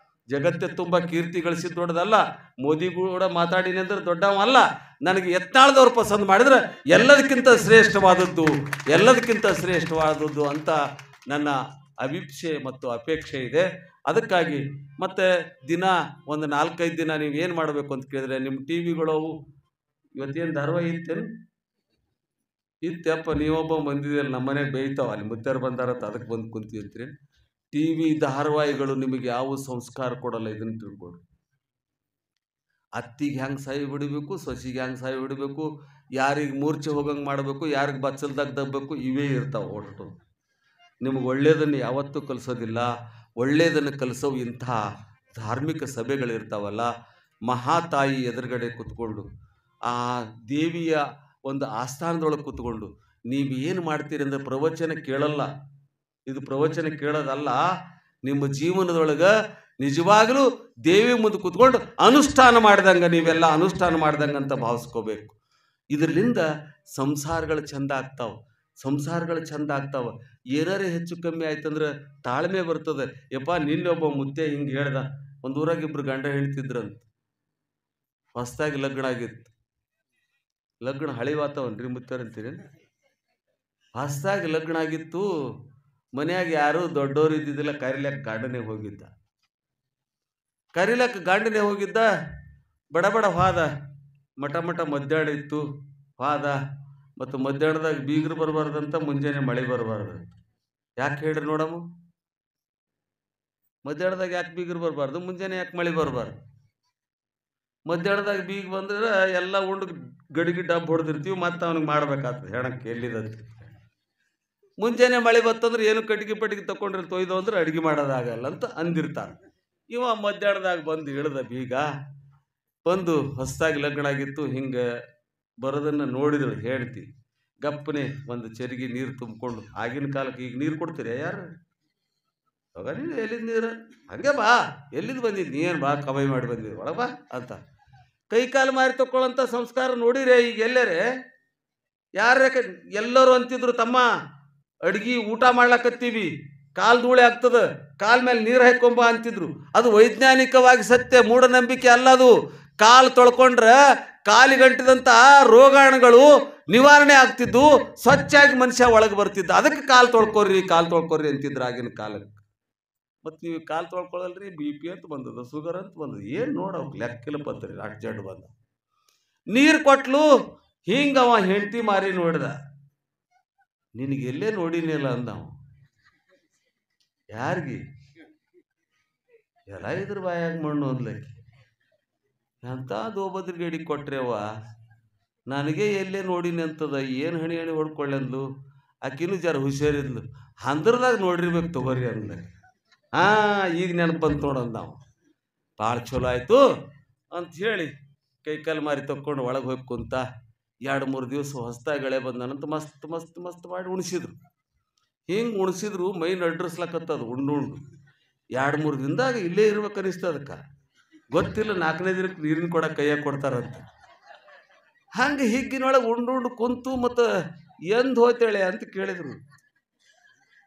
ಜಗತ್ತೇ ತುಂಬ ಕೀರ್ತಿ ಗಳಿಸಿದ್ದು ದೊಡ್ಡದಲ್ಲ. ಮೋದಿ ಕೂಡ ಮಾತಾಡಿನಿ ಅಂದ್ರೆ ದೊಡ್ಡವಲ್ಲ. ನನಗೆ ಯತ್ನಾಳದವ್ರು ಪಸಂದ್ ಮಾಡಿದ್ರೆ ಎಲ್ಲದಕ್ಕಿಂತ ಶ್ರೇಷ್ಠವಾದದ್ದು ಅಂತ ನನ್ನ ಅಭಿಪ್ಸೆ ಮತ್ತು ಅಪೇಕ್ಷೆ ಇದೆ. ಅದಕ್ಕಾಗಿ ಮತ್ತೆ ದಿನ ಒಂದು 4-5 ದಿನ ನೀವು ಏನು ಮಾಡಬೇಕು ಅಂತ ಕೇಳಿದ್ರೆ, ನಿಮ್ಮ ಟಿ ವಿಗಳವು ಇವತ್ತೇನು ಧಾರಾವಾಹಿ ಇತ್ತಪ್ಪ, ನೀವೊಬ್ಬ ಬಂದಿದ್ದೀರಿ, ನಮ್ಮ ಮನೆಗೆ ಬೇಯ್ತಾವ, ಅಲ್ಲಿ ಮುದ್ದಾರು ಬಂದಾರತ್ತ ಅದಕ್ಕೆ ಬಂದು ಕುಂತಿರ್ತೀರಿ. ಟಿ ವಿ ಧಾರಾವಾಹಿಗಳು ನಿಮಗೆ ಯಾವ ಸಂಸ್ಕಾರ ಕೊಡಲ್ಲ. ಇದನ್ನು ತಿಳ್ಕೊಡ್ರಿ. ಅತ್ತಿಗೆ ಹೆಂಗೆ ಸಾಯಿ ಬಿಡಬೇಕು, ಸೊಸಿಗೆ ಹೆಂಗೆ ಸಾಯಿ ಬಿಡಬೇಕು, ಯಾರಿಗೆ ಮೂರ್ಛೆ ಹೋಗಂಗೆ ಮಾಡಬೇಕು, ಯಾರಿಗೆ ಬಚ್ಚಲ್ದಾಗ ದಬ್ಬಬೇಕು, ಇವೇ ಇರ್ತಾವೆ ಒಟ್ಟು. ನಿಮಗೆ ಒಳ್ಳೆಯದನ್ನು ಯಾವತ್ತೂ ಕಲಿಸೋದಿಲ್ಲ. ಒಳ್ಳೆಯದನ್ನು ಕಲಿಸೋ ಇಂಥ ಧಾರ್ಮಿಕ ಸಭೆಗಳಿರ್ತಾವಲ್ಲ, ಮಹಾತಾಯಿ ಎದುರುಗಡೆ ಕೂತ್ಕೊಂಡು ಆ ದೇವಿಯ ಒಂದು ಆಸ್ಥಾನದೊಳಗೆ ಕೂತ್ಕೊಂಡು ನೀವು ಏನು ಮಾಡ್ತೀರಿ ಅಂದರೆ ಪ್ರವಚನ ಕೇಳಲ್ಲ. ಇದು ಪ್ರವಚನ ಕೇಳೋದಲ್ಲ, ನಿಮ್ಮ ಜೀವನದೊಳಗೆ ನಿಜವಾಗಲೂ ದೇವಿ ಮುಂದೆ ಕೂತ್ಕೊಂಡು ಅನುಷ್ಠಾನ ಮಾಡ್ದಂಗೆ, ನೀವೆಲ್ಲ ಅನುಷ್ಠಾನ ಮಾಡ್ದಂಗೆ ಅಂತ ಭಾವಿಸ್ಕೋಬೇಕು. ಇದರಿಂದ ಸಂಸಾರಗಳು ಚೆಂದ ಆಗ್ತಾವೆ. ಸಂಸಾರಗಳು ಚಂದ ಆಗ್ತಾವ. ಏನಾರೇ ಹೆಚ್ಚು ಕಮ್ಮಿ ಆಯ್ತಂದ್ರೆ ತಾಳ್ಮೆ ಬರ್ತದೆ. ಯಪ್ಪ ನಿನ್ನೆ ಒಬ್ಬ ಮುತ್ತೆ ಹಿಂಗೆ ಹೇಳ್ದ, ಒಂದು ಊರಾಗ ಇಬ್ರು ಗಂಡ ಹೇಳ್ತಿದ್ರಂತ, ಹೊಸ್ದಾಗಿ ಲಗ್ನ ಆಗಿತ್ತು. ಲಗ್ನ ಹಳಿ ವಾತಾವನ್ರಿ ಮುತ್ತಾರಂತೀರಿ. ಹೊಸ್ದಾಗಿ ಲಗ್ನ ಆಗಿತ್ತು, ಮನ್ಯಾಗ ಯಾರು ದೊಡ್ಡವ್ರು ಇದ್ದಿದ್ದಿಲ್ಲ, ಕರಿಲಕ್ಕ ಗಾಂಡನೇ ಹೋಗಿದ್ದ. ಬಡ ಬಡ ಹೋದ. ಮಠ ಮಧ್ಯಾಹ್ನ ಇತ್ತು, ಹೋದ. ಮತ್ತು ಮಧ್ಯಾಹ್ನದಾಗ ಬೀಗರು ಬರಬಾರ್ದಂತ, ಮುಂಜಾನೆ ಮಳೆ ಬರಬಾರ್ದಂತ. ಯಾಕೆ ಹೇಳ್ರಿ ನೋಡಮ್ಮ? ಮಧ್ಯಾಹ್ನದಾಗ ಯಾಕೆ ಬೀಗರು ಬರಬಾರ್ದು, ಮುಂಜಾನೆ ಯಾಕೆ ಮಳೆ ಬರಬಾರ್ದು? ಮಧ್ಯಾಹ್ನದಾಗ ಬೀಗ ಬಂದ್ರೆ ಎಲ್ಲ ಉಂಡು ಗಡಿಗೆ ಡಬ್ಬು ಹೊಡೆದಿರ್ತೀವಿ, ಮತ್ತೆ ಅವ್ನಿಗೆ ಮಾಡ್ಬೇಕಾಗ್ತದೆ ಹೆಣಕ್ಕೆ ಎಲ್ಲಿದಂತ. ಮುಂಜಾನೆ ಮಳೆ ಬತ್ತಂದ್ರೆ ಏನು ಕಟ್ಟಿಗೆ ಪಟ್ಟಿಗೆ ತಗೊಂಡ್ರೆ ತೊಯ್ದು ಅಂದ್ರೆ ಅಡುಗೆ ಮಾಡೋದಾಗಲ್ಲ ಅಂತ ಅಂದಿರ್ತಾನೆ. ಇವ ಮಧ್ಯಾಹ್ನದಾಗ ಬಂದು ಇಳ್ದ ಬೀಗ. ಬಂದು ಹೊಸದಾಗಿ ಲಗ್ನ ಆಗಿತ್ತು, ಹಿಂಗೆ ಬರೋದನ್ನು ನೋಡಿದಳು ಹೇಳ್ತಿ. ಗಪ್ಪನೆ ಒಂದು ಚೆರಿಗೆ ನೀರು ತುಂಬಿಕೊಂಡು, ಆಗಿನ ಕಾಲಕ್ಕೆ ಈಗ ನೀರು ಕೊಡ್ತೀರಿ ಯಾರು? ಅವಾಗ ನೀನು ಎಲ್ಲಿಂದ ನೀರು? ಹಂಗೆ ಬಾ, ಎಲ್ಲಿದ್ದು ಬಂದಿದ್ದು ನೀನು? ಬಾ ಕಮಾಯಿ ಮಾಡಿ ಬಂದಿದ್ದು, ಒಳಗೆ ಬಾ ಅಂತ ಕೈ ಕಾಲು ಮಾರಿ ತಗೊಳ್ಳೋಂಥ ಸಂಸ್ಕಾರ ನೋಡಿರೇ ಈಗ ಎಲ್ಲರೇ? ಯಾರೇ ಎಲ್ಲರೂ ಅಂತಿದ್ರು, ತಮ್ಮ ಅಡ್ಗಿ ಊಟ ಮಾಡ್ಲಕತ್ತೀವಿ, ಕಾಲು ಧೂಳೆ ಆಗ್ತದೆ, ಕಾಲ್ ಮೇಲೆ ನೀರು ಹಾಕೊಂಬ ಅಂತಿದ್ರು. ಅದು ವೈಜ್ಞಾನಿಕವಾಗಿ ಸತ್ಯ, ಮೂಢನಂಬಿಕೆ ಅಲ್ಲ ಅದು. ಕಾಲು ತೊಳ್ಕೊಂಡ್ರೆ ಕಾಲಿಗಂಟಿದಂಥ ರೋಗಾಣುಗಳು ನಿವಾರಣೆ ಆಗ್ತಿದ್ದು, ಸ್ವಚ್ಛಾಗಿ ಮನುಷ್ಯ ಒಳಗೆ ಬರ್ತಿದ್ದ. ಅದಕ್ಕೆ ಕಾಲು ತೊಳ್ಕೊರ್ರಿ ಅಂತಿದ್ರು ಆಗಿನ ಕಾಲಕ್ಕೆ. ಮತ್ತು ನೀವು ಕಾಲು ತೊಳ್ಕೊಳ್ಳಲ್ರಿ, BP ಅಂತ ಬಂದದ, ಶುಗರ್ ಅಂತ ಬಂದದ, ಏನು ನೋಡೋಕೆ ಲೆಕ್ಕಿಲ್ಲ ಬರ್ತರಿ, ಅಷ್ಟು ಜಡ್ ಬಂದ. ನೀರು ಕೊಟ್ಲು, ಹಿಂಗವ ಹೆಂಡತಿ ಮಾರಿ ನೋಡ್ದ. ನಿನಗೆ ಎಲ್ಲೇ ನೋಡಿನಿಲ್ಲ ಅಂದವ. ಯಾರಿಗೆ? ಎಲ್ಲ ಇದ್ರ ಬಾಯಾಗ ಮಣ್ಣು ಅಂದ್ಲಕ್ಕಿ. ಎಂಥ ದೋಬದ್ರ ಗಡಿ ಕೊಟ್ರೆವ, ನನಗೆ ಎಲ್ಲೇ ನೋಡಿನಿ ಅಂತದ, ಏನು ಹಣಿ ಹೊಡ್ಕೊಳ್ಳಂದ್ಲು. ಆಕಿನೂ ಜರ ಹುಷಾರಿದ್ಲು, ಹಂದ್ರದಾಗ ನೋಡಿರ್ಬೇಕು ತಗೋರಿ ಅಂದ್ಲ. ಈಗ ನೆನಪು ಬಂತು ನೋಡಂದು ನಾವು. ಭಾಳ ಚಲೋ ಆಯಿತು ಅಂತ ಹೇಳಿ ಕೈ ಕಾಲು ಮಾರಿ ತಕ್ಕೊಂಡು ಒಳಗೆ ಹೋಗಿ ಕುಂತ. 2-3 ದಿವಸ ಹೊಸ್ದಾಗಿ ಗಳೆ ಬಂದನಂತ ಮಸ್ತ್ ಮಾಡಿ ಉಣಿಸಿದ್ರು. ಹಿಂಗೆ ಉಣಿಸಿದ್ರು ಮೈ ನಡ್ರಿಸ್ಲಕತ್ತದು ಉಂಡು. 2-3 ದಿನದಾಗ ಇಲ್ಲೇ ಇರ್ಬೇಕು ಅನಿಸ್ತು ಅದಕ್ಕೆ. ಗೊತ್ತಿಲ್ಲ, 4ನೇ ದಿನಕ್ಕೆ ನೀರಿನ ಕೊಡ ಕೈಯಾಗ ಕೊಡ್ತಾರಂತ. ಹಂಗೆ ಹಿಗ್ಗಿನೊಳಗೆ ಉಂಡು ಕುಂತು. ಮತ್ತು ಎಂದು ಹೋಯ್ತೇಳೆ ಅಂತ ಕೇಳಿದ್ರು.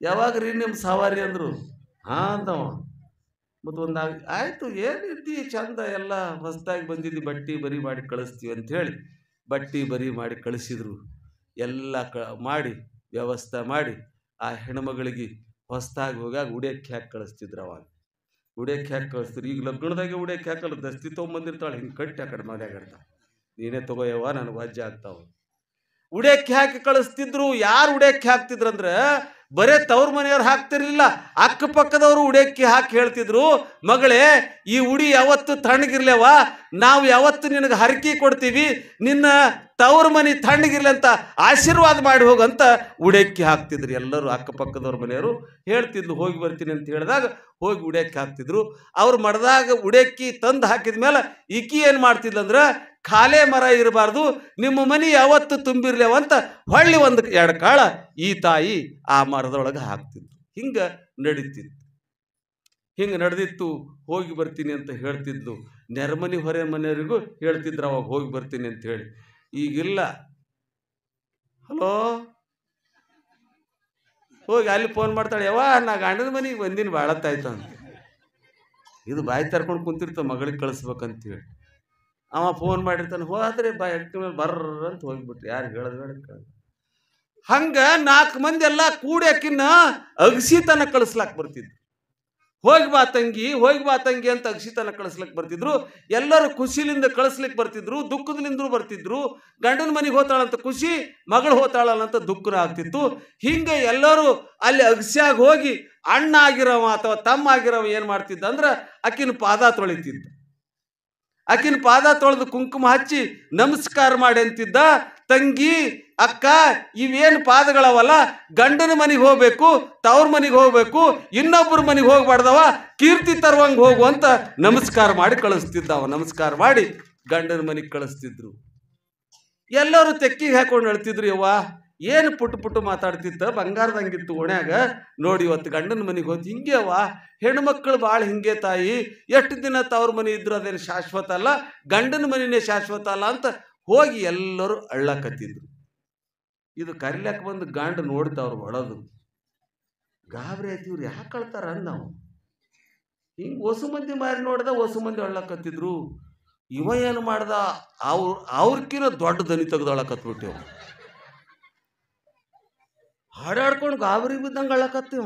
ಯಾವಾಗ ರೀ ನಿಮ್ಮ ಸವಾರಿ ಅಂದರು. ಅಂದವ. ಮತ್ತು ಒಂದು ಆಯಿತು, ಏನಿದ್ದಿ ಚಂದ, ಎಲ್ಲ ಹೊಸ್ದಾಗಿ ಬಂದಿದ್ದು, ಬಟ್ಟೆ ಬರಿ ಮಾಡಿ ಕಳಿಸ್ತೀವಿ ಅಂಥೇಳಿ ಬಟ್ಟೆ ಬರಿ ಮಾಡಿ ಕಳಿಸಿದ್ರು. ಎಲ್ಲ ಮಾಡಿ ವ್ಯವಸ್ಥೆ ಮಾಡಿ ಆ ಹೆಣ್ಮಗಳಿಗೆ ಹೊಸ್ದಾಗಿ ಹೋಗಾಗ ಉಡಿಯಕ್ಕೆ ಹಾಕಿ ಕಳಿಸ್ತಿದ್ರು. ಅವಾಗ ಉಡಿಯಕ್ಕೆ ಹಾಕಿ ಕಳಿಸ್ತಿದ್ರು. ಈಗ ಲಗ್ನದಾಗೆ ಉಡಿಯಕ್ಕೆ ಹಾಕಲ್ಲ, ದಸ್ತಿ ತೊಗೊಂಬಂದಿರ್ತಾಳೆ, ಹಿಂಗೆ ಕಟ್ಟಿ ಆ ಕಡೆ ಮನೆಯಾಗಡ್ತ, ನೀನೇ ತಗೋಯವ ನನಗೆ ವಜ್ಜೆ ಆಗ್ತಾವೆ. ಉಡಿಯಕ್ಕೆ ಹಾಕಿ ಕಳಿಸ್ತಿದ್ರು. ಯಾರು ಉಡಿಯಕ್ಕೆ ಹಾಕ್ತಿದ್ರಂದ್ರೆ ಬರೇ ತವ್ರ ಮನೆಯವ್ರು ಹಾಕ್ತಿರ್ಲಿಲ್ಲ, ಅಕ್ಕಪಕ್ಕದವರು ಉಡಿಯಕ್ಕೆ ಹಾಕಿ ಹೇಳ್ತಿದ್ರು, ಮಗಳೇ ಈ ಉಡಿ ಯಾವತ್ತು ತಣ್ಣಗಿರ್ಲೇವ, ನಾವು ಯಾವತ್ತು ನಿನಗೆ ಹರಕೆ ಕೊಡ್ತೀವಿ, ನಿನ್ನ ತವ್ರ ಮನೆ ತಣ್ಣಗಿರ್ಲಿ ಅಂತ ಆಶೀರ್ವಾದ ಮಾಡಿ ಹೋಗಂತ ಉಡಿಯಕ್ಕೆ ಹಾಕ್ತಿದ್ರು. ಎಲ್ಲರೂ ಅಕ್ಕಪಕ್ಕದವ್ರ ಮನೆಯವರು ಹೇಳ್ತಿದ್ಲು, ಹೋಗಿ ಬರ್ತೀನಿ ಅಂತ ಹೇಳಿದಾಗ ಹೋಗಿ ಉಡಿಯಕ್ಕೆ ಹಾಕ್ತಿದ್ರು. ಅವ್ರು ಮಡ್ದಾಗ ಉಡಿಯಕ್ಕಿ ತಂದು ಹಾಕಿದ ಮೇಲೆ ಈಕಿ ಏನು ಮಾಡ್ತಿದ್ಲಂದ್ರೆ, ಖಾಲೆ ಮರ ಇರಬಾರ್ದು, ನಿಮ್ಮ ಮನೆ ಯಾವತ್ತು ತುಂಬಿರ್ಲೇವಂತ ಹೊಳ್ಳಿ 1-2 ಕಾಳ ಈ ತಾಯಿ ಆ ಮರದೊಳಗೆ ಹಾಕ್ತಿದ್ರು. ಹಿಂಗೆ ನಡೀತಿತ್ತು. ಹಿಂಗೆ ನಡೆದಿತ್ತು. ಹೋಗಿ ಬರ್ತೀನಿ ಅಂತ ಹೇಳ್ತಿದ್ಲು. ನೆರಮನೆ ಹೊರೆ ಮನೆಯವರಿಗೂ ಹೇಳ್ತಿದ್ರು ಅವಾಗ ಹೋಗಿ ಬರ್ತೀನಿ ಅಂತ ಹೇಳಿ. ಈಗಿಲ್ಲ. ಹಲೋ, ಹೋಗಿ ಅಲ್ಲಿ ಫೋನ್ ಮಾಡ್ತಾಳೆ, ಯವ್ವ ನಾ ಗಂಡನ ಮನೆಗೆ ಬಂದಿನಿ ಭಾಳತ್ತಾಯ್ತು ಅಂತ. ಇದು ಬಾಯಿ ತರ್ಕೊಂಡು ಕುಂತಿರ್ತಾವೆ ಮಗಳಿಗೆ ಕಳಿಸ್ಬೇಕಂತೇಳಿ. ಅವ ಫೋನ್ ಮಾಡಿರ್ತಾನೆ, ಹೋದ್ರೆ ಎಟ್ಟ ಮೇಲೆ ಬರ್ರ ಅಂತ ಹೋಗ್ಬಿಟ್ರಿ. ಯಾರು ಹೇಳೋದು ಹಂಗೆ 4 ಮಂದಿ ಎಲ್ಲ ಕೂಡಿ ಅಕ್ಕಿನ ಅಗಸಿತನ ಕಳಿಸ್ಲಾಕ್ ಬರ್ತಿದ್ರು. ಹೋಗಿ ಬಾ ತಂಗಿ ಅಂತ ಅಗಸಿತನ ಕಳಿಸ್ಲಿಕ್ಕೆ ಬರ್ತಿದ್ರು. ಎಲ್ಲರೂ ಖುಷಿಲಿಂದ ಕಳಿಸ್ಲಿಕ್ಕೆ ಬರ್ತಿದ್ರು, ದುಃಖದಿಂದಲೂ ಬರ್ತಿದ್ರು. ಗಂಡನ ಮನೆಗೆ ಹೋತಾಳಂತ ಖುಷಿ, ಮಗಳು ಹೋತಾಳಂತ ದುಃಖನ ಆಗ್ತಿತ್ತು. ಹಿಂಗೆ ಎಲ್ಲರೂ ಅಲ್ಲಿ ಅಗಸ್ಯಾಗ ಹೋಗಿ ಅಣ್ಣ ಆಗಿರವ ಅಥವಾ ತಮ್ಮ ಆಗಿರವ ಏನು ಮಾಡ್ತಿದ್ದ ಅಂದ್ರೆ ಆಕಿನ ಪಾದ ತೊಳಿತಿದ್ದ. ಆಕಿನ ಪಾದ ತೊಳೆದು ಕುಂಕುಮ ಹಚ್ಚಿ ನಮಸ್ಕಾರ ಮಾಡಿ ಅಂತಿದ್ದ, ತಂಗಿ ಅಕ್ಕ ಇವೇನು ಪಾದಗಳವಲ್ಲ, ಗಂಡನ ಮನೆಗೆ ಹೋಗ್ಬೇಕು, ತವ್ರ ಮನೆಗೆ ಹೋಗ್ಬೇಕು, ಇನ್ನೊಬ್ಬರ ಮನೆಗೆ ಹೋಗ್ಬಾರ್ದವ, ಕೀರ್ತಿ ತರುವಂಗೆ ಹೋಗು ಅಂತ ನಮಸ್ಕಾರ ಮಾಡಿ ಕಳಿಸ್ತಿದ್ದ. ಅವ ನಮಸ್ಕಾರ ಮಾಡಿ ಗಂಡನ ಮನೆಗೆ ಕಳಿಸ್ತಿದ್ರು. ಎಲ್ಲರೂ ತೆಕ್ಕಿಗೆ ಹಾಕೊಂಡು ಹೇಳ್ತಿದ್ರು, ಯವ್ವ ಏನು ಪುಟ್ಟು ಮಾತಾಡ್ತಿತ್ತ, ಬಂಗಾರದಂಗಿತ್ತು ಓಣ್ಯಾಗ, ನೋಡಿ ಇವತ್ತು ಗಂಡನ ಮನೆಗೆ ಹೋದ್. ಹಿಂಗೆ ಅವ್ವ ಹೆಣ್ಮಕ್ಳು ಭಾಳ ಹಿಂಗೆ ತಾಯಿ, ಎಷ್ಟು ದಿನ ತವ್ರ ಮನೆ ಇದ್ರು ಅದೇನು ಶಾಶ್ವತ ಅಲ್ಲ, ಗಂಡನ ಮನೆಯೇ ಶಾಶ್ವತ ಅಲ್ಲ ಅಂತ ಹೋಗಿ ಎಲ್ಲರೂ ಅಳ್ಳಕತ್ತಿದ್ರು. ಇದು ಕರಿಲಕ್ಕೆ ಬಂದು ಗಂಡು ನೋಡ್ತಾವ್ರು ಹೊಡೋದು. ಗಾಬರಿ ಆಯ್ತು, ಇವ್ರು ಯಾಕೆ ಕಳ್ತಾರ ನಾವು. ಹಿಂಗೆ ಹೊಸ ಮಂದಿ ಮಾರಿ ನೋಡ್ದ, ಹೊಸ ಮಂದಿ ಅಳ್ಳಕತ್ತಿದ್ರು. ಇವ ಏನು ಮಾಡ್ದ, ಅವ್ರಕ್ಕಿಂತ ದೊಡ್ಡ ದನಿ ತೆಗ್ದೊಳಕತ್ಬಿಟ್ಟಿವ. ಹಾಡಾಡ್ಕೊಂಡು ಗಾಬರಿ ಬಿದ್ದಂಗೆ ಅಳ್ಳಕತ್ತೀವ.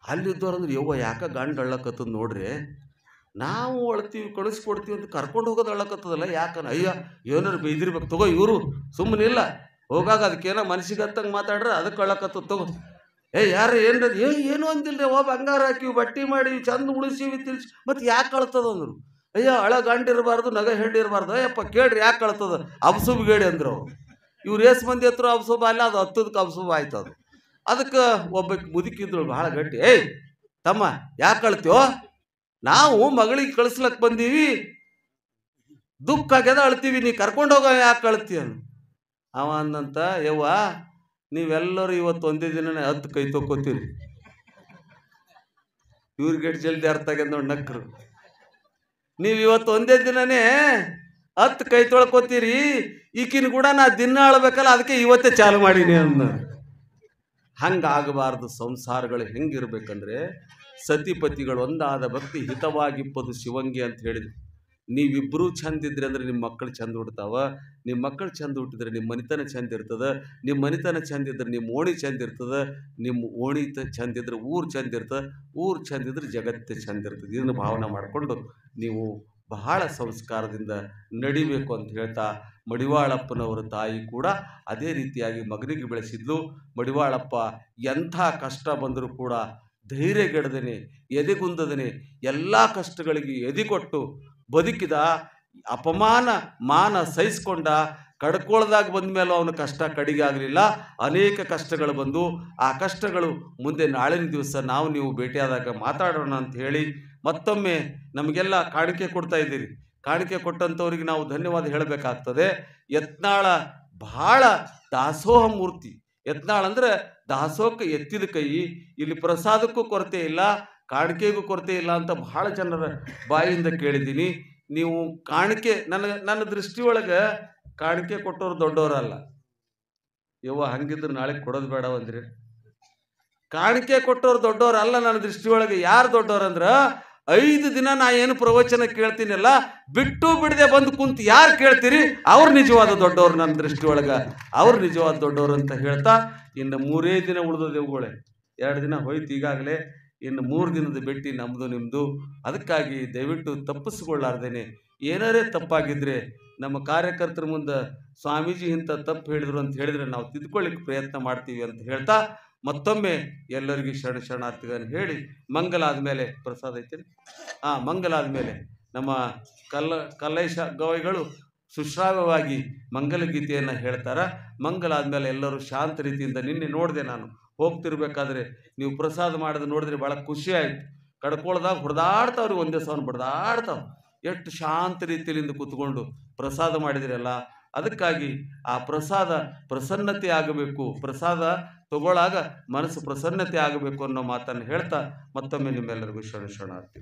ಅಲ್ಲಿದ್ದವ್ರಂದ್ರೆ ಯವ್ವ ಯಾಕೆ ಗಂಡು ಅಳ್ಳಕತ್ತದ ನೋಡ್ರಿ, ನಾವು ಅಳ್ತೀವಿ ಕಳಿಸ್ಕೊಡ್ತೀವಿ ಅಂತ ಕರ್ಕೊಂಡು ಹೋಗೋದು ಅಳ್ಳಕತ್ತದಲ್ಲ ಯಾಕನ. ಅಯ್ಯ ಏನಾರು ಬೈದಿರ್ಬೇಕು, ತಗೋ ಇವರು ಸುಮ್ಮನಿಲ್ಲ ಹೋಗಾಗ ಅದಕ್ಕೇನೋ ಮನಸ್ಸಿಗೆ ಹತ್ತಂಗೆ ಮಾತಾಡ್ರೆ ಅದಕ್ಕೆ ಅಳ್ಳಕತ್ತದ, ತಗೋ. ಯಾರು ಏನು ಅಂದಿಲ್ರಿ, ಬಂಗಾರ ಹಾಕಿವಿ, ಬಟ್ಟೆ ಮಾಡಿವಿ, ಚಂದ ಉಳಿಸಿವಿ, ತಿಳಿಸಿ, ಮತ್ತೆ ಯಾಕೆ ಕಳ್ತದ ಅಂದರು. ಅಯ್ಯ ಅಳ ಗಂಟು ಇರಬಾರ್ದು, ನಗ ಹೆಂಡು ಇರಬಾರ್ದು. ಅಯ್ಯಪ್ಪ ಕೇಳ್ರಿ ಯಾಕೆ ಕಳ್ತದ, ಅಬ್ಸುಬ್ ಗೇಡಿ ಅಂದ್ರು. ಇವ್ರು ಏಸು ಮಂದಿ ಹತ್ರ ಅಬ್ಸುಬ ಅಲ್ಲ, ಅದು ಹತ್ತದಕ್ಕೆ ಅಬ್ಸುಬ ಆಯ್ತು. ಅದಕ್ಕೆ ಒಬ್ಬಕ್ಕೆ ಮುದುಕಿದ್ರು ಭಾಳ ಗಟ್ಟಿ, ತಮ್ಮ ಯಾಕೆ ಕಳ್ತೀವೋ, ನಾವು ಮಗಳಿಗೆ ಕಳಿಸ್ಲಕ್ಕೆ ಬಂದೀವಿ, ದುಃಖ ಆಗ್ಯದ ಅಳ್ತೀವಿ, ನೀ ಕರ್ಕೊಂಡು ಹೋಗೋ ಯಾಕೆ ಕಳ್ತೀವಿ ಅನ್ನು. ಅವ ಅಂದಂತ, ಯವ್ವ ನೀವೆಲ್ಲರೂ ಇವತ್ತು ಒಂದೇ ದಿನನೇ 10 ಕೈ ತೊಕ್ಕೋತೀರಿ. ಇವ್ರಿಗೆ ಜಲ್ದಿ ಅರ್ಥ ಆಗ್ಯದ ನೋಡಿ ನಕ್ಕರು. ನೀವು ಇವತ್ತು ಒಂದೇ ದಿನನೇ 10 ಕೈ ತೊಳ್ಕೊತೀರಿ, ಈಕಿನ ಕೂಡ ನಾ ದಿನ ಆಳ್ಬೇಕಲ್ಲ, ಅದಕ್ಕೆ ಇವತ್ತೇ ಚಾಲು ಮಾಡೀನಿ ಅಂದ. ಹಂಗಾಗಬಾರ್ದು. ಸಂಸಾರಗಳು ಹೆಂಗಿರ್ಬೇಕಂದ್ರೆ ಸತಿಪತಿಗಳು ಒಂದಾದ ಭಕ್ತಿ ಹಿತವಾಗಿಪ್ಪದು ಶಿವಂಗಿ ಅಂತ ಹೇಳಿದ್ರು. ನೀವಿಬ್ಬರೂ ಚಂದ ಇದ್ರಿ ಅಂದ್ರೆ ನಿಮ್ಮ ಮಕ್ಕಳು ಚಂದ ಹುಡ್ತಾವ, ನಿಮ್ಮ ಮಕ್ಕಳು ಚಂದ ಹುಟ್ಟಿದ್ರೆ ನಿಮ್ಮ ಮನಿತನ ಚಂದ ಇರ್ತದೆ, ನಿಮ್ಮ ಮನಿತನ ಚಂದ ಇದ್ರೆ ನಿಮ್ಮ ಓಣಿ ಚಂದ ಇರ್ತದೆ, ನಿಮ್ಮ ಓಣಿ ಚಂದ ಇದ್ರೆ ಊರು ಚಂದ ಇರ್ತದೆ, ಊರು ಚಂದ ಇದ್ರೆ ಜಗತ್ತೇ ಚಂದ ಇರ್ತದೆ. ಇದನ್ನು ಭಾವನೆ ಮಾಡಿಕೊಂಡು ನೀವು ಬಹಳ ಸಂಸ್ಕಾರದಿಂದ ನಡಿಬೇಕು ಅಂತ ಹೇಳ್ತಾ, ಮಡಿವಾಳಪ್ಪನವರ ತಾಯಿ ಕೂಡ ಅದೇ ರೀತಿಯಾಗಿ ಮಗನಿಗೆ ಬೆಳೆಸಿದ್ಲು. ಮಡಿವಾಳಪ್ಪ ಎಂಥ ಕಷ್ಟ ಬಂದರೂ ಕೂಡ ಧೈರ್ಯಗೆಡದೇನೆ, ಎದೆಗುಂದದೇನೆ, ಎಲ್ಲ ಕಷ್ಟಗಳಿಗೆ ಎದಿಕೊಟ್ಟು ಬದುಕಿದ. ಅಪಮಾನ ಮಾನ ಸಹಿಸ್ಕೊಂಡ. ಕಡ್ಕೊಳ್ದಾಗ ಬಂದ ಮೇಲೂ ಅವನ ಕಷ್ಟ ಕಡಿಗೆ ಆಗಲಿಲ್ಲ. ಅನೇಕ ಕಷ್ಟಗಳು ಬಂದು ಆ ಕಷ್ಟಗಳು ಮುಂದೆ ನಾಳಿನ ದಿವಸ ನಾವು ನೀವು ಭೇಟಿಯಾದಾಗ ಮಾತಾಡೋಣ ಅಂತ ಹೇಳಿ ಮತ್ತೊಮ್ಮೆ ನಮಗೆಲ್ಲ ಕಾಣಿಕೆ ಕೊಡ್ತಾ ಇದ್ದೀರಿ. ಕಾಣಿಕೆ ಕೊಟ್ಟಂಥವ್ರಿಗೆ ನಾವು ಧನ್ಯವಾದ ಹೇಳಬೇಕಾಗ್ತದೆ. ಯತ್ನಾಳ ಭಾಳ ದಾಸೋಹ ಮೂರ್ತಿ. ಯತ್ನಾಳ್ ಅಂದರೆ ದಾಸೋಹಕ್ಕೆ ಎತ್ತಿದ ಕೈ. ಇಲ್ಲಿ ಪ್ರಸಾದಕ್ಕೂ ಕೊರತೆ ಇಲ್ಲ, ಕಾಣಿಕೆಗೂ ಕೊರತೆ ಇಲ್ಲ ಅಂತ ಭಾಳ ಜನರ ಬಾಯಿಂದ ಕೇಳಿದ್ದೀನಿ. ನೀವು ಕಾಣಿಕೆ ನನ್ನ ದೃಷ್ಟಿಯೊಳಗೆ ಕಾಣಿಕೆ ಕೊಟ್ಟವ್ರು ದೊಡ್ಡವರಲ್ಲ. ಯವ್ವ ಹಂಗಿದ್ರೆ ನಾಳೆ ಕೊಡೋದು ಬೇಡ ಅಂದ್ರಿ. ಕಾಣಿಕೆ ಕೊಟ್ಟವ್ರು ದೊಡ್ಡವರಲ್ಲ ನನ್ನ ದೃಷ್ಟಿಯೊಳಗೆ. ಯಾರು ದೊಡ್ಡವ್ರಂದ್ರೆ 5 ದಿನ ನಾ ಏನು ಪ್ರವಚನ ಕೇಳ್ತೀನಲ್ಲ, ಬಿಟ್ಟು ಬಿಡದೆ ಬಂದು ಕುಂತು ಯಾರು ಕೇಳ್ತೀರಿ ಅವ್ರು ನಿಜವಾದ ದೊಡ್ಡವ್ರು ನನ್ನ ದೃಷ್ಟಿಯೊಳಗೆ. ಅವ್ರು ನಿಜವಾದ ದೊಡ್ಡವ್ರು ಅಂತ ಹೇಳ್ತಾ, ಇನ್ನು 3 ದಿನ ಉಳಿದೋದೇವುಗಳೇ. 2 ದಿನ ಹೋಯ್ತು ಈಗಾಗಲೇ, ಇನ್ನು 3 ದಿನದ ಭೇಟಿ ನಮ್ಮದು ನಿಮ್ಮದು. ಅದಕ್ಕಾಗಿ ದಯವಿಟ್ಟು ತಪ್ಪಿಸ್ಕೊಳ್ಳಾರ್ದೇನೆ, ಏನಾರೇ ತಪ್ಪಾಗಿದ್ದರೆ ನಮ್ಮ ಕಾರ್ಯಕರ್ತರ ಮುಂದೆ ಸ್ವಾಮೀಜಿ ಇಂಥ ತಪ್ಪು ಹೇಳಿದ್ರು ಅಂತ ಹೇಳಿದರೆ ನಾವು ತಿದ್ಕೊಳ್ಳಿಕ್ಕೆ ಪ್ರಯತ್ನ ಮಾಡ್ತೀವಿ ಅಂತ ಹೇಳ್ತಾ, ಮತ್ತೊಮ್ಮೆ ಎಲ್ಲರಿಗೂ ಶರಣಾರ್ಥಿಗಳನ್ನು ಹೇಳಿ, ಮಂಗಲ ಆದಮೇಲೆ ಪ್ರಸಾದ ಐತೇನೆ, ಮಂಗಲ ಆದಮೇಲೆ ನಮ್ಮ ಕಲ್ಲೇಶ ಗವಾಯಿಗಳು ಸುಶ್ರಾವ್ಯವಾಗಿ ಮಂಗಲ ಗೀತೆಯನ್ನು ಹೇಳ್ತಾರೆ. ಮಂಗಲ ಆದಮೇಲೆ ಎಲ್ಲರೂ ಶಾಂತ ರೀತಿಯಿಂದ, ನಿನ್ನೆ ನೋಡಿದೆ ನಾನು ಹೋಗ್ತಿರ್ಬೇಕಾದ್ರೆ, ನೀವು ಪ್ರಸಾದ ಮಾಡೋದು ನೋಡಿದ್ರೆ ಭಾಳ ಖುಷಿ ಆಯಿತು. ಕಡ್ಕೊಳ್ದಾಗ ಹೊಡೆದಾಡ್ತಾವ್ರಿ, ಒಂದೇ ಸವನ್ ಬಡ್ದಾಡ್ತಾವೆ. ಎಷ್ಟು ಶಾಂತ ರೀತಿಯಿಂದ ಕೂತ್ಕೊಂಡು ಪ್ರಸಾದ ಮಾಡಿದ್ರಲ್ಲ. ಅದಕ್ಕಾಗಿ ಆ ಪ್ರಸಾದ ಪ್ರಸನ್ನತೆ ಆಗಬೇಕು, ಪ್ರಸಾದ ತಗೊಳ್ಳಾಗ ಮನಸ್ಸು ಪ್ರಸನ್ನತೆ ಆಗಬೇಕು ಅನ್ನೋ ಮಾತನ್ನು ಹೇಳ್ತಾ ಮತ್ತೊಮ್ಮೆ ನಿಮ್ಮೆಲ್ಲರಿಗೂ ಶರಣಾರ್ಥಿ.